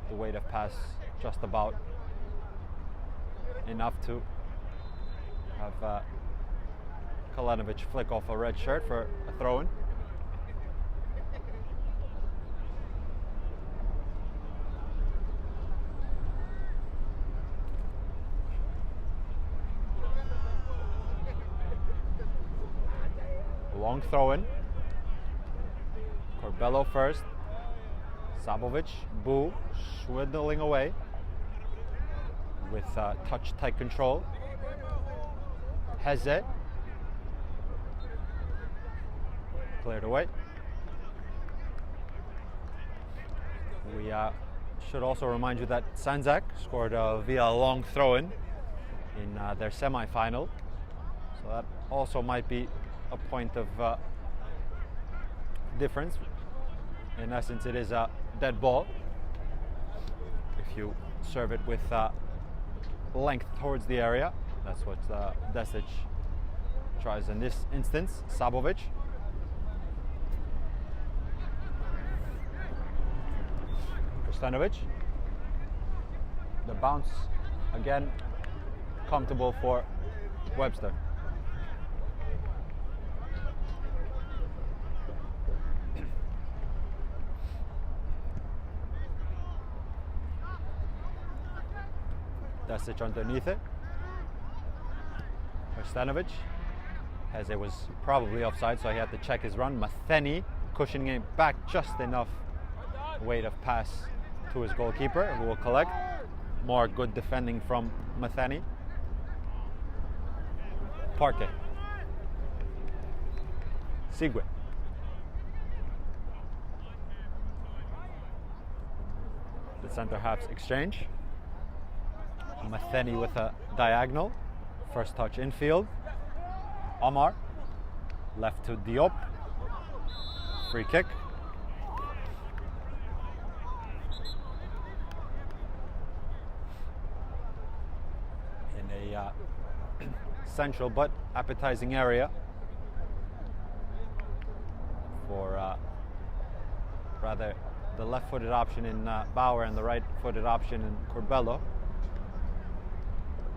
the weight of pass just about enough to have Kalenovic flick off a red shirt for a throw-in. Long throw in. Corbello first. Sabovic, Boo, swindling away with touch tight control. Heze. Cleared away. We should also remind you that Sandzak scored via a long throw-in in their semi-final. So that also might be a point of difference. In essence, it is a dead ball. If you serve it with length towards the area, that's what Desic tries in this instance. Sabovic. Kristanovic. The bounce, again, comfortable for Webster. Desic underneath it. Kristanovic. Heze was probably offside, so he had to check his run. Matheny cushioning it back just enough weight of pass to his goalkeeper, who will collect. More good defending from Matheny. Parquet. Sigwe. The center halves exchange. Matheny with a diagonal. First touch infield. Omar. Left to Diop. Free kick. In a central but appetizing area for rather the left-footed option in Bauer and the right-footed option in Corbello.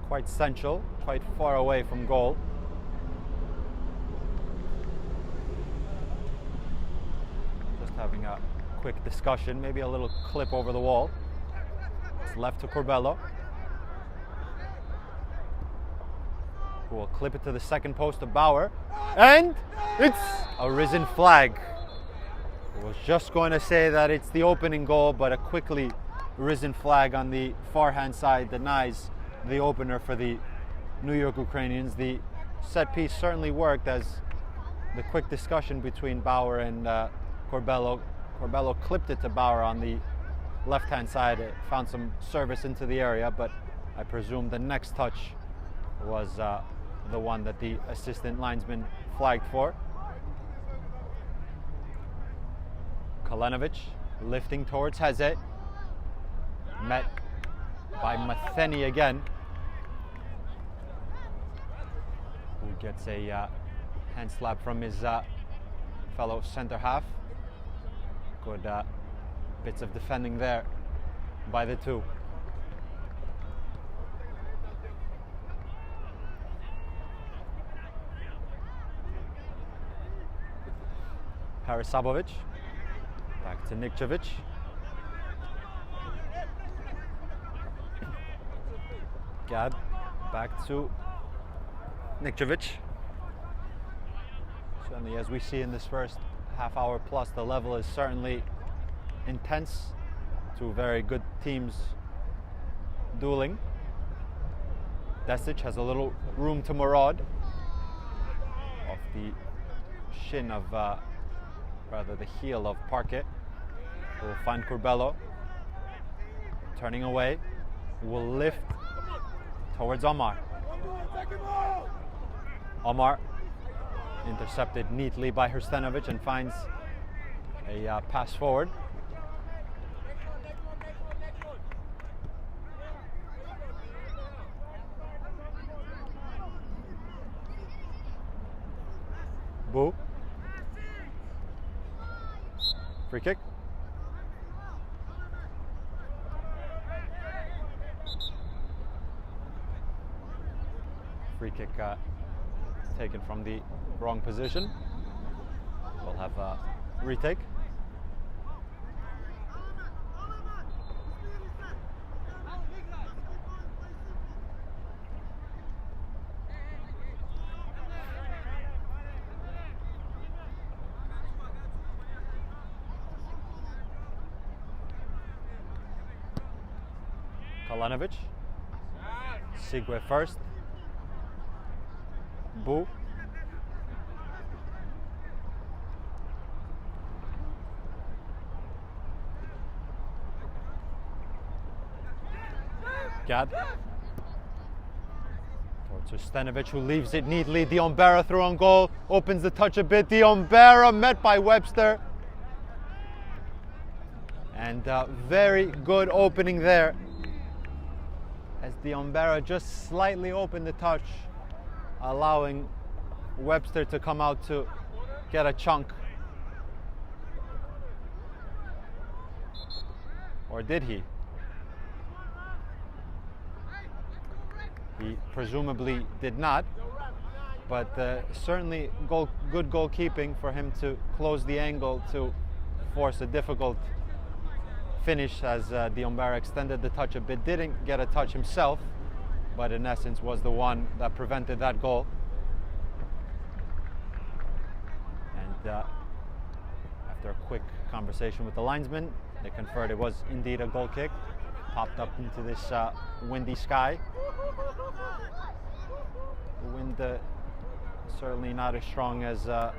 Quite central, quite far away from goal. Just having a quick discussion, maybe a little clip over the wall. It's left to Corbello, who will clip it to the second post of Bauer, and it's a risen flag. I was just going to say that it's the opening goal, but a quickly risen flag on the far hand side denies the opener for the New York Ukrainians. The set piece certainly worked, as the quick discussion between Bauer and Corbello. Corbello clipped it to Bauer on the left hand side. It found some service into the area, but I presume the next touch was the one that the assistant linesman flagged for. Kalenovic lifting towards Heze. Met by Matheny again, who gets a hand slap from his fellow center half. Good bits of defending there by the two. Harasabovic, back to Nikčević. Gad, back to Nikčević. Certainly, as we see in this first half hour plus, the level is certainly intense. Two very good teams dueling. Desic has a little room to maraud off the shin of, rather the heel of Parquet. Will find Corbello. Turning away, will lift towards Omar. Omar intercepted neatly by Hrstanovic and finds a pass forward. Boo. Free kick. Free kick taken from the wrong position. We'll have a retake. Kalanovic. Sigwe first. Bu. Gad. Towards Stenovic, who leaves it neatly. Diombera through on goal. Opens the touch a bit. Diombera met by Webster. And very good opening there. As Diombera just slightly opened the touch, allowing Webster to come out to get a chunk. Or did he? He presumably did not, but certainly good goalkeeping for him to close the angle to force a difficult finish as Diombera extended the touch a bit, didn't get a touch himself, but in essence was the one that prevented that goal. And after a quick conversation with the linesman, they conferred it was indeed a goal kick. Popped up into this windy sky. The wind certainly not as strong as it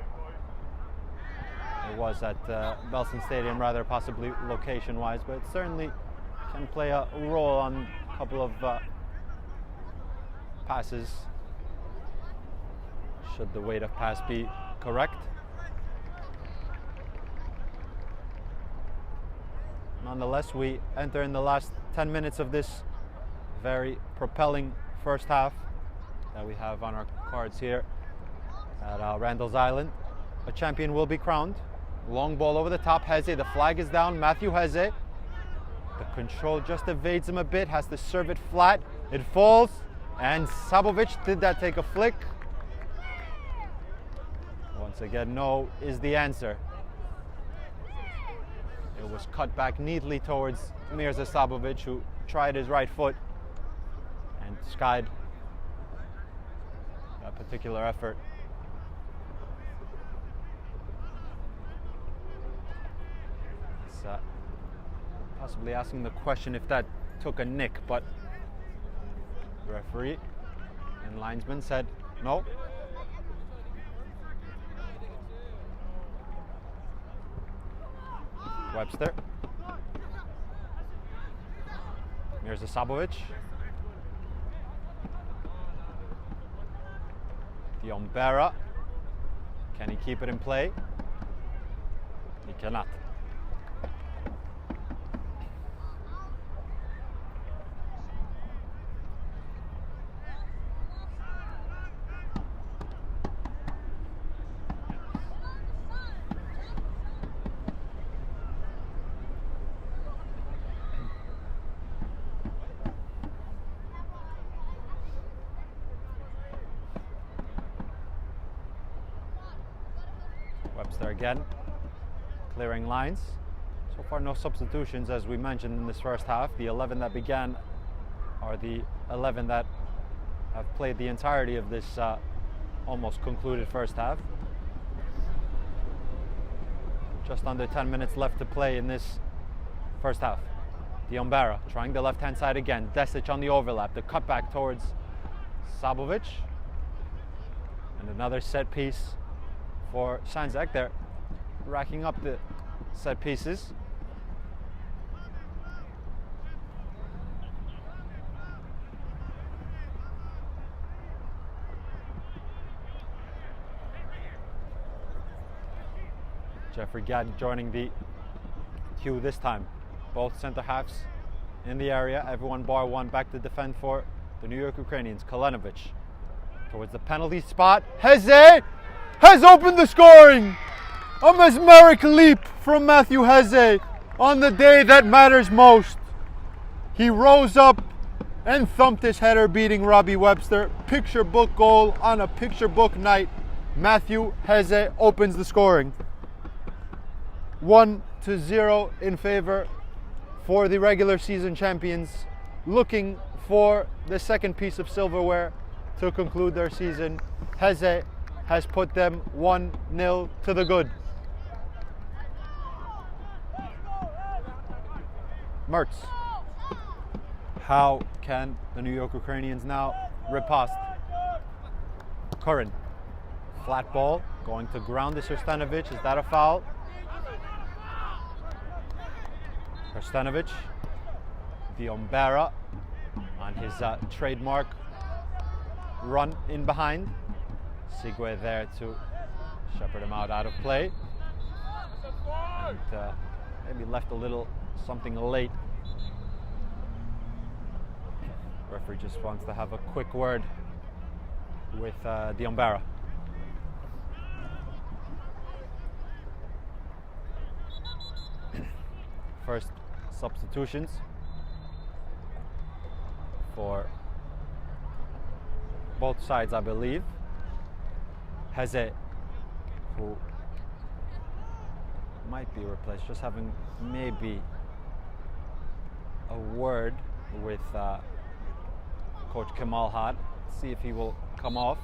was at Belson Stadium, rather possibly location-wise, but it certainly can play a role on a couple of passes, should the weight of pass be correct. Nonetheless, we enter in the last 10 minutes of this very propelling first half that we have on our cards here at Randall's Island. A champion will be crowned. Long ball over the top. Heze, the flag is down. Matthew Heze. The control just evades him a bit. Has to serve it flat. It falls. And Sabovic, did that take a flick? Once again, no is the answer. It was cut back neatly towards Mirza Sabovic, who tried his right foot and skied that particular effort. It's possibly asking the question if that took a nick, but the referee and linesman said no. Webster. Mirza Sabovic. Diombera. Can he keep it in play? He cannot. Webster again, clearing lines. So far no substitutions, as we mentioned in this first half. The 11 that began are the 11 that have played the entirety of this almost concluded first half. Just under 10 minutes left to play in this first half. Diombera trying the left-hand side again. Desic on the overlap. The cutback towards Sabovic. And another set piece for Sandzak. They're racking up the set pieces. Jeffrey Gadd joining the queue this time. Both center halves in the area. Everyone bar one back to defend for the New York Ukrainians. Kalanovic towards the penalty spot. Heze has opened the scoring. A mesmeric leap from Matthew Heze on the day that matters most. He rose up and thumped his header, beating Robbie Webster. Picture book goal on a picture book night. Matthew Heze opens the scoring. 1-0 in favor for the regular season champions, looking for the second piece of silverware to conclude their season. Heze has put them 1-0 to the good. Mertz How can the New York Ukrainians now riposte? Curran, flat ball, going to ground to Hrstanovic. Is that a foul? Hrstanovic, Diombera on his trademark run in behind. Sigwe there to shepherd him out of play. And maybe left a little something late. Referee just wants to have a quick word with Diombera. First substitutions for both sides, I believe. Heze, who might be replaced, just having maybe a word with Coach Kamal Had, see if he will come off.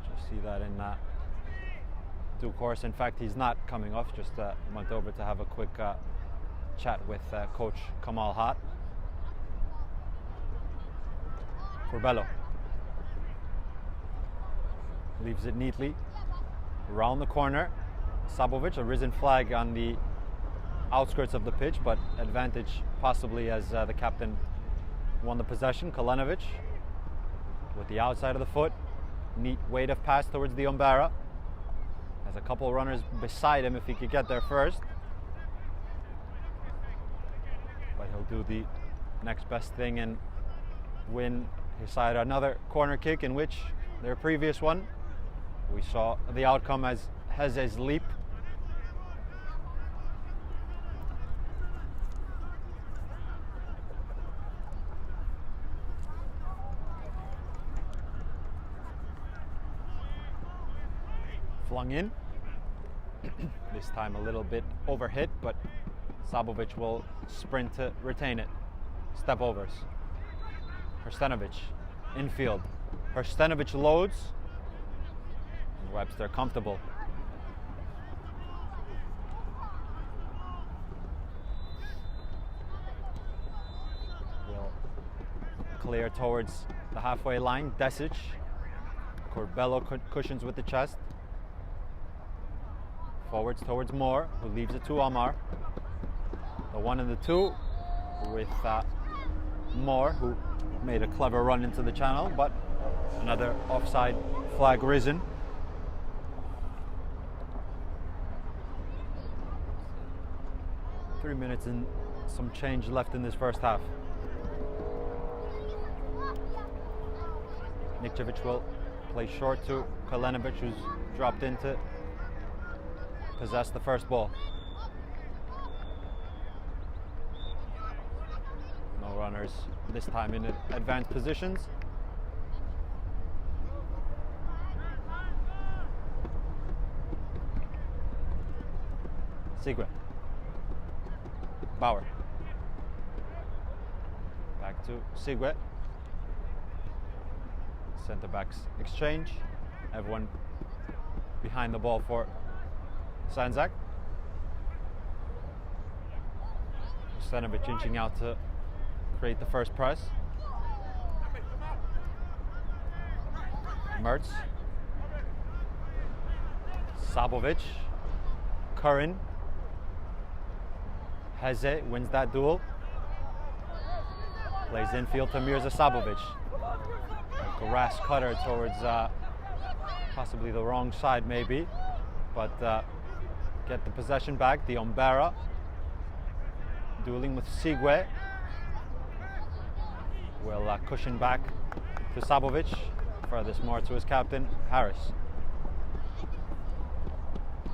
Just see that in due course. In fact, he's not coming off, just went over to have a quick chat with Coach Kamal Had. Corbello leaves it neatly around the corner. Sabovic, a risen flag on the outskirts of the pitch, but advantage possibly as the captain won the possession. Kalenovic with the outside of the foot, neat weight of pass towards Diombera. Has a couple runners beside him if he could get there first, but he'll do the next best thing and win his side another corner kick, in which their previous one we saw the outcome as Heze's leap. Flung in. This time a little bit overhit, but Sabovic will sprint to retain it. Step overs. Hrstanovic infield. Hrstanovic loads. And Webster comfortable. Will clear towards the halfway line. Desic. Corbello cushions with the chest. Forwards towards Moore, who leaves it to Omar. The 1 and the 2 with Moore, who made a clever run into the channel, but another offside flag risen. Three minutes and some change left in this first half. Nikčević will play short to Kalenovic, who's dropped into possess the first ball. No runners this time in advanced positions. Sigwe. Bauer. Back to Sigwe. Centre backs exchange. Everyone behind the ball for Sandzak. Hrstanovic inching out to create the first press. Mertz. Sabovic. Curran. Heze wins that duel. Plays infield to Mirza Sabovic. A grass cutter towards possibly the wrong side maybe, but get the possession back. Diombera dueling with Sigwe. Will cushion back to Sabovic. Furthest more to his captain, Harris.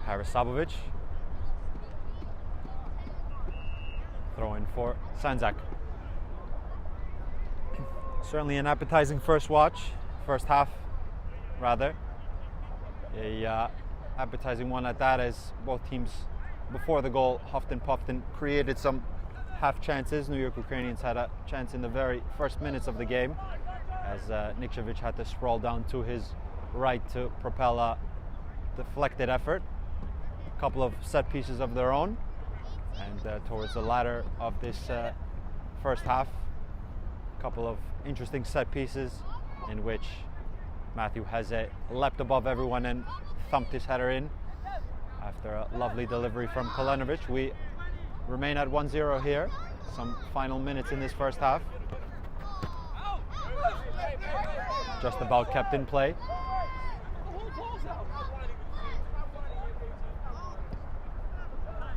Harris Sabovic. Throw in for Sandzak. Certainly an appetizing first half rather. A appetizing one at that, as both teams before the goal huffed and puffed and created some half chances. New York Ukrainians had a chance in the very first minutes of the game, as Nikčević had to sprawl down to his right to propel a deflected effort. a couple of set pieces of their own, and towards the latter of this first half, a couple of interesting set pieces in which Matthew Heze leapt above everyone and thumped his header in after a lovely delivery from Kalenovic. We remain at 1-0 here. Some final minutes in this first half. Just about kept in play.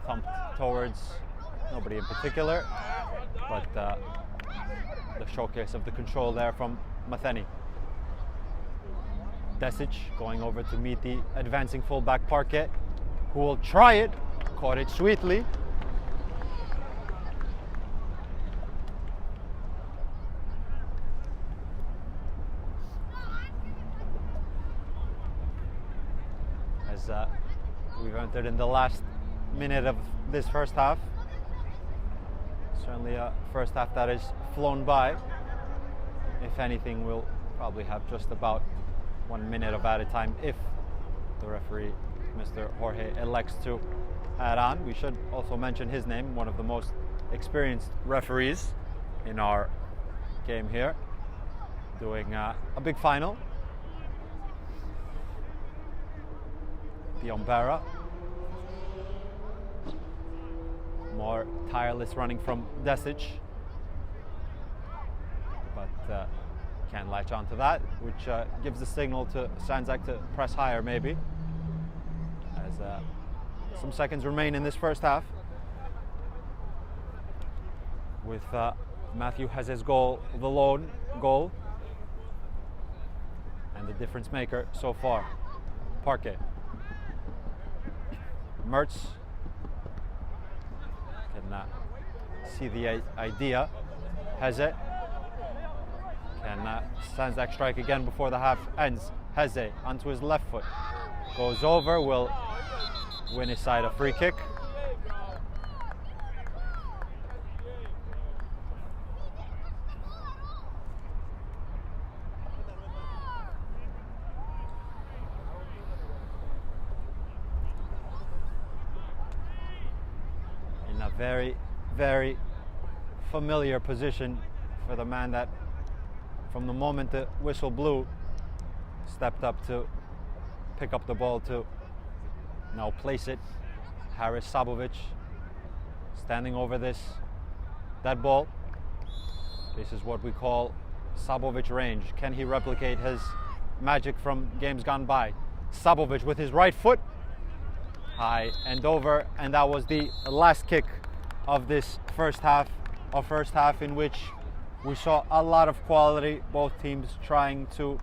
Thumped towards nobody in particular, but the showcase of the control there from Matheny. Desic going over to meet the advancing fullback Parquet, who will try it. Caught it sweetly. As we've entered in the last minute of this first half. Certainly a first half that has flown by. If anything, we'll probably have just about 1 minute of added time if the referee, Mr. Jorge, elects to add on. We should also mention his name, one of the most experienced referees in our game here, doing a big final. Piombera. More tireless running from Desic, but can't latch onto that, which gives the signal to Sandzak to press higher maybe, as some seconds remain in this first half, with Matthew Heze's goal the lone goal and the difference maker so far. Parquet. Mertz can see the idea. Heze. Can Sandzak strike again before the half ends? Heze onto his left foot. Goes over, will win his side a free kick. In a very, very familiar position for the man that, from the moment the whistle blew, stepped up to pick up the ball to now place it. Haris Sabovic standing over this dead ball. This is what we call Sabovic range. Can he replicate his magic from games gone by? Sabovic with his right foot, high and over, and that was the last kick of this first half, in which we saw a lot of quality, both teams trying to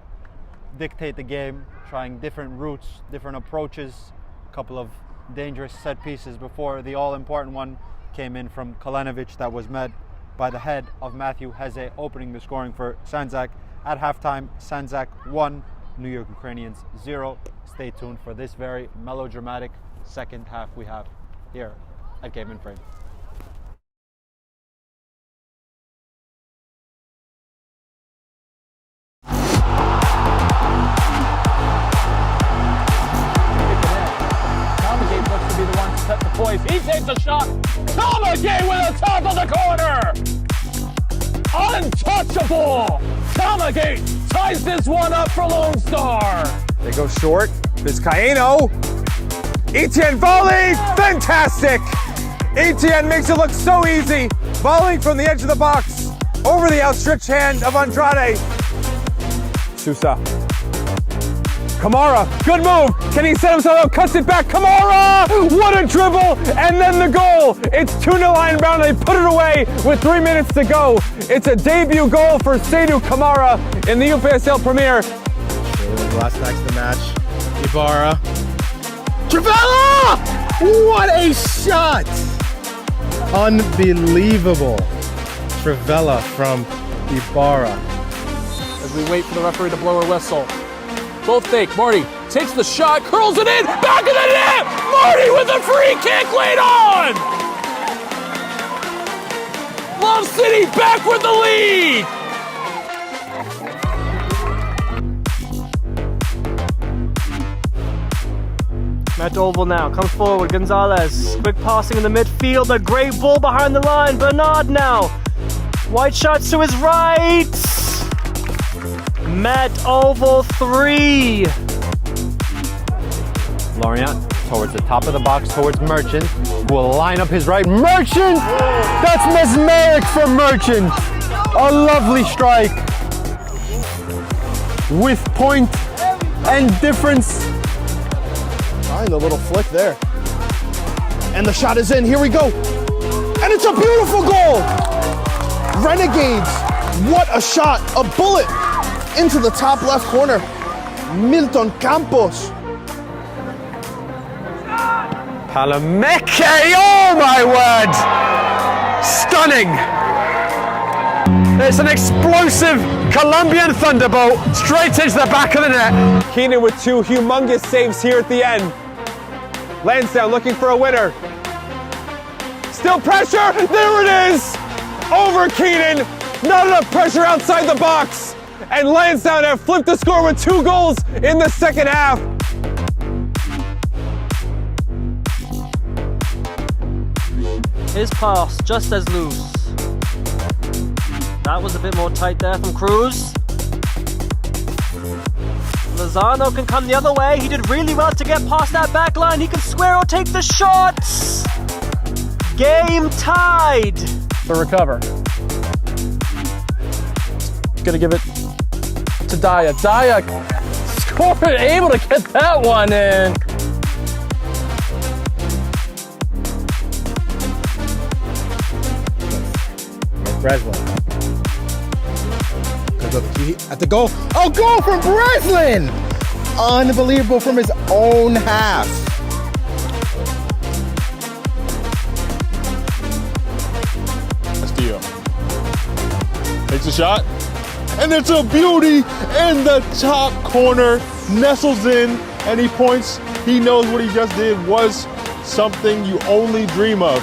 dictate the game, trying different routes, different approaches, a couple of dangerous set pieces before the all-important one came in from Kalenovic that was met by the head of Matthew Heze, opening the scoring for Sandzak. At halftime, Sandzak 1, New York Ukrainians 0. Stay tuned for this very melodramatic second half we have here at Game in Frame. Set the poise. He takes a shot. Tamagate with the top of the corner. Untouchable. Tamagate ties this one up for Lone Star. They go short. Vizcaíno. Etienne volley. Fantastic. Etienne makes it look so easy. Volleying from the edge of the box over the outstretched hand of Andrade. Sousa. Kamara, good move. Can he set himself up? Cuts it back. Kamara! What a dribble! And then the goal. It's 2-0 inbound. They put it away with 3 minutes to go. It's a debut goal for Seydou Kamara in the UPSL Premier. Last next to the match. Ibarra. Trivella! What a shot! Unbelievable. Trivella from Ibarra. As we wait for the referee to blow her whistle. Both fake. Marty takes the shot, curls it in, back of the net! Marty with a free kick late on! Love City back with the lead! At oval now, comes forward, Gonzalez. Quick passing in the midfield, a great ball behind the line. Bernard now. White shots to his right. Met oval 3. Lorient towards the top of the box, towards Merchant, who will line up his right. Merchant! That's mesmeric for Merchant! A lovely strike. With point and difference. Find a little flick there. And the shot is in. Here we go. And it's a beautiful goal. Renegades. What a shot. A bullet into the top left corner. Milton Campos. Palameke, oh my word! Stunning! It's an explosive Colombian thunderbolt straight into the back of the net. Keenan with 2 humongous saves here at the end. Lansdowne looking for a winner. Still pressure, there it is! Over Keenan, not enough pressure outside the box. And Lansdowne have flipped the score with 2 goals in the second half. His pass just as loose. That was a bit more tight there from Cruz. Lozano can come the other way. He did really well to get past that back line. He can square or take the shots. Game tied. The recover. Gonna give it to Daya. Daya scored, able to get that one in. Breslin. At the goal. Oh, goal from Breslin! Unbelievable from his own half. Castillo takes a shot, and it's a beauty in the top corner. Nestles in, and he points. He knows what he just did was something you only dream of.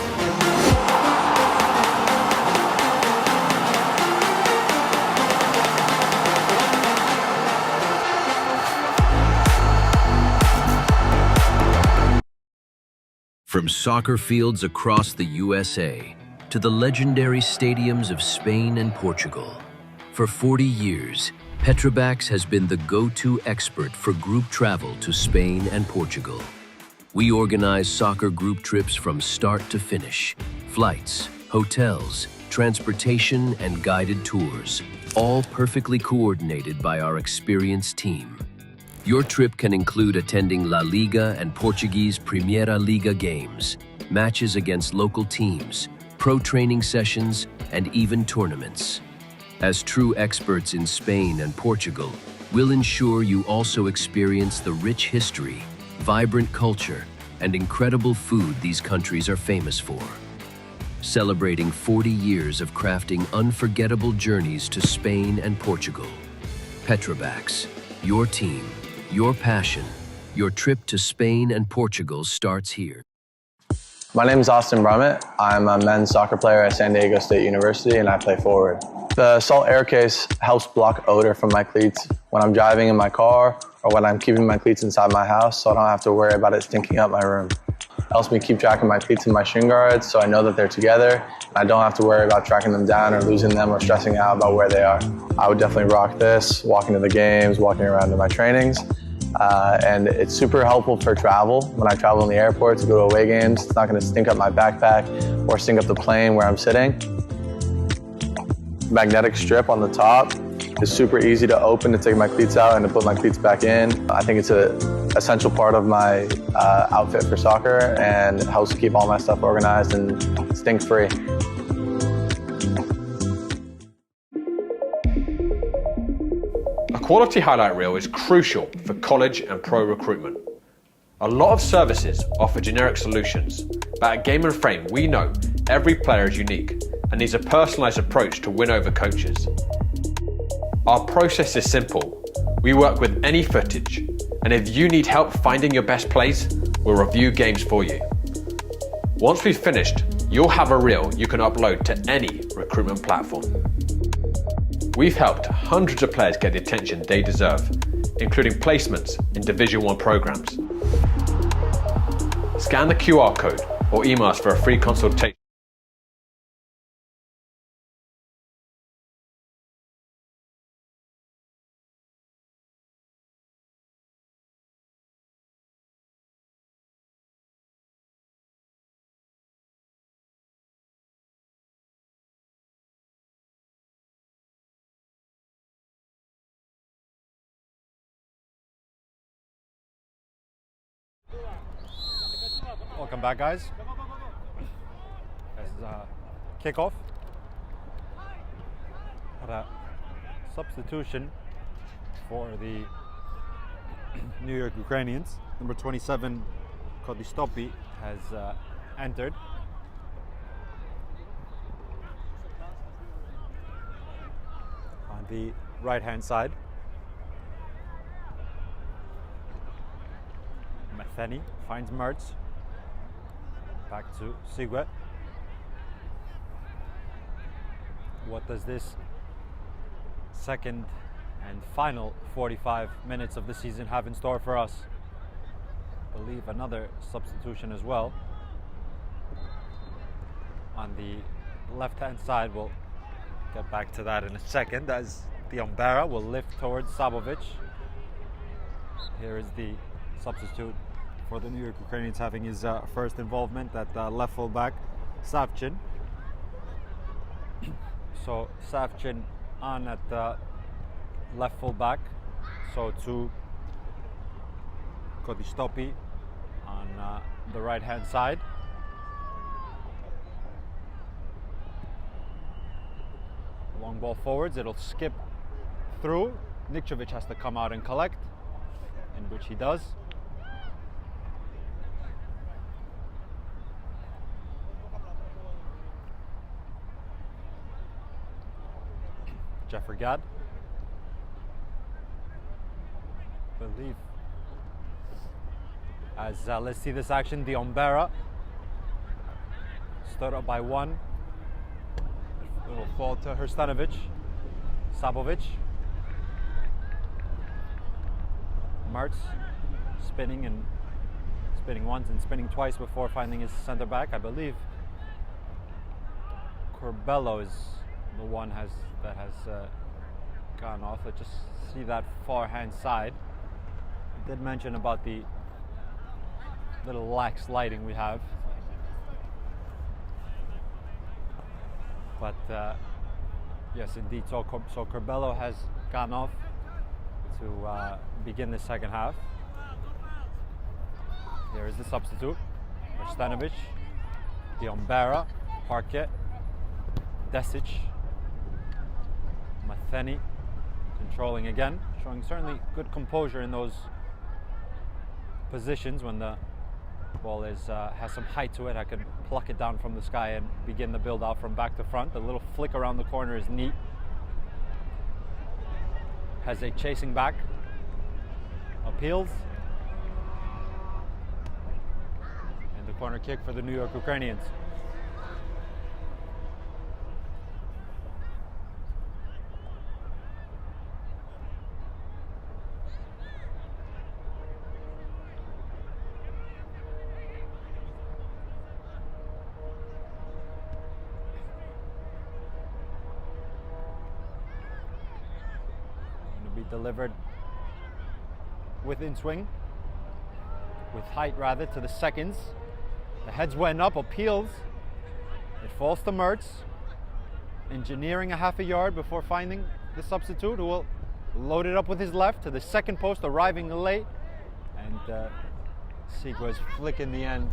From soccer fields across the USA to the legendary stadiums of Spain and Portugal, for 40 years, Petrobax has been the go-to expert for group travel to Spain and Portugal. We organize soccer group trips from start to finish, flights, hotels, transportation, and guided tours, all perfectly coordinated by our experienced team. Your trip can include attending La Liga and Portuguese Primeira Liga games, matches against local teams, pro training sessions, and even tournaments. As true experts in Spain and Portugal, we'll ensure you also experience the rich history, vibrant culture, and incredible food these countries are famous for. Celebrating 40 years of crafting unforgettable journeys to Spain and Portugal. Petrobax, your team, your passion, your trip to Spain and Portugal starts here. My name is Austin Brummett. I'm a men's soccer player at San Diego State University and I play forward. The salt air case helps block odor from my cleats when I'm driving in my car or when I'm keeping my cleats inside my house, so I don't have to worry about it stinking up my room. It helps me keep track of my cleats and my shin guards so I know that they're together and I don't have to worry about tracking them down or losing them or stressing out about where they are. I would definitely rock this, walking to the games, walking around to my trainings. And it's super helpful for travel. When I travel in the airport to go to away games, it's not going to stink up my backpack or stink up the plane where I'm sitting. Magnetic strip on the top is super easy to open to take my cleats out and to put my cleats back in. I think it's an essential part of my outfit for soccer and it helps keep all my stuff organized and stink-free. A quality highlight reel is crucial for college and pro recruitment. A lot of services offer generic solutions, but at Game & Frame we know every player is unique and needs a personalised approach to win over coaches. Our process is simple. We work with any footage, and if you need help finding your best plays, we'll review games for you. Once we've finished, you'll have a reel you can upload to any recruitment platform. We've helped hundreds of players get the attention they deserve, including placements in Division 1 programs. Scan the QR code or email us for a free consultation. Welcome back, guys. This is kickoff. What a substitution for the New York Ukrainians. Number 27, Kodistopi, has entered. On the right-hand side, Metheny finds Mertz. Back to Sigwe. What does this second and final 45 minutes of the season have in store for us? I believe another substitution as well. On the left-hand side, we'll get back to that in a second, as the Umbera will lift towards Sabovic. Here is the substitute for the New York Ukrainians, having his first involvement at left full back, Savchin. So Savchin on at left full back, so to Kodistopi on the right hand side. Long ball forwards, it'll skip through. Nikčević has to come out and collect, in which he does. Jeffrey Gadd, believe, as let's see this action. The Umbera stood up by one. It will fall to Hrstanovic. Sabovic. Mertz spinning once and spinning twice before finding his center back. I believe Corbello is the one that has gone off. Let's just see that far hand side. I did mention about the little lax lighting we have, but yes, indeed. So Corbello has gone off to begin the second half. Here is the substitute: Hrstanovic, the Umbera, Parquet, Desic, Metheny controlling again, showing certainly good composure in those positions when the ball is has some height to it. I can pluck it down from the sky and begin the build out from back to front. The little flick around the corner is neat. Has a chasing back, appeals, and the corner kick for the New York Ukrainians. Delivered within swing, with height rather, to the seconds. The heads went up, appeals. It falls to Mertz, engineering a half a yard before finding the substitute, who will load it up with his left to the second post, arriving late, and Sigwe's flick in the end.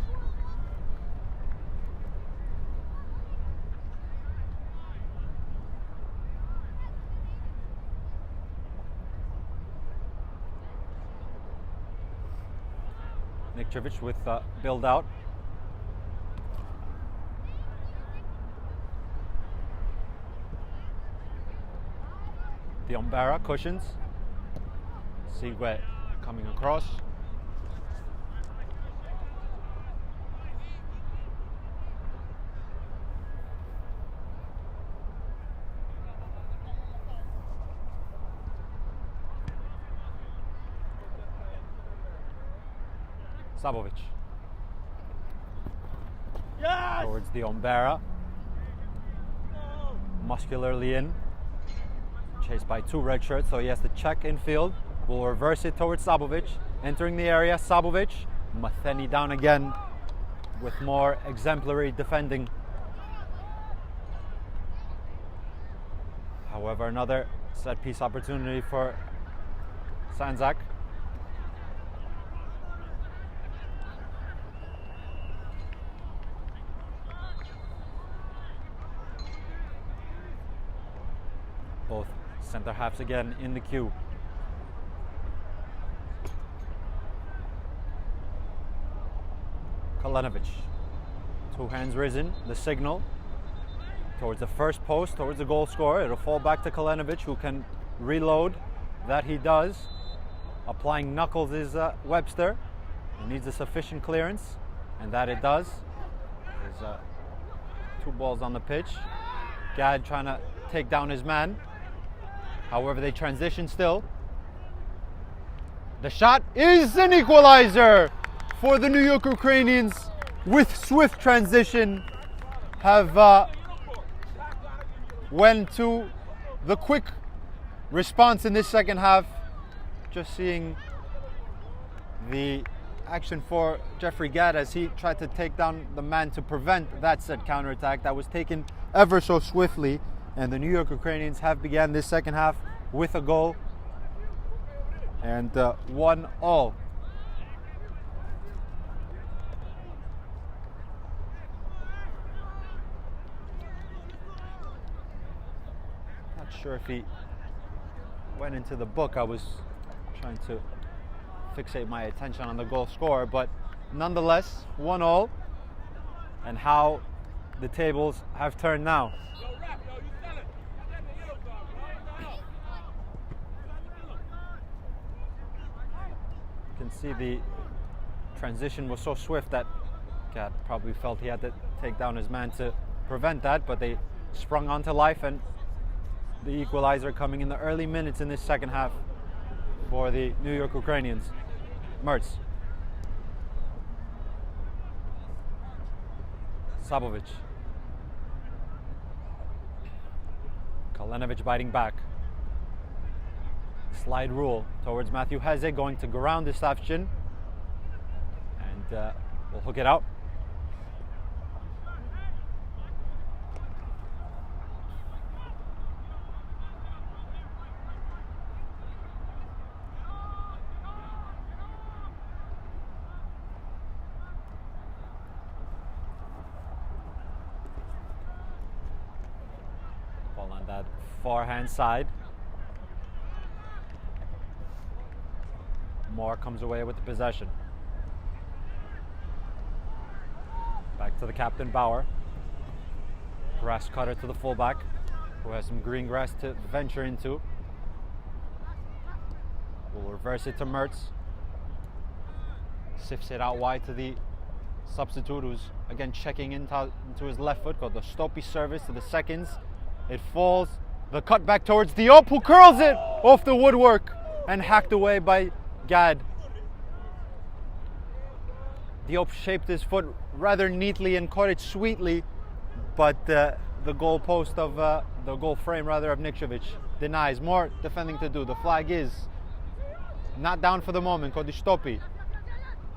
Nikčević with build out. The Umbera cushions. Sigwe coming across. Sabovic. towards the Ombera. Muscularly in. Chased by 2 red shirts, so he has to check infield. Will reverse it towards Sabovic. Entering the area, Sabovic. Matheny down again with more exemplary defending. However, another set piece opportunity for Sandzak. Both center halves again in the queue. Kalenovic, 2 hands risen, the signal towards the first post, towards the goal scorer. It'll fall back to Kalenovic, who can reload. That he does. Applying knuckles is Webster. He needs a sufficient clearance, and that it does. There's 2 balls on the pitch. Gad trying to take down his man. However, they transition still. The shot is an equalizer for the New York Ukrainians with swift transition. Have went to the quick response in this second half. Just seeing the action for Jeffrey Gad as he tried to take down the man to prevent that said counterattack that was taken ever so swiftly. And the New York Ukrainians have began this second half with a goal and 1-1. Not sure if he went into the book. I was trying to fixate my attention on the goal scorer, but nonetheless 1-1, and how the tables have turned now. You can see the transition was so swift that Gad probably felt he had to take down his man to prevent that, but they sprung onto life, and the equalizer coming in the early minutes in this second half for the New York Ukrainians. Mertz. Sabovic. Kalenovic biting back. Slide rule towards Matthew Heze, going to ground the Savchin, and we'll hook it out. Ball on that forehand side. Moore comes away with the possession. Back to the captain, Bauer. Grass cutter to the fullback, who has some green grass to venture into. We'll reverse it to Mertz. Sifts it out wide to the substitute, who's again checking into his left foot, called the Stopi service to the seconds. It falls. The cut back towards Diop, who curls it off the woodwork and hacked away by Gad. Diop shaped his foot rather neatly and caught it sweetly, but the goal post of the goal frame rather of Nikčević denies. More defending to do. The flag is not down for the moment. Kodistopi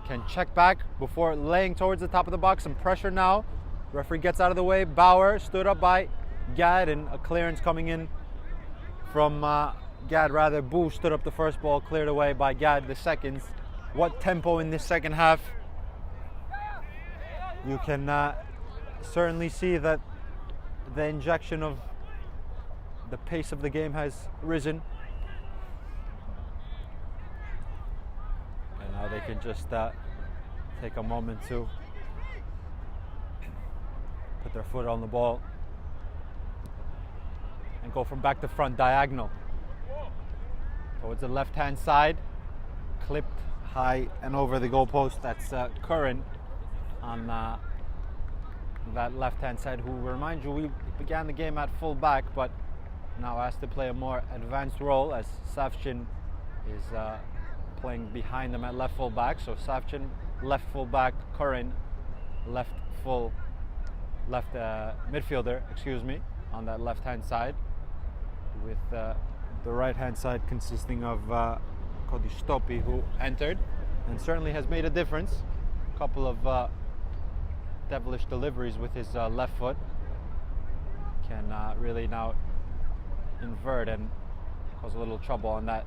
can check back before laying towards the top of the box. Some pressure now. Referee gets out of the way. Bauer stood up by Gad, and a clearance coming in from Gad rather. Boo stood up the first ball, cleared away by Gad the seconds. What tempo in this second half. You can certainly see that the injection of the pace of the game has risen. And now they can just take a moment to put their foot on the ball and go from back to front, diagonal towards the left-hand side, clipped high and over the goalpost. That's Curran on that left-hand side, who, remind you, we began the game at full back, but now has to play a more advanced role as Savchin is playing behind them at left full back. So Savchin left full back, Curran left full left midfielder, excuse me, on that left-hand side, with the right-hand side consisting of Kodistopi, who entered and certainly has made a difference. A couple of devilish deliveries with his left foot. Can really now invert and cause a little trouble on that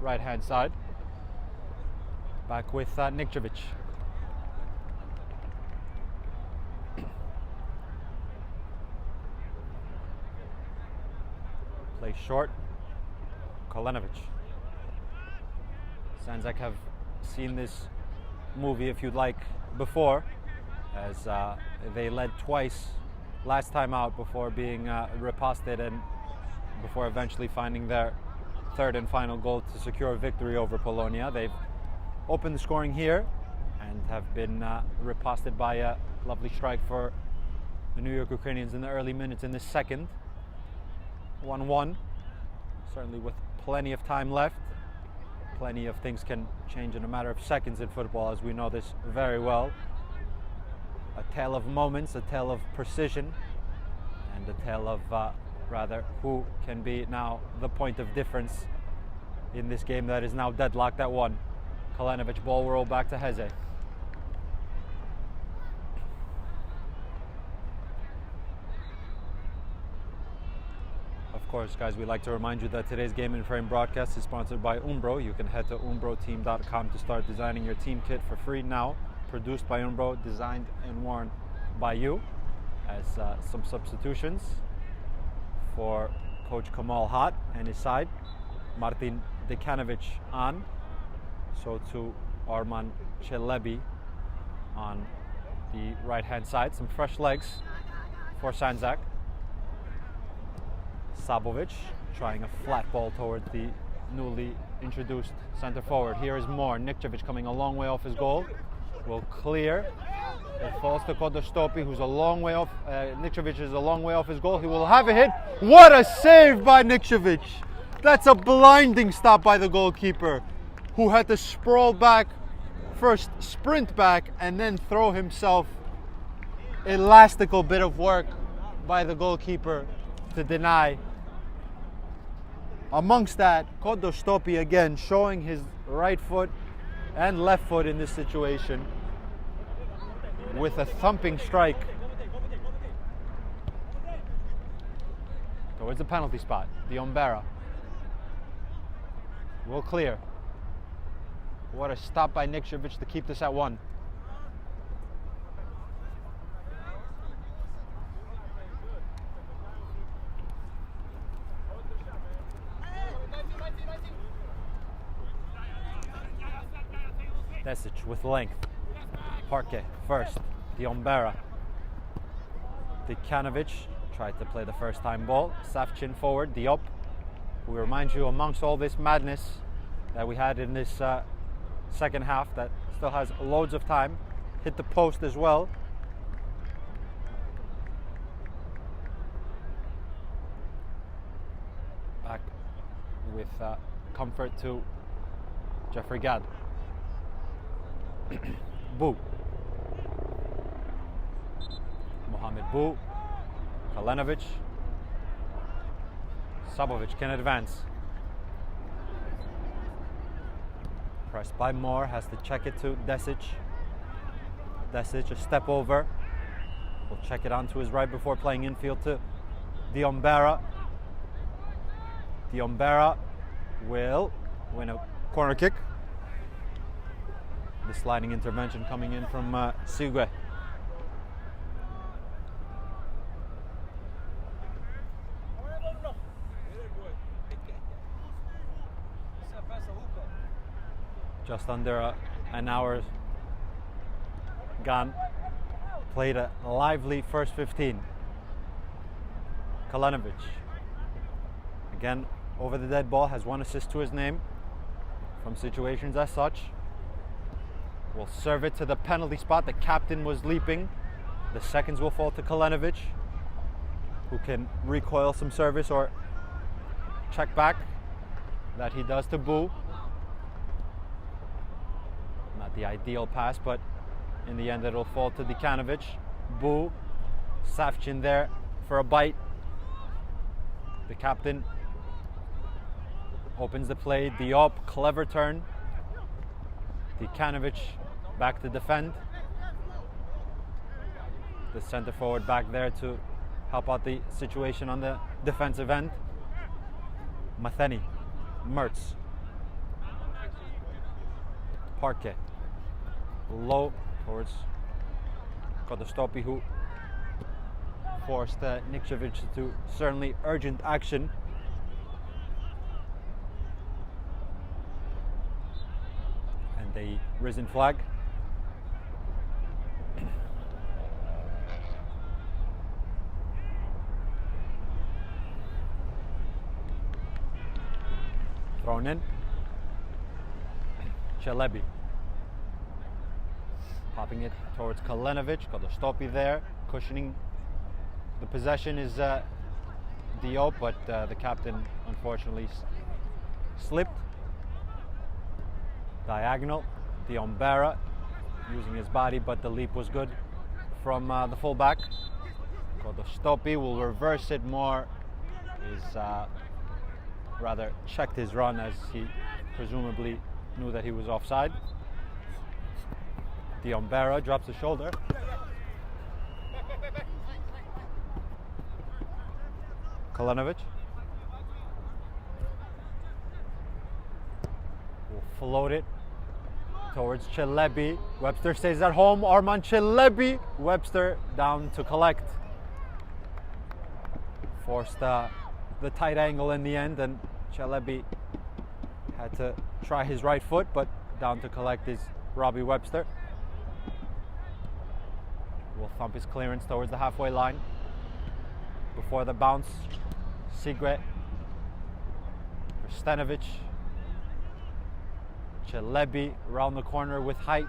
right-hand side. Back with Nikčević. Play short. Kalenovic. Sandzak have seen this movie, if you'd like, before, as they led twice last time out before being riposted and before eventually finding their third and final goal to secure a victory over Polonia. They've opened the scoring here and have been riposted by a lovely strike for the New York Ukrainians in the early minutes in the second. 1-1, certainly with plenty of time left. Plenty of things can change in a matter of seconds in football, as we know this very well. A tale of moments, a tale of precision, and a tale of rather who can be now the point of difference in this game that is now deadlocked at 1. Kalenovic, ball roll back to Heze. Of course, guys, we'd like to remind you that today's Game in Frame broadcast is sponsored by Umbro. You can head to umbroteam.com to start designing your team kit for free now. Produced by Umbro, designed and worn by you. As some substitutions for Coach Kamal Hat and his side. Martin Dekanovic on. So to Arman Chelebi on the right-hand side. Some fresh legs for Sandzak. Sabovic trying a flat ball towards the newly introduced center forward. Here is more. Nikčević coming a long way off his goal. Will clear. It falls to Kodistopi, who's a long way off. Nikčević is a long way off his goal. He will have a hit. What a save by Nikčević! That's a blinding stop by the goalkeeper, who had to sprawl back, first sprint back, and then throw himself. Elastical bit of work by the goalkeeper to deny. Amongst that, Kodistopi again showing his right foot and left foot in this situation with a thumping strike towards the penalty spot. Diombera will clear. What a stop by Nikčević to keep this at 1. Desic with length. Parke first. Diombera. Dekanovic tried to play the first time ball. Savchin forward. Diop. We remind you, amongst all this madness that we had in this second half, that still has loads of time. Hit the post as well. Back with comfort to Jeffrey Gadd. Bu. Mohamed Bu. Kalenovic. Sabovic can advance. Pressed by Moore, has to check it to Desic. Desic a step over. Will check it onto his right before playing infield to Diombera. Diombera will win a corner kick. The sliding intervention coming in from Sigue. Just under an hour gone. Played a lively first 15. Kalenovic. Again, over the dead ball, has 1 assist to his name from situations as such. Will serve it to the penalty spot. The captain was leaping. The seconds will fall to Kalenovic, who can recoil some service or check back. That he does to Bu. Not the ideal pass, but in the end it'll fall to Dekanovic. Bu Savchin there for a bite. The captain opens the play. Diop, clever turn. Dikanovic back to defend. The center forward back there to help out the situation on the defensive end. Matheny, Mertz, Parquet, low towards Kodostopi, who forced Nikcevic to certainly urgent action. And a risen flag. Thrown in. Chelebi. Popping it towards Kalenovic. Kodostopi there, cushioning the possession is Diop, but the captain unfortunately slipped. Diagonal. Diombera using his body, but the leap was good from the fullback. Kodostopi will reverse it more. He's rather checked his run as he presumably knew that he was offside. Diombera drops the shoulder. Kalenovic will float it towards Chelebi. Webster stays at home. Armand Chelebi. Webster down to collect. Forced the tight angle in the end, and Chelebi had to try his right foot, but down to collect is Robbie Webster. Will thump his clearance towards the halfway line. Before the bounce, Sigre, Stanovic, Chelebi around the corner with height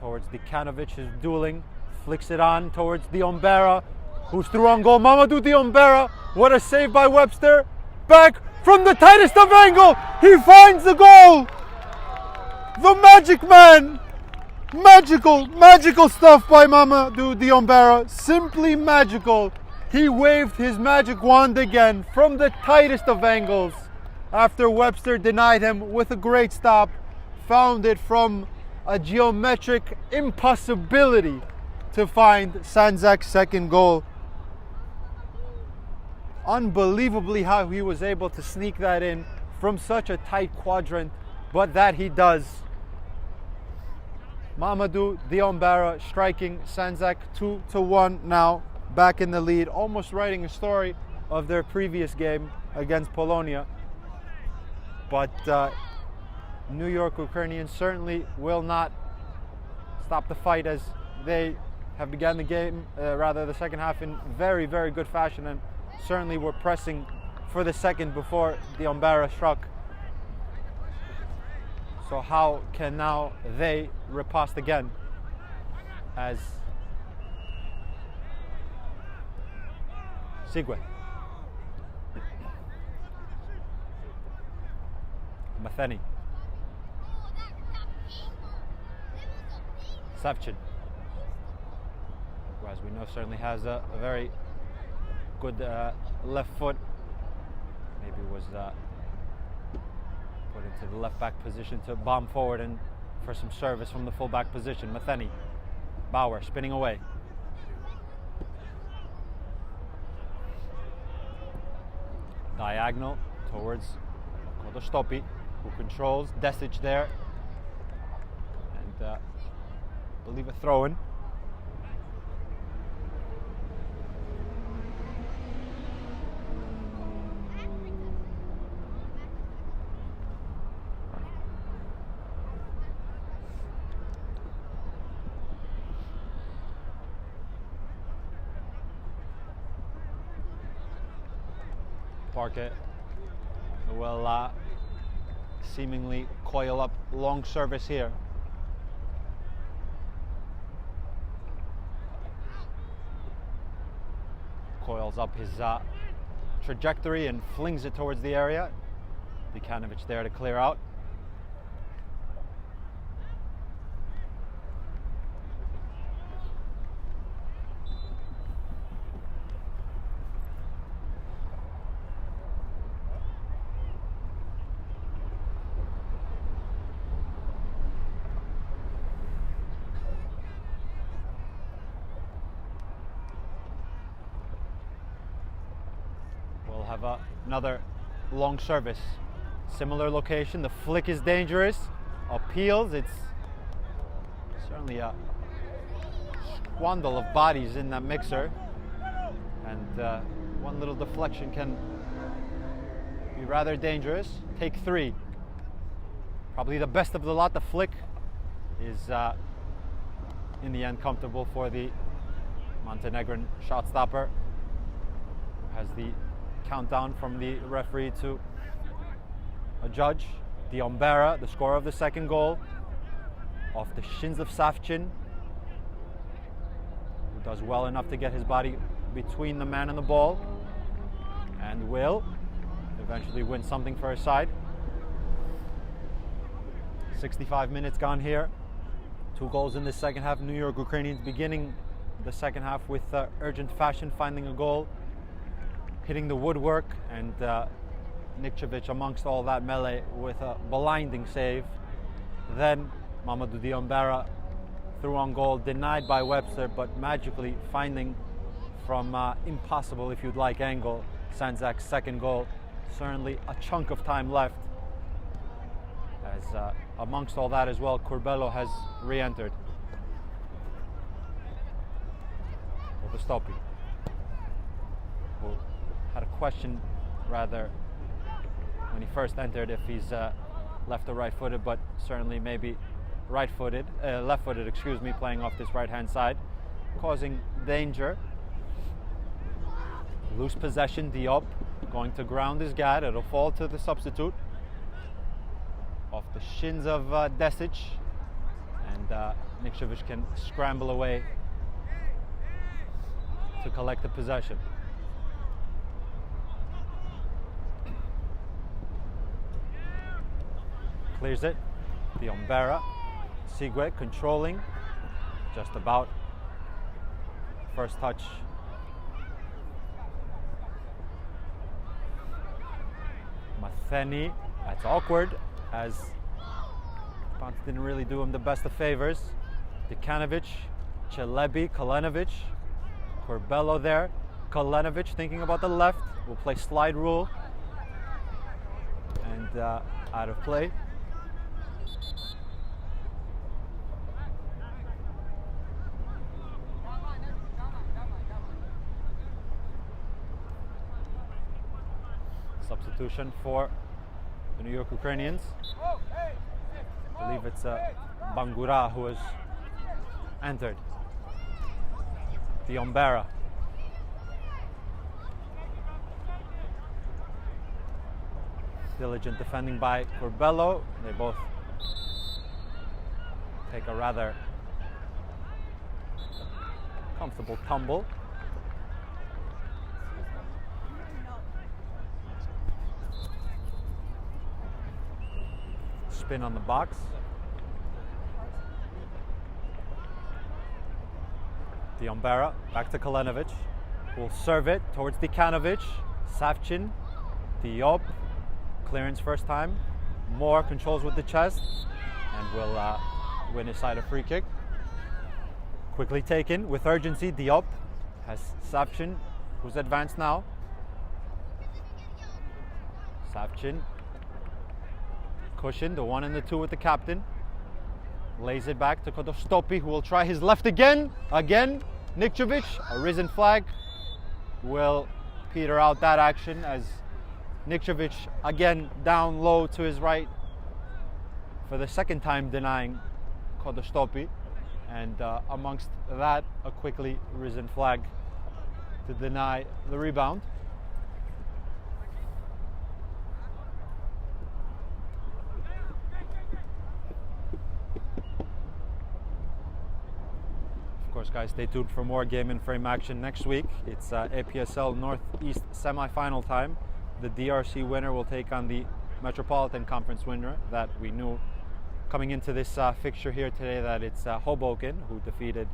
towards Dikanovic, who's dueling, flicks it on towards Diombera, who's through on goal. Mamadou Diombera, what a save by Webster. Back from the tightest of angle, he finds the goal. The magic man. Magical stuff by Mamadou Diombera. Simply magical. He waved his magic wand again from the tightest of angles after Webster denied him with a great stop. Found it from a geometric impossibility to find Sandzak's second goal. Unbelievably how he was able to sneak that in from such a tight quadrant, but that he does. Mamadou Diombera striking Sandzak 2-1 now, back in the lead, almost writing a story of their previous game against Polonia. But New York Ukrainians certainly will not stop the fight, as they have begun the game, the second half, in very, very good fashion, and certainly were pressing for the second before Diombera struck. So how can now they riposte again, as Sigwe, Matheny, Savchin, who, as we know, certainly has a very good left foot, maybe was put into the left back position to bomb forward and for some service from the full back position. Matheny, Bauer spinning away. Diagonal towards Kodostopi, who controls. Desic there, and I believe a throw-in. Parquet will seemingly coil up long service here. Coils up his trajectory and flings it towards the area. Dikanovic there to clear out. have another long service. Similar location, the flick is dangerous. Appeals, it's certainly a squandle of bodies in that mixer. And one little deflection can be rather dangerous. Take 3. Probably the best of the lot. The flick is in the end comfortable for the Montenegrin shot stopper, who has the countdown from the referee to a judge. Diombera, the scorer of the second goal, off the shins of Savchin, who does well enough to get his body between the man and the ball, and will eventually win something for his side. 65 minutes gone here. 2 goals in the second half. New York Ukrainians beginning the second half with urgent fashion, finding a goal, hitting the woodwork, and Nikčević amongst all that melee with a blinding save. Then Mamadou Diombera through on goal, denied by Webster, but magically finding from impossible, if you'd like, angle, Sandzak's second goal. Certainly a chunk of time left, as amongst all that as well, Curbelo has re-entered. Stoppy, who had a question rather when he first entered if he's left or right-footed, but certainly maybe right-footed, left-footed, excuse me, playing off this right-hand side, causing danger. Loose possession, Diop going to ground his guard. It'll fall to the substitute off the shins of Desic, and Nikčević can scramble away to collect the possession. Clears it. Diombera. Sigue controlling. Just about. First touch. Matheni. That's awkward, as Pants didn't really do him the best of favors. Dekanovic, Celebi, Kalenovic. Curbelo there. Kalenovic thinking about the left. Will play slide rule. And out of play. Substitution for the New York Ukrainians. I believe it's Bangura who has entered. Diombera. Diligent defending by Curbelo. They both take a rather comfortable tumble. Spin on the box. Diombera, back to Kalenovic, will serve it towards Dekanovic. Savchin, Diop, clearance first time. Moore controls with the chest and will win his side a free kick. Quickly taken with urgency. Diop has Savchin, who's advanced now. Savchin, cushion, the 1 and the 2 with the captain. Lays it back to Stoppy, who will try his left again. Nikčević, a risen flag, will peter out that action as Nikčević again down low to his right for the second time, denying Stoppy. And amongst that, a quickly risen flag to deny the rebound. Of course, guys, stay tuned for more game and frame action next week. It's APSL Northeast semi-final time. The DRC winner will take on the Metropolitan Conference winner that we knew coming into this fixture here today, that it's Hoboken, who defeated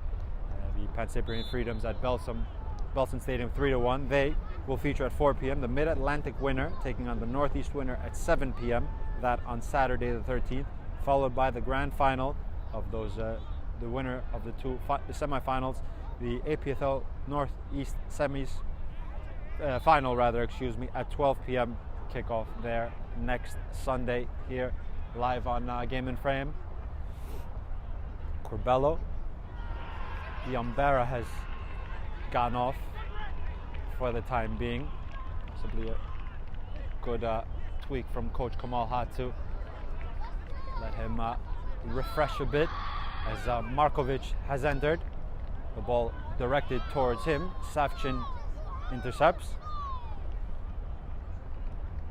the Pan-Cyprian Freedoms at Belson Stadium 3-1. They will feature at 4 p.m. The Mid-Atlantic winner taking on the Northeast winner at 7 p.m. That on Saturday the 13th, followed by the grand final of those the winner of the semifinals, the APFL Northeast semis, final rather, excuse me, at 12 p.m. kickoff there next Sunday here live on Game and Frame. Corbello, the Umbera has gone off for the time being. Possibly a good tweak from Coach Kamal Hatu. Let him refresh a bit as Markovic has entered. The ball directed towards him. Savchin intercepts.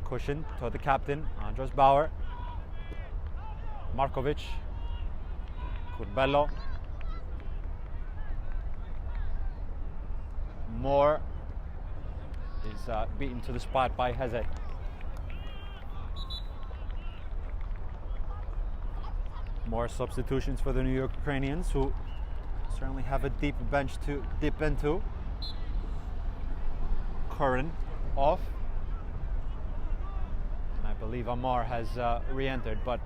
Cushion to the captain, Andros Bauer. Markovic. Corbello. Moore is beaten to the spot by Heze. More substitutions for the New York Ukrainians, who certainly have a deep bench to dip into. Curran off. And I believe Amar has re-entered, but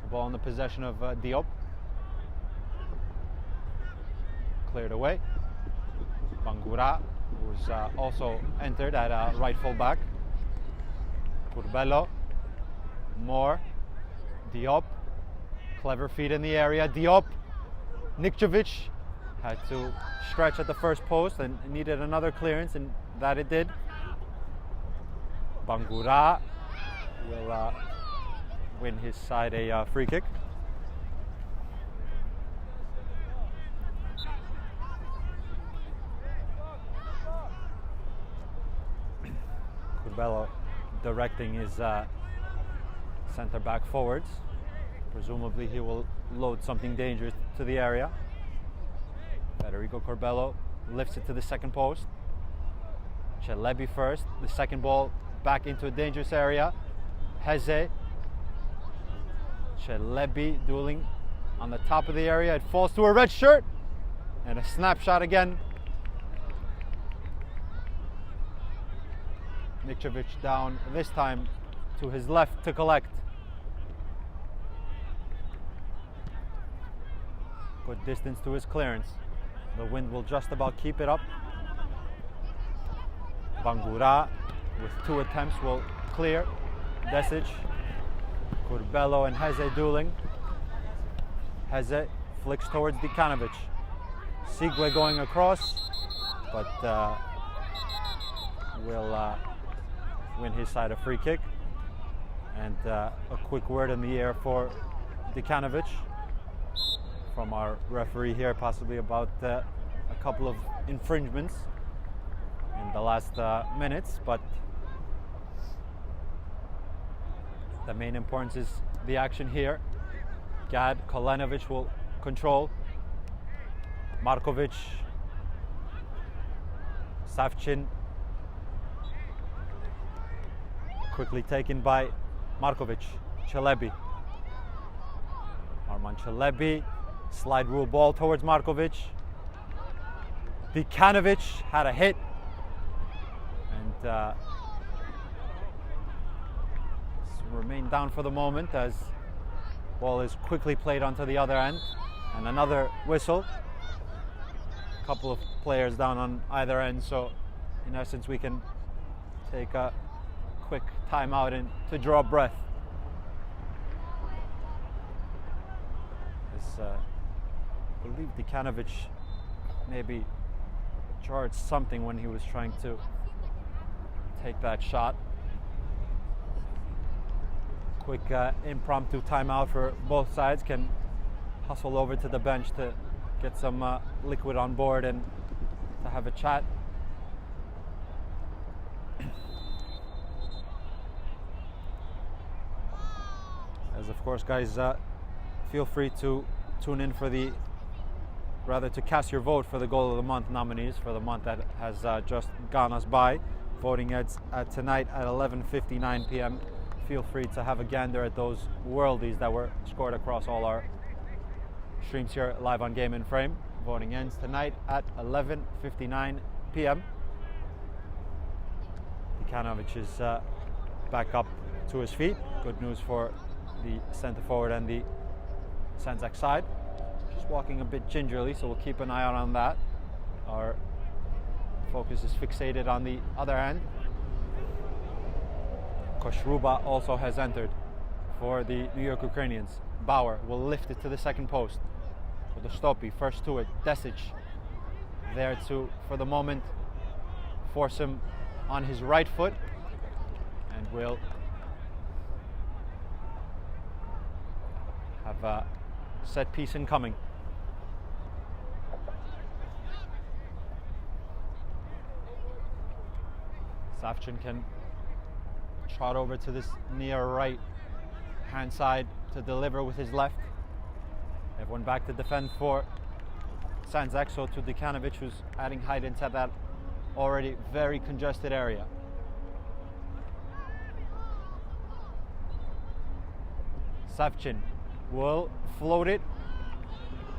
the ball in the possession of Diop. Cleared away. Bangura, who's also entered at right full back. Corbello. Moore. Diop. Clever feed in the area. Diop. Nikčević had to stretch at the first post and needed another clearance, and that it did. Bangura will win his side a free kick. Corbello directing his centre back forwards. Presumably he will load something dangerous to the area. Federico Corbello lifts it to the second post. Chelebi first. The second ball back into a dangerous area. Heze. Chelebi dueling on the top of the area. It falls to a red shirt. And a snapshot again. Nikčević down, this time to his left to collect. Good distance to his clearance. The wind will just about keep it up. Bangura with 2 attempts will clear. Desic, Corbello and Heze dueling. Heze flicks towards Dikanovic. Sigue going across, but will win his side a free kick. And a quick word in the air for Dikanovic from our referee here, possibly about a couple of infringements in the last minutes, but the main importance is the action here. Gad Kolenovic will control. Markovic, Savchin, quickly taken by Markovic. Chelebi, Arman Chelebi, slide rule ball towards Markovic. Dikanovic had a hit, and remain down for the moment as ball is quickly played onto the other end, and another whistle. A couple of players down on either end, so in essence we can take a quick timeout and to draw breath. I believe Dikanovic maybe charged something when he was trying to take that shot. Quick impromptu timeout for both sides. Can hustle over to the bench to get some liquid on board and to have a chat. As of course, guys, feel free to tune in for to cast your vote for the Goal of the Month nominees for the month that has just gone us by. Voting ends tonight at 11:59 p.m. Feel free to have a gander at those worldies that were scored across all our streams here live on Game and Frame. Voting ends tonight at 11:59 p.m. Dikanovic is back up to his feet. Good news for the centre forward and the Sandzak side. Just walking a bit gingerly, so we'll keep an eye out on that. Our Focus is fixated on the other end. Koshruba also has entered for the New York Ukrainians. Bauer will lift it to the second post. Stopi first to it. Desic there to, for the moment, force him on his right foot, and will have a set piece incoming. Savchin can trot over to this near right hand side to deliver with his left. Everyone back to defend for Sandzak, so to Dekanovic, who's adding height into that already very congested area. Savchin will float it,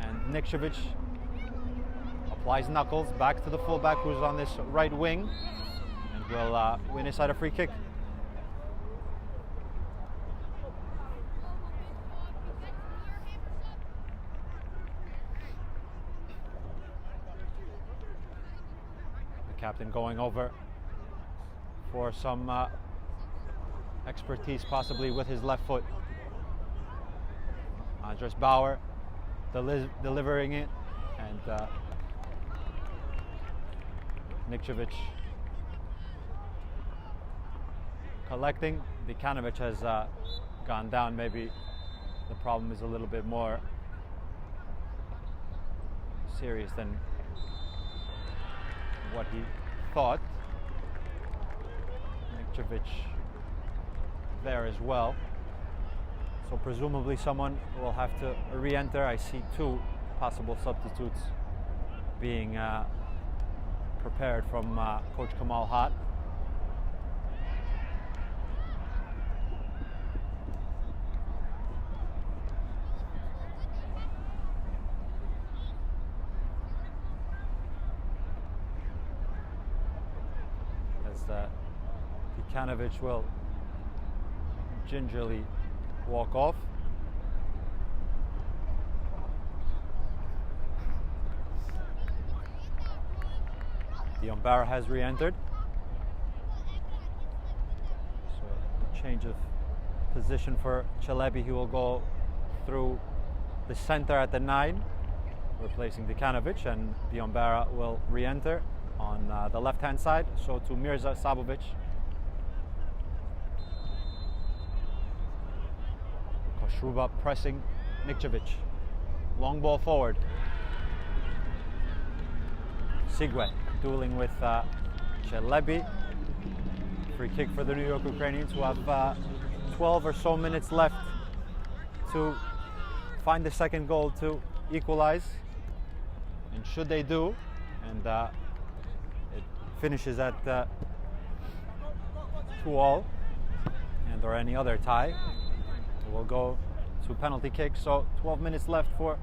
and Nikčević applies knuckles back to the fullback, who's on this right wing, and will win inside a free kick. Captain going over for some expertise, possibly with his left foot. Andres Bauer delivering it, and Nikčević collecting. Dekanovic has gone down. Maybe the problem is a little bit more serious than what he thought. Nikčević there as well. So presumably someone will have to re-enter. I see two possible substitutes being prepared from Coach Kamal Hatt. Dekanovic will gingerly walk off. Diambara has re-entered. So a change of position for Chelebi. He will go through the center at the 9, replacing Dekanovic, and Diambara will re-enter on the left-hand side, so to Mirza Sabovic. Koshruba pressing Nikčević. Long ball forward. Sigwe dueling with Chelebi. Free kick for the New York Ukrainians, who have 12 or so minutes left to find the second goal to equalize. And should they do, and it finishes at 2-2, and or any other tie, we'll go to penalty kick. So 12 minutes left for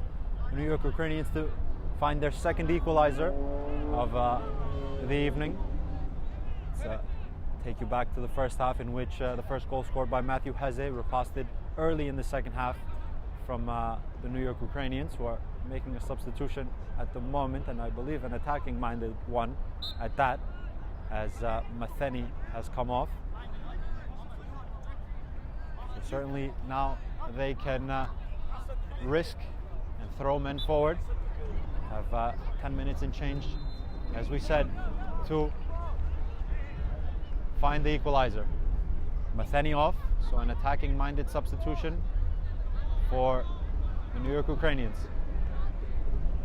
the New York Ukrainians to find their second equalizer of the evening. Let's take you back to the first half, in which the first goal scored by Matthew Heze, reposted early in the second half from the New York Ukrainians, who are making a substitution at the moment, and I believe an attacking-minded one at that, as Matheny has come off. So certainly now they can risk and throw men forward. Have 10 minutes and change, as we said, to find the equalizer. Matheny off, so an attacking-minded substitution for the New York Ukrainians.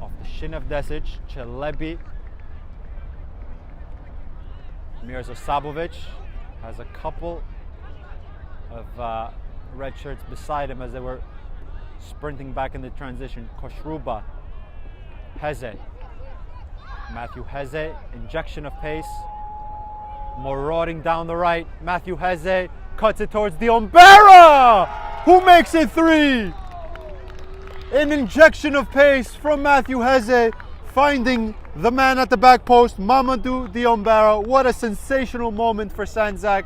Off the shin of Desic, Chelebi. Mirza Sabovic has a couple of red shirts beside him as they were sprinting back in the transition. Koshruba, Heze. Matthew Heze, injection of pace. Marauding down the right. Matthew Heze cuts it towards Diambara, who makes it 3. An injection of pace from Matthew Heze, finding the man at the back post, Mamadou Diambara. What a sensational moment for Sandzak.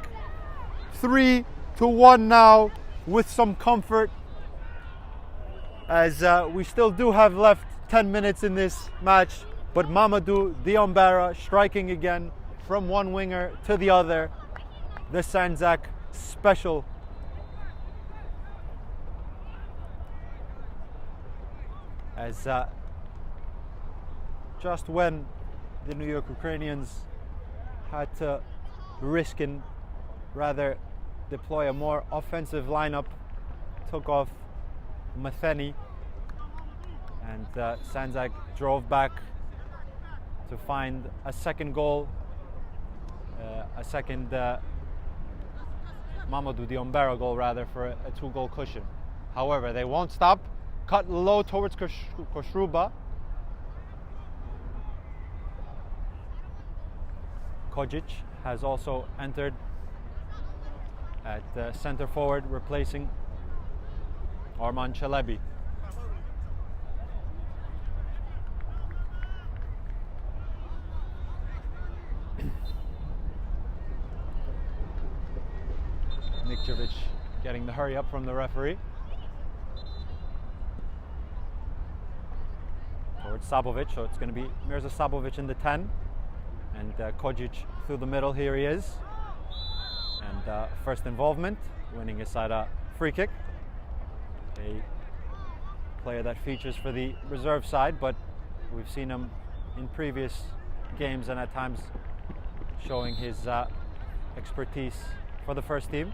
3-1 now, with some comfort, as we still do have left 10 minutes in this match. but Mamadou Diombera striking again from one winger to the other. The Sandzak special. As just when the New York Ukrainians had to risk and rather deploy a more offensive lineup, took off Matheny, and Sandzak drove back to find a second goal, a second Mamadou Diombera goal rather, for a 2-goal cushion. However, they won't stop. Cut low towards Koshruba. Kojic has also entered at center forward, replacing Arman Chelebi. Nikčević getting the hurry up from the referee. Towards Sabovic, so it's going to be Mirza Sabovic in the 10. And Kojic through the middle, here he is. And first involvement, winning aside a free kick. A player that features for the reserve side, but we've seen him in previous games and at times showing his expertise for the first team.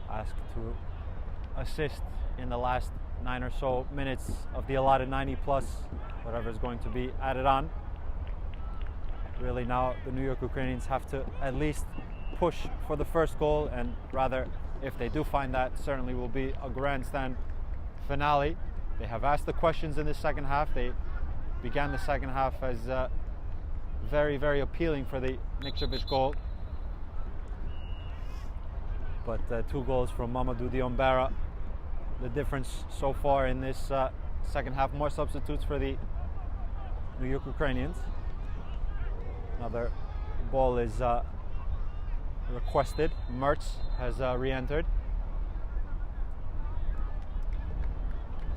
Asked to assist in the last 9 or so minutes of the allotted 90 plus, whatever is going to be added on. Really now the New York Ukrainians have to at least push for the first goal, and rather, if they do find that, certainly will be a grandstand finale. They have asked the questions in the second half. They began the second half as very, very appealing for the Nikčević goal. But 2 goals from Mamadou Diombera. The difference so far in this second half, more substitutes for the New York Ukrainians. Another ball is requested. Mertz has re-entered.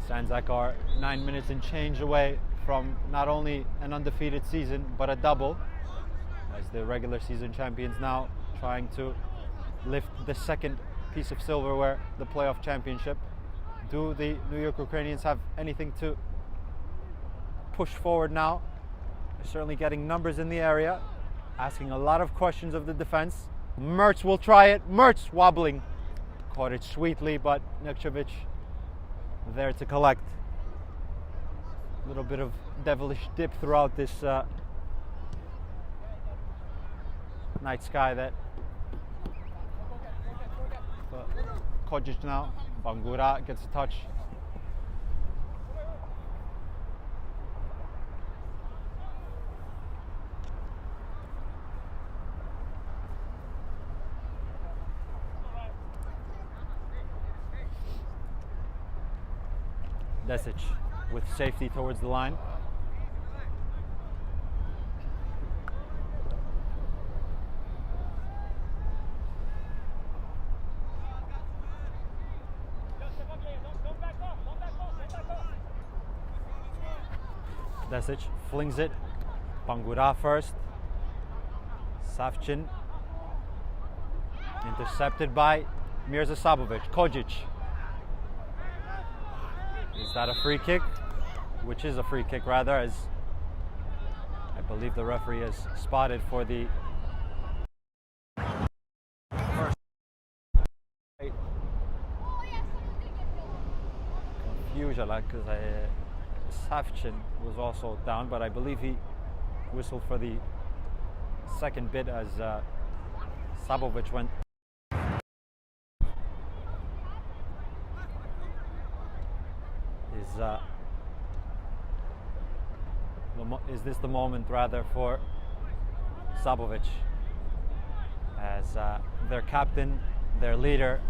Sandzak are 9 minutes and change away from not only an undefeated season, but a double, as the regular season champions now trying to lift the second piece of silverware, the playoff championship. Do the New York Ukrainians have anything to push forward now? They're certainly getting numbers in the area, asking a lot of questions of the defense. Mertz will try it. Mertz wobbling. Caught it sweetly, but Nikčević there to collect. A little bit of devilish dip throughout this night sky that Kojic now. Bangura gets a touch. Desic with safety towards the line. Desic flings it. Bangura first. Savchin intercepted by Mirza Sabovic. Kojic. Is that a free kick? Which is a free kick rather, as I believe the referee has spotted for the first. Confusion, because Savchin was also down, but I believe he whistled for the second bit as Sabovic went. Is this the moment rather for Sabovic as their captain, their leader,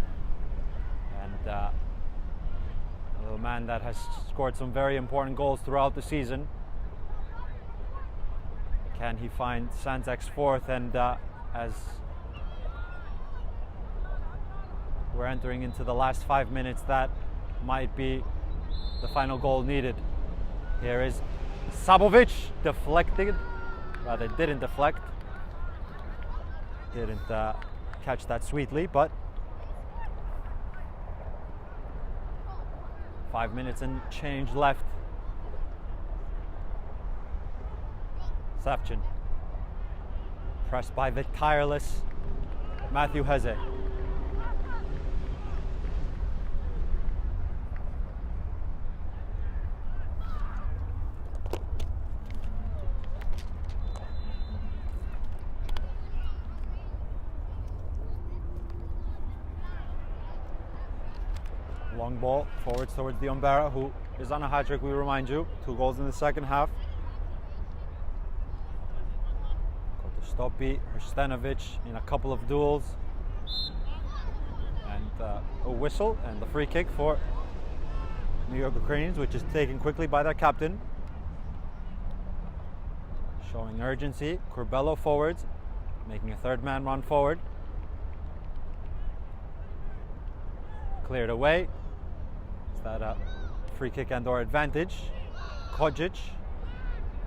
and a little man that has scored some very important goals throughout the season? Can he find Sandzak's fourth? And as we're entering into the last 5 minutes, that might be the final goal needed. Here is Sabovic, deflected, rather didn't deflect. Didn't catch that sweetly, but 5 minutes and change left. Savchin, pressed by the tireless Matthew Heze. Long ball forwards towards Diombera, who is on a hat trick, we remind you. 2 goals in the second half. Stopi, Hrstenovic in a couple of duels. And a whistle and the free kick for New York Ukrainians, which is taken quickly by their captain. Showing urgency. Curbelo forwards, making a third man run forward. Cleared away. Is that a free kick and or advantage? Kojic.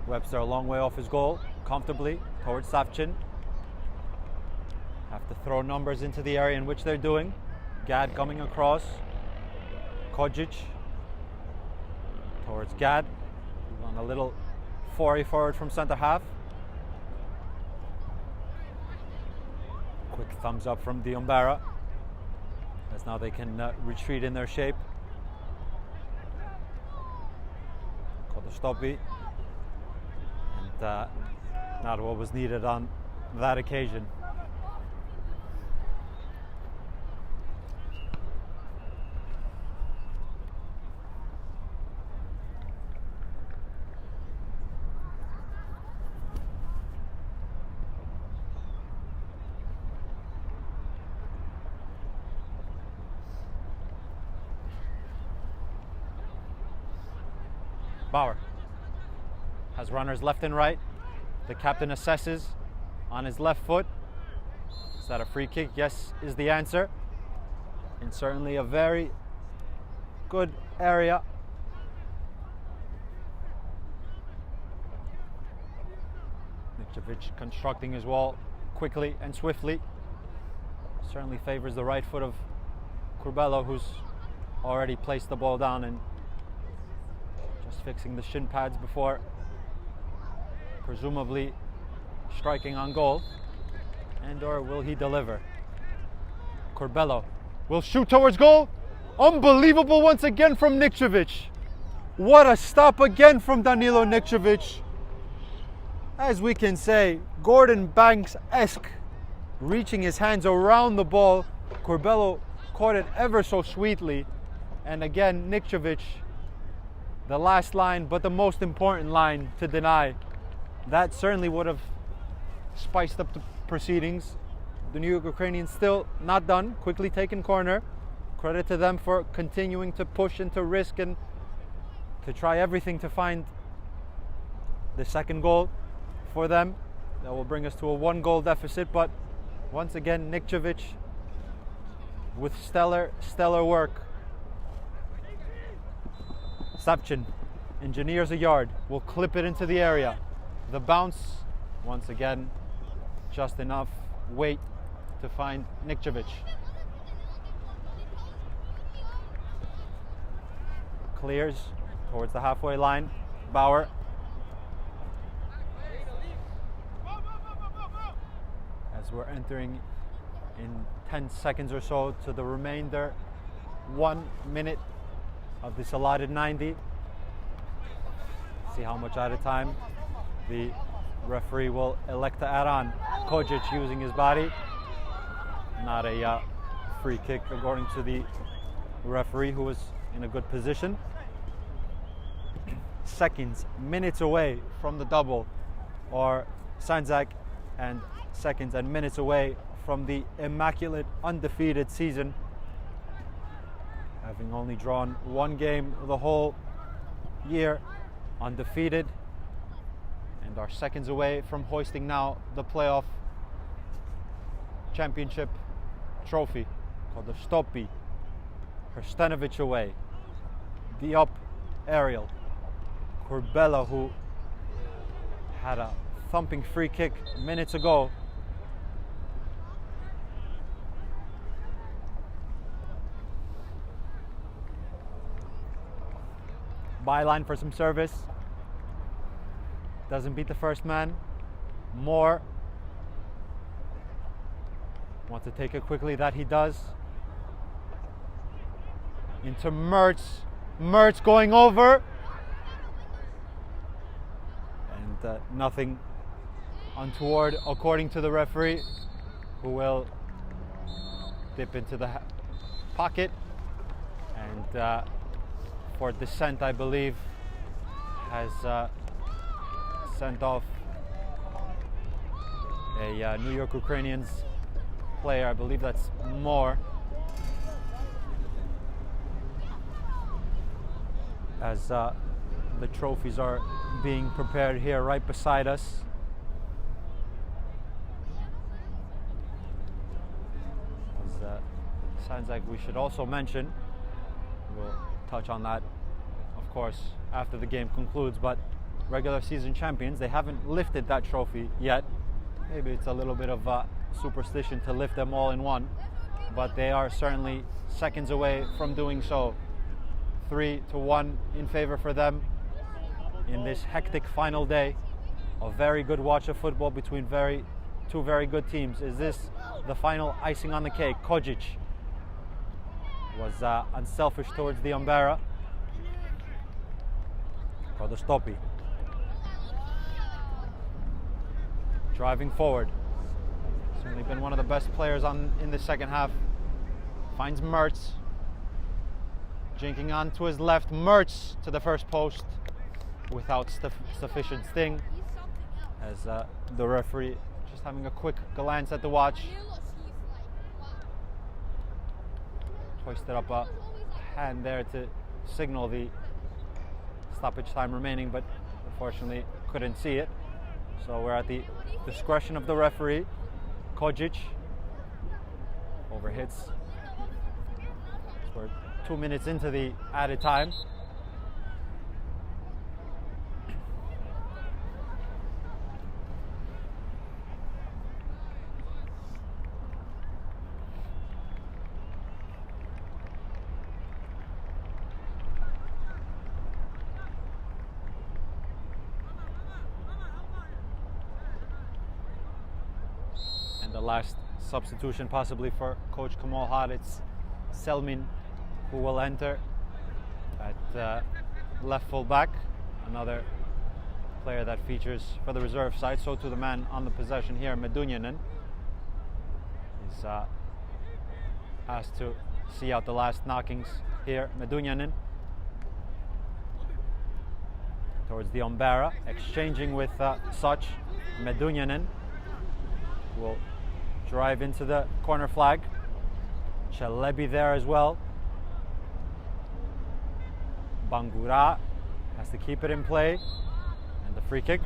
Webster a long way off his goal, comfortably towards Savchin. Have to throw numbers into the area in which they're doing. Gad coming across. Kojic towards Gad. He's on a little foray forward from centre half. Quick thumbs up from Diombera, as now they can retreat in their shape. Stopi, and not what was needed on that occasion. Bauer has runners left and right. The captain assesses on his left foot. Is that a free kick? Yes, is the answer. And certainly a very good area. Nikčević constructing his wall quickly and swiftly. Certainly favors the right foot of Curbelo, who's already placed the ball down and fixing the shin pads before presumably striking on goal. And or will he deliver? Curbelo will shoot towards goal. Unbelievable once again from Nikčević. What a stop again from Danilo Nikčević. As we can say, Gordon Banks-esque, reaching his hands around the ball. Curbelo caught it ever so sweetly. And again, Nikčević, the last line, but the most important line to deny. That certainly would have spiced up the proceedings. The New York Ukrainians still not done. Quickly taken corner. Credit to them for continuing to push and to risk and to try everything to find the second goal for them. That will bring us to a 1-goal deficit, but once again, Nikčević with stellar work. Savchin engineers a yard, will clip it into the area. The bounce, once again, just enough weight to find Nikčević. Clears towards the halfway line. Bauer. As we're entering in 10 seconds or so to the remainder 1 minute of this allotted 90. See how much at a time the referee will elect to add on. Kojic using his body. Not a free kick according to the referee, who was in a good position. Seconds, minutes away from the double, or Sandzak, and seconds and minutes away from the immaculate undefeated season, having only drawn 1 game the whole year, undefeated, and are seconds away from hoisting now the playoff championship trophy called the Stopi. Hrstenovic away, Diop aerial, Corbella, who had a thumping free kick minutes ago. Byline for some service. Doesn't beat the first man. Moore wants to take it quickly, that he does. Into Mertz. Mertz going over. And nothing untoward according to the referee, who will dip into the pocket. And for dissent, I believe, has sent off a New York Ukrainians player. I believe that's Moore. As the trophies are being prepared here right beside us. As Sandzak, we should also mention, we'll touch on that, of course, after the game concludes, but regular season champions, they haven't lifted that trophy yet. Maybe it's a little bit of superstition to lift them all in one, but they are certainly seconds away from doing so. 3-1 in favor for them in this hectic final day. A very good watch of football between two very good teams. Is this the final icing on the cake? Kojic was unselfish towards the Umbera. Kodostopi driving forward. Certainly been one of the best players in the second half. Finds Mertz. Jinking on to his left. Mertz to the first post without sufficient sting. As the referee just having a quick glance at the watch. Hoisted up a hand there to signal the stoppage time remaining, but unfortunately couldn't see it. So we're at the discretion of the referee. Kojic overhits. We're 2 minutes into the added time. The last substitution possibly for Coach Kamal Had, it's Selmin who will enter at left full back, another player that features for the reserve side. So to the man on the possession here, Medunjanin, is asked to see out the last knockings here. Medunjanin towards the Umbera, exchanging with Such. Medunjanin will drive into the corner flag. Chelebi there as well. Bangura has to keep it in play. And the free kick.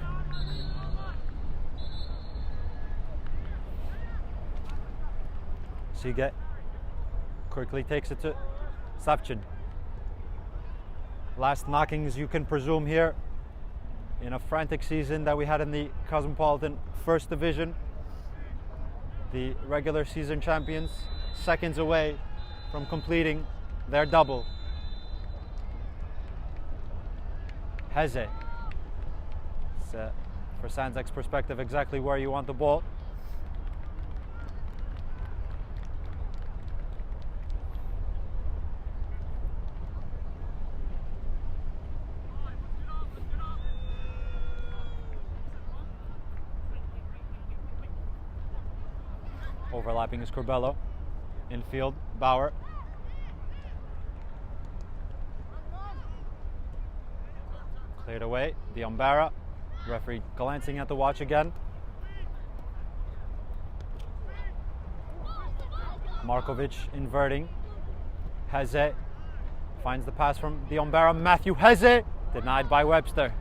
Sige quickly takes it to Savchin. Last knockings you can presume here in a frantic season that we had in the Cosmopolitan First Division. The regular season champions seconds away from completing their double. Heze. It's, for Sandzak's perspective, exactly where you want the ball. Overlapping is Corbello. Infield, Bauer. Cleared away, the Umbera. Referee glancing at the watch again. Markovic inverting. Heze finds the pass from the Umbera. Matthew Heze, denied by Webster.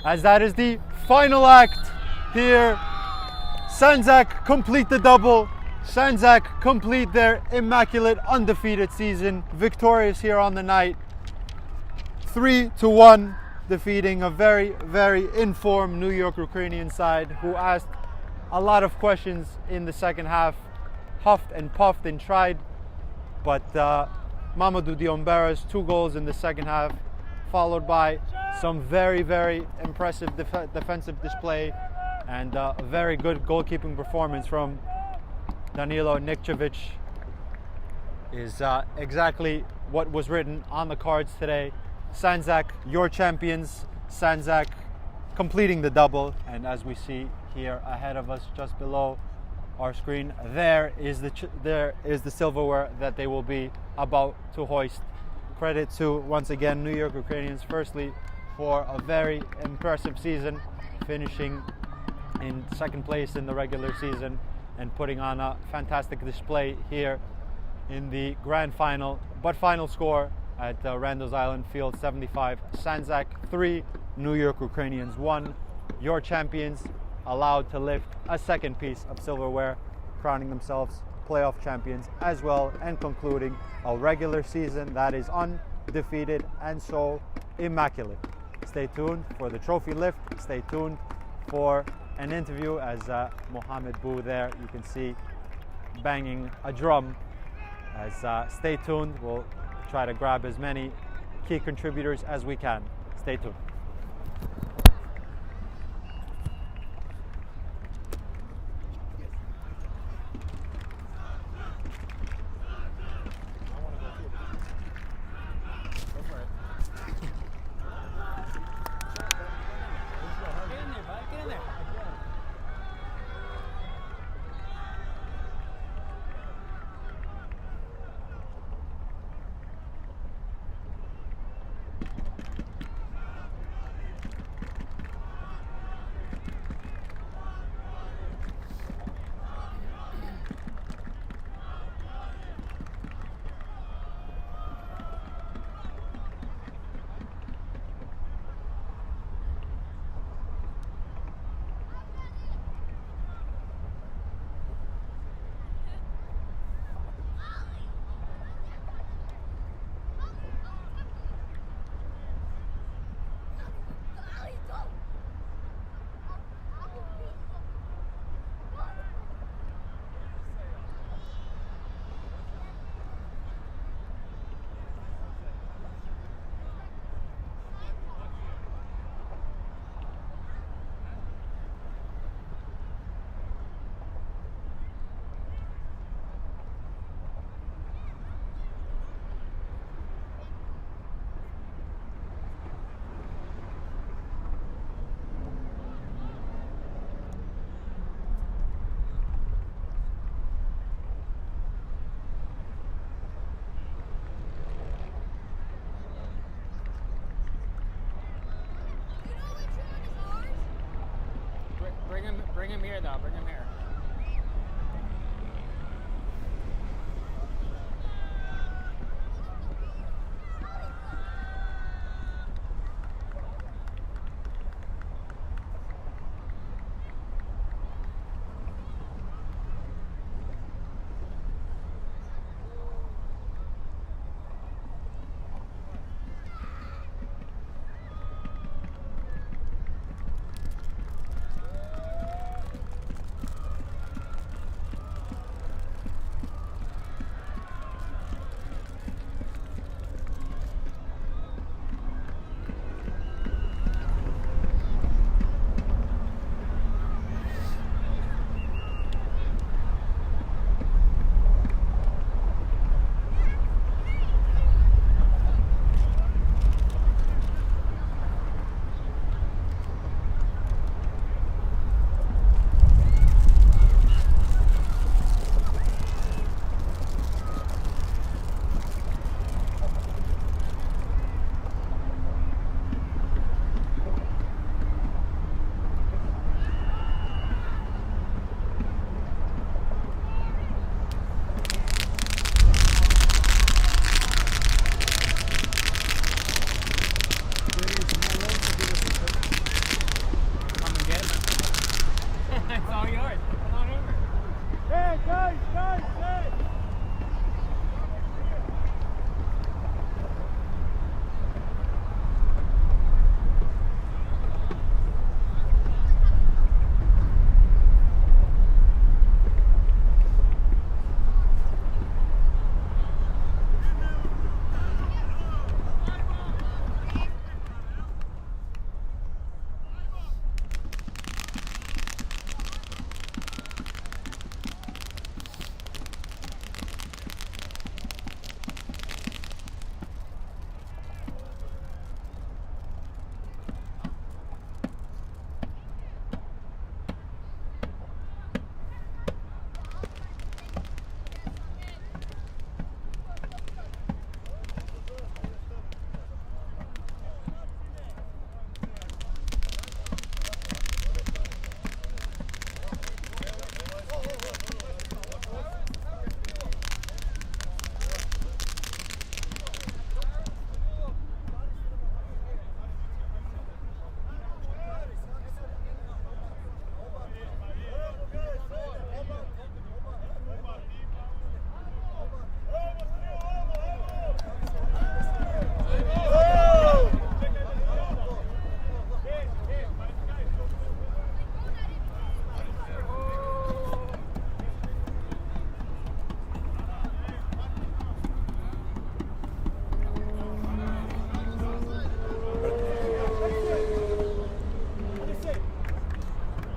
As that is the final act here. Sandzak complete the double. Sandzak complete their immaculate, undefeated season. Victorious here on the night. 3-1, defeating a very, very informed New York Ukrainian side who asked a lot of questions in the second half, huffed and puffed and tried, but Mamadou Diombera's 2 goals in the second half, followed by some very, very impressive defensive display and a very good goalkeeping performance from Danilo Nikčević, is exactly what was written on the cards today. Sandzak, your champions. Sandzak completing the double, and as we see here ahead of us, just below our screen, there is the silverware that they will be about to hoist. Credit to, once again, New York Ukrainians, firstly for a very impressive season, finishing in second place in the regular season and putting on a fantastic display here in the grand final. But final score at Randall's Island Field, 75 Sandzak 3, New York Ukrainians 1. Your champions allowed to lift a second piece of silverware, crowning themselves playoff champions as well, and concluding a regular season that is undefeated and so immaculate. Stay tuned for the trophy lift. Stay tuned for an interview as Mohamed Bou there, you can see, banging a drum. As stay tuned, we'll try to grab as many key contributors as we can. Stay tuned. Bring him here, though. Bring him here.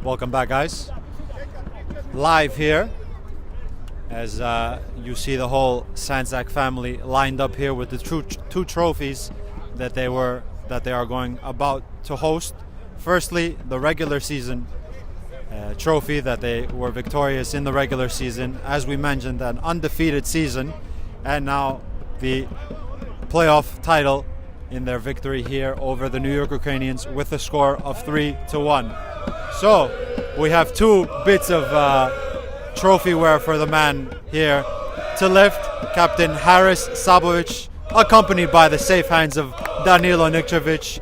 Welcome back, guys. Live here as you see the whole Sandzak family lined up here with the two trophies that they are going about to host. Firstly, the regular season trophy that they were victorious in the regular season. As we mentioned, an undefeated season, and now the playoff title in their victory here over the New York Ukrainians with a score of 3-1. So we have two bits of trophy wear for the man here to lift. Captain Haris Sabovic, accompanied by the safe hands of Danilo Nikčević.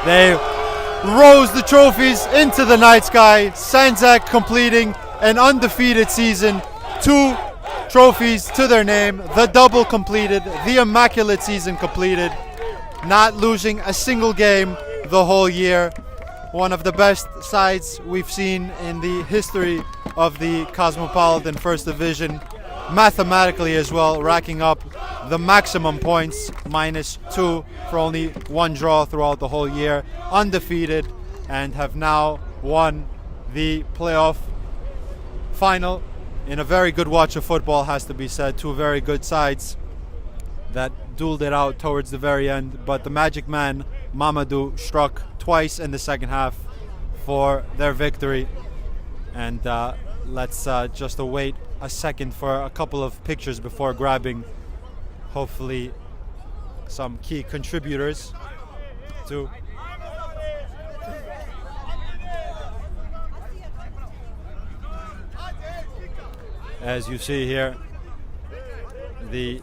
They rose the trophies into the night sky. Sandzak completing an undefeated season, 2 trophies to their name, the double completed, the immaculate season completed, not losing a single game the whole year. One of the best sides we've seen in the history of the Cosmopolitan First Division, mathematically as well, racking up the maximum points, -2 for only 1 draw throughout the whole year, undefeated, and have now won the playoff final in a very good watch of football, has to be said. 2 very good sides that dueled it out towards the very end, but the magic man Mamadou struck twice in the second half for their victory. And let's just await a second for a couple of pictures before grabbing hopefully some key contributors to as you see here, the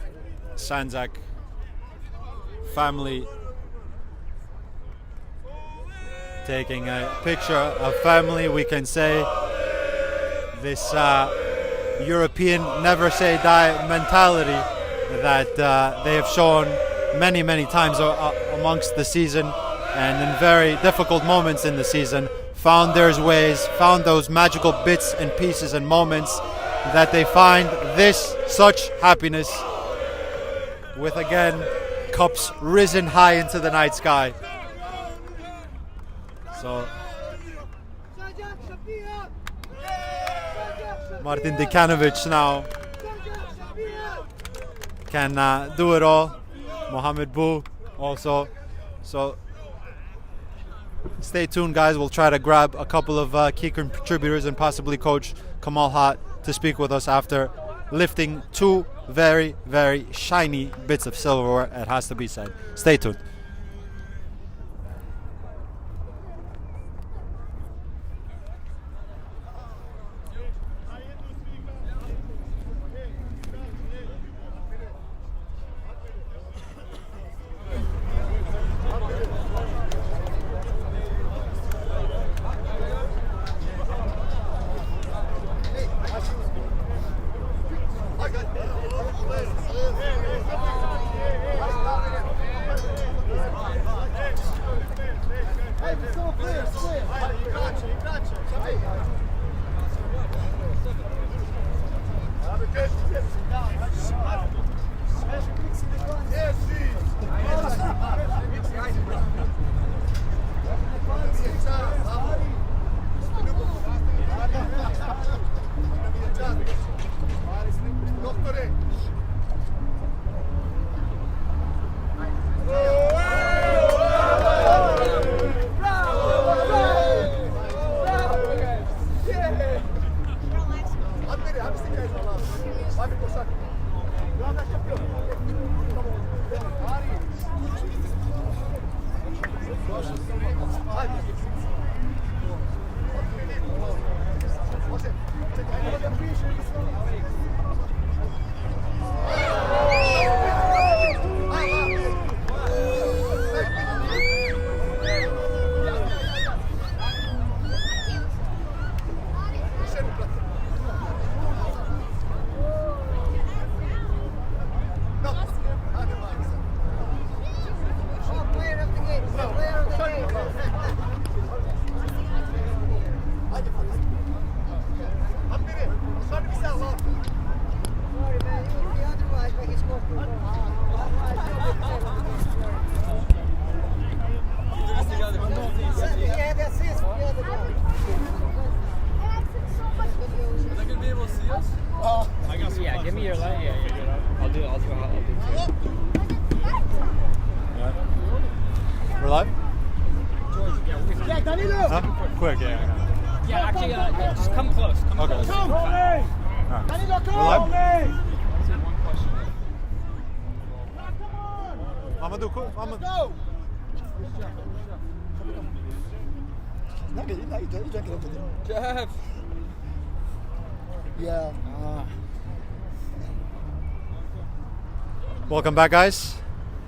Sandzak family taking a picture of family. We can say this European never say die mentality that they have shown many times amongst the season, and in very difficult moments in the season found their ways, found those magical bits and pieces and moments that they find such happiness with, again, cups risen high into the night sky. So Martin Dikanovic now can do it all. Mohamed Bou also. So stay tuned, guys. We'll try to grab a couple of key contributors and possibly Coach Kamal Hat to speak with us after lifting 2 very shiny bits of silverware, it has to be said. Stay tuned. Huh? Quick, yeah. Yeah, actually, just come close. Come Okay. close. Come. Right. Well, Mamadou, Mamadou. Jeff. Yeah. Welcome back, guys.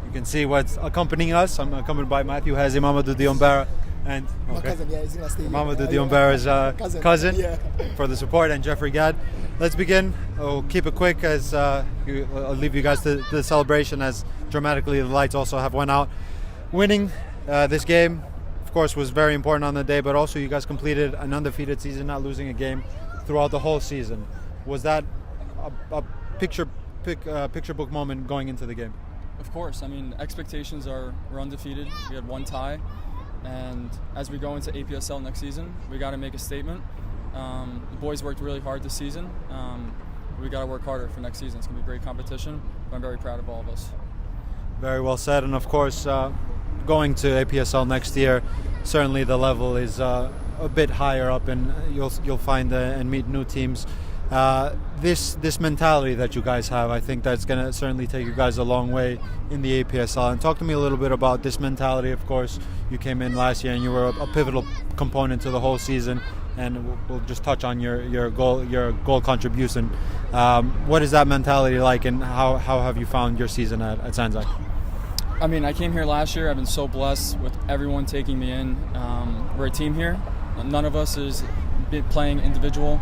You can see what's accompanying us. I'm accompanied by Matthew Hazy, Mamadou Diombera, and My cousin, yeah, he's gonna stay here. Mamadou Diombera's cousin Yeah. for the support, and Jeffrey Gadd. Let's begin. We'll keep it quick as I'll leave you guys to the celebration as dramatically the lights also have went out. Winning this game, of course, was very important on the day, but also you guys completed an undefeated season, not losing a game throughout the whole season. Was that a picture book moment going into the game? Of course. I mean, expectations are we're undefeated. We had one tie, and as we go into APSL next season, we got to make a statement. The boys worked really hard this season. We got to work harder for next season. It's going to be a great competition. I'm very proud of all of us. Very well said, and of course, going to APSL next year, certainly the level is a bit higher up, and you'll find and meet new teams. This mentality that you guys have, I think that's going to certainly take you guys a long way in the APSL. And talk to me a little bit about this mentality. Of course, you came in last year and you were a pivotal component to the whole season. And we'll just touch on your goal contribution. What is that mentality like, and how have you found your season at Sandzak? I mean, I came here last year. I've been so blessed with everyone taking me in. We're a team here. None of us is playing individual.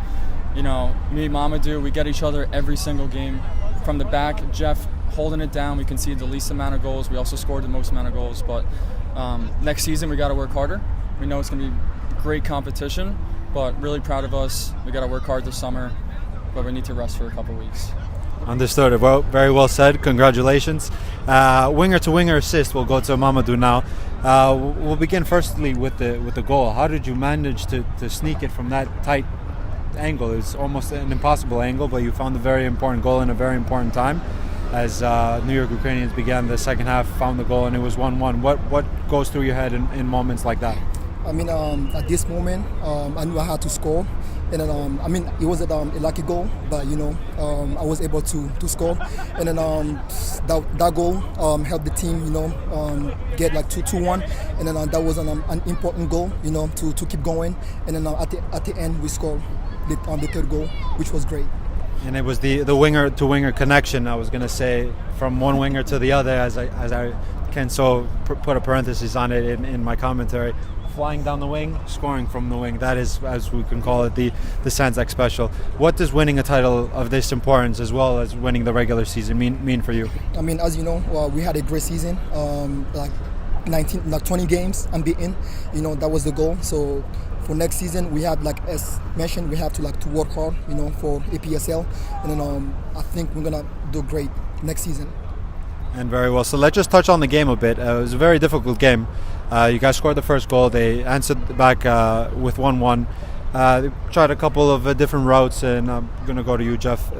You know, me, Mamadou, we get each other every single game. From the back, Jeff holding it down. We conceded the least amount of goals. We also scored the most amount of goals. But next season, we got to work harder. We know it's going to be great competition, but really proud of us. We got to work hard this summer, but we need to rest for a couple weeks. Understood. Well, very well said. Congratulations. Winger-to-winger assist. We'll go to Mamadou now. We'll begin firstly with the goal. How did you manage to sneak it from that tight angle? It's almost an impossible angle, but you found a very important goal in a very important time. As New York Ukrainians began the second half, found the goal, and it was 1-1. What goes through your head in moments like that? I mean, at this moment, I knew I had to score. And then, I mean, it was a lucky goal, but, you know, I was able to score. And then that goal helped the team, you know, get like 2-1. And then that was an important goal, you know, to keep going. And then at the end, we scored the third goal, which was great. And it was the winger-to-winger connection, I was going to say, from one winger to the other, as I can so put a parenthesis on it in my commentary. Flying down the wing, scoring from the wing. That is, as we can call it, the Sandzak special. What does winning a title of this importance, as well as winning the regular season, mean for you? I mean, as you know, we had a great season, like 20 games unbeaten. You know, that was the goal. So for next season, we have, like as mentioned, we have to work hard, you know, for APSL, and then I think we're gonna do great next season. And very well. So let's just touch on the game a bit. It was a very difficult game. You guys scored the first goal. They answered back with 1-1. They tried a couple of different routes, and I'm going to go to you, Jeff.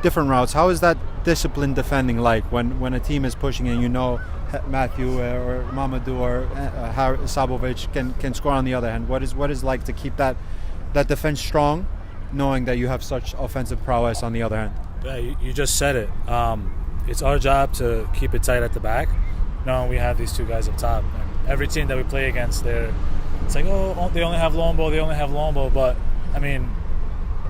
Different routes. How is that disciplined defending like when a team is pushing and you know Matthew or Mamadou or Sabovic can score on the other hand? What is like to keep that defense strong, knowing that you have such offensive prowess on the other hand? Yeah, you just said it. It's our job to keep it tight at the back, knowing we have these two guys up top. And every team that we play against, it's like, oh, they only have Lombo. But, I mean,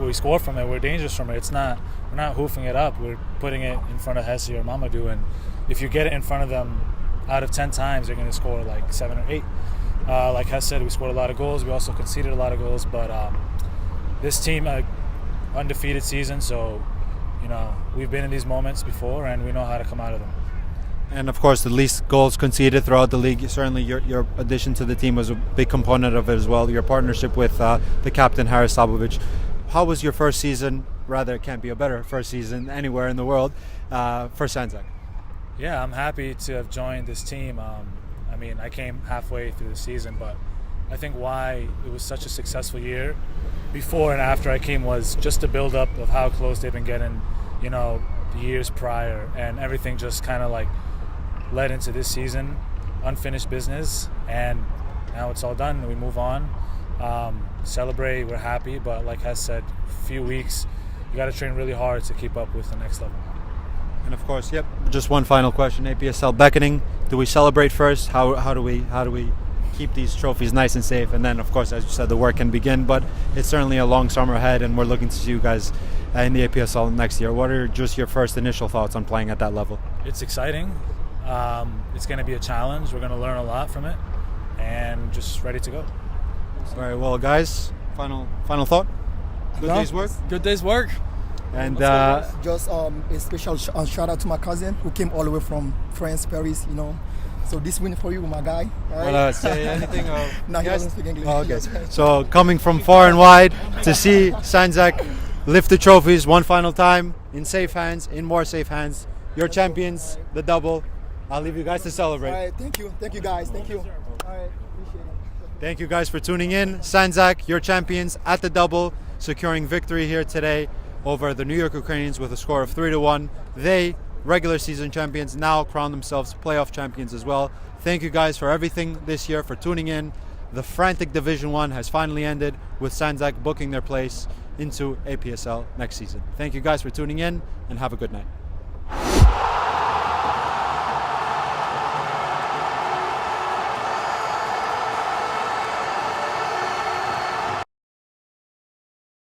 we score from it. We're dangerous from it. We're not hoofing it up. We're putting it in front of Hesse or Mamadou. And if you get it in front of them, out of 10 times, they're going to score like 7 or 8. Like Hess said, we scored a lot of goals. We also conceded a lot of goals. But this team, undefeated season, so... You know, we've been in these moments before, and we know how to come out of them. And of course, the least goals conceded throughout the league. Certainly, your addition to the team was a big component of it as well. Your partnership with the captain Haris Sabovic. How was your first season? Rather, it can't be a better first season anywhere in the world for Sandzak. Yeah, I'm happy to have joined this team. I mean, I came halfway through the season, but I think why it was such a successful year before and after I came was just the build-up of how close they've been getting, you know, the years prior, and everything just kind of like led into this season, unfinished business, and Now it's all done. We move on. Celebrate. We're happy, but like Hess said, a few weeks. You got to train really hard to keep up with the next level. And of course, just one final question. APSL beckoning. Do we celebrate first? How do we keep these trophies nice and safe? And then, of course, as you said, the work can begin. But it's certainly a long summer ahead, and we're looking to see you guys in the APSL next year. What are just your first initial thoughts on playing at that level? It's exciting. It's going to be a challenge. We're going to learn a lot from it, and just ready to go. All right, well, guys, final thought. Good day's work. Good day's work. And just a special shout out to my cousin who came all the way from France, Paris. You know, so this win for you, my guy. Say anything? No, he doesn't speak English. Oh, okay. So coming from far and wide to see Sandzak lift the trophies one final time in safe hands, in more safe hands. Your champions, the double. I'll leave you guys to celebrate. All right, thank you guys, thank you. All right, appreciate it. Thank you guys for tuning in. Sandzak, your champions at the double, securing victory here today over the New York Ukrainians with a score of 3-1. They, regular season champions, now crown themselves playoff champions as well. Thank you guys for everything this year, for tuning in. The frantic Division 1 has finally ended with Sandzak booking their place into APSL next season. Thank you guys for tuning in, and have a good night.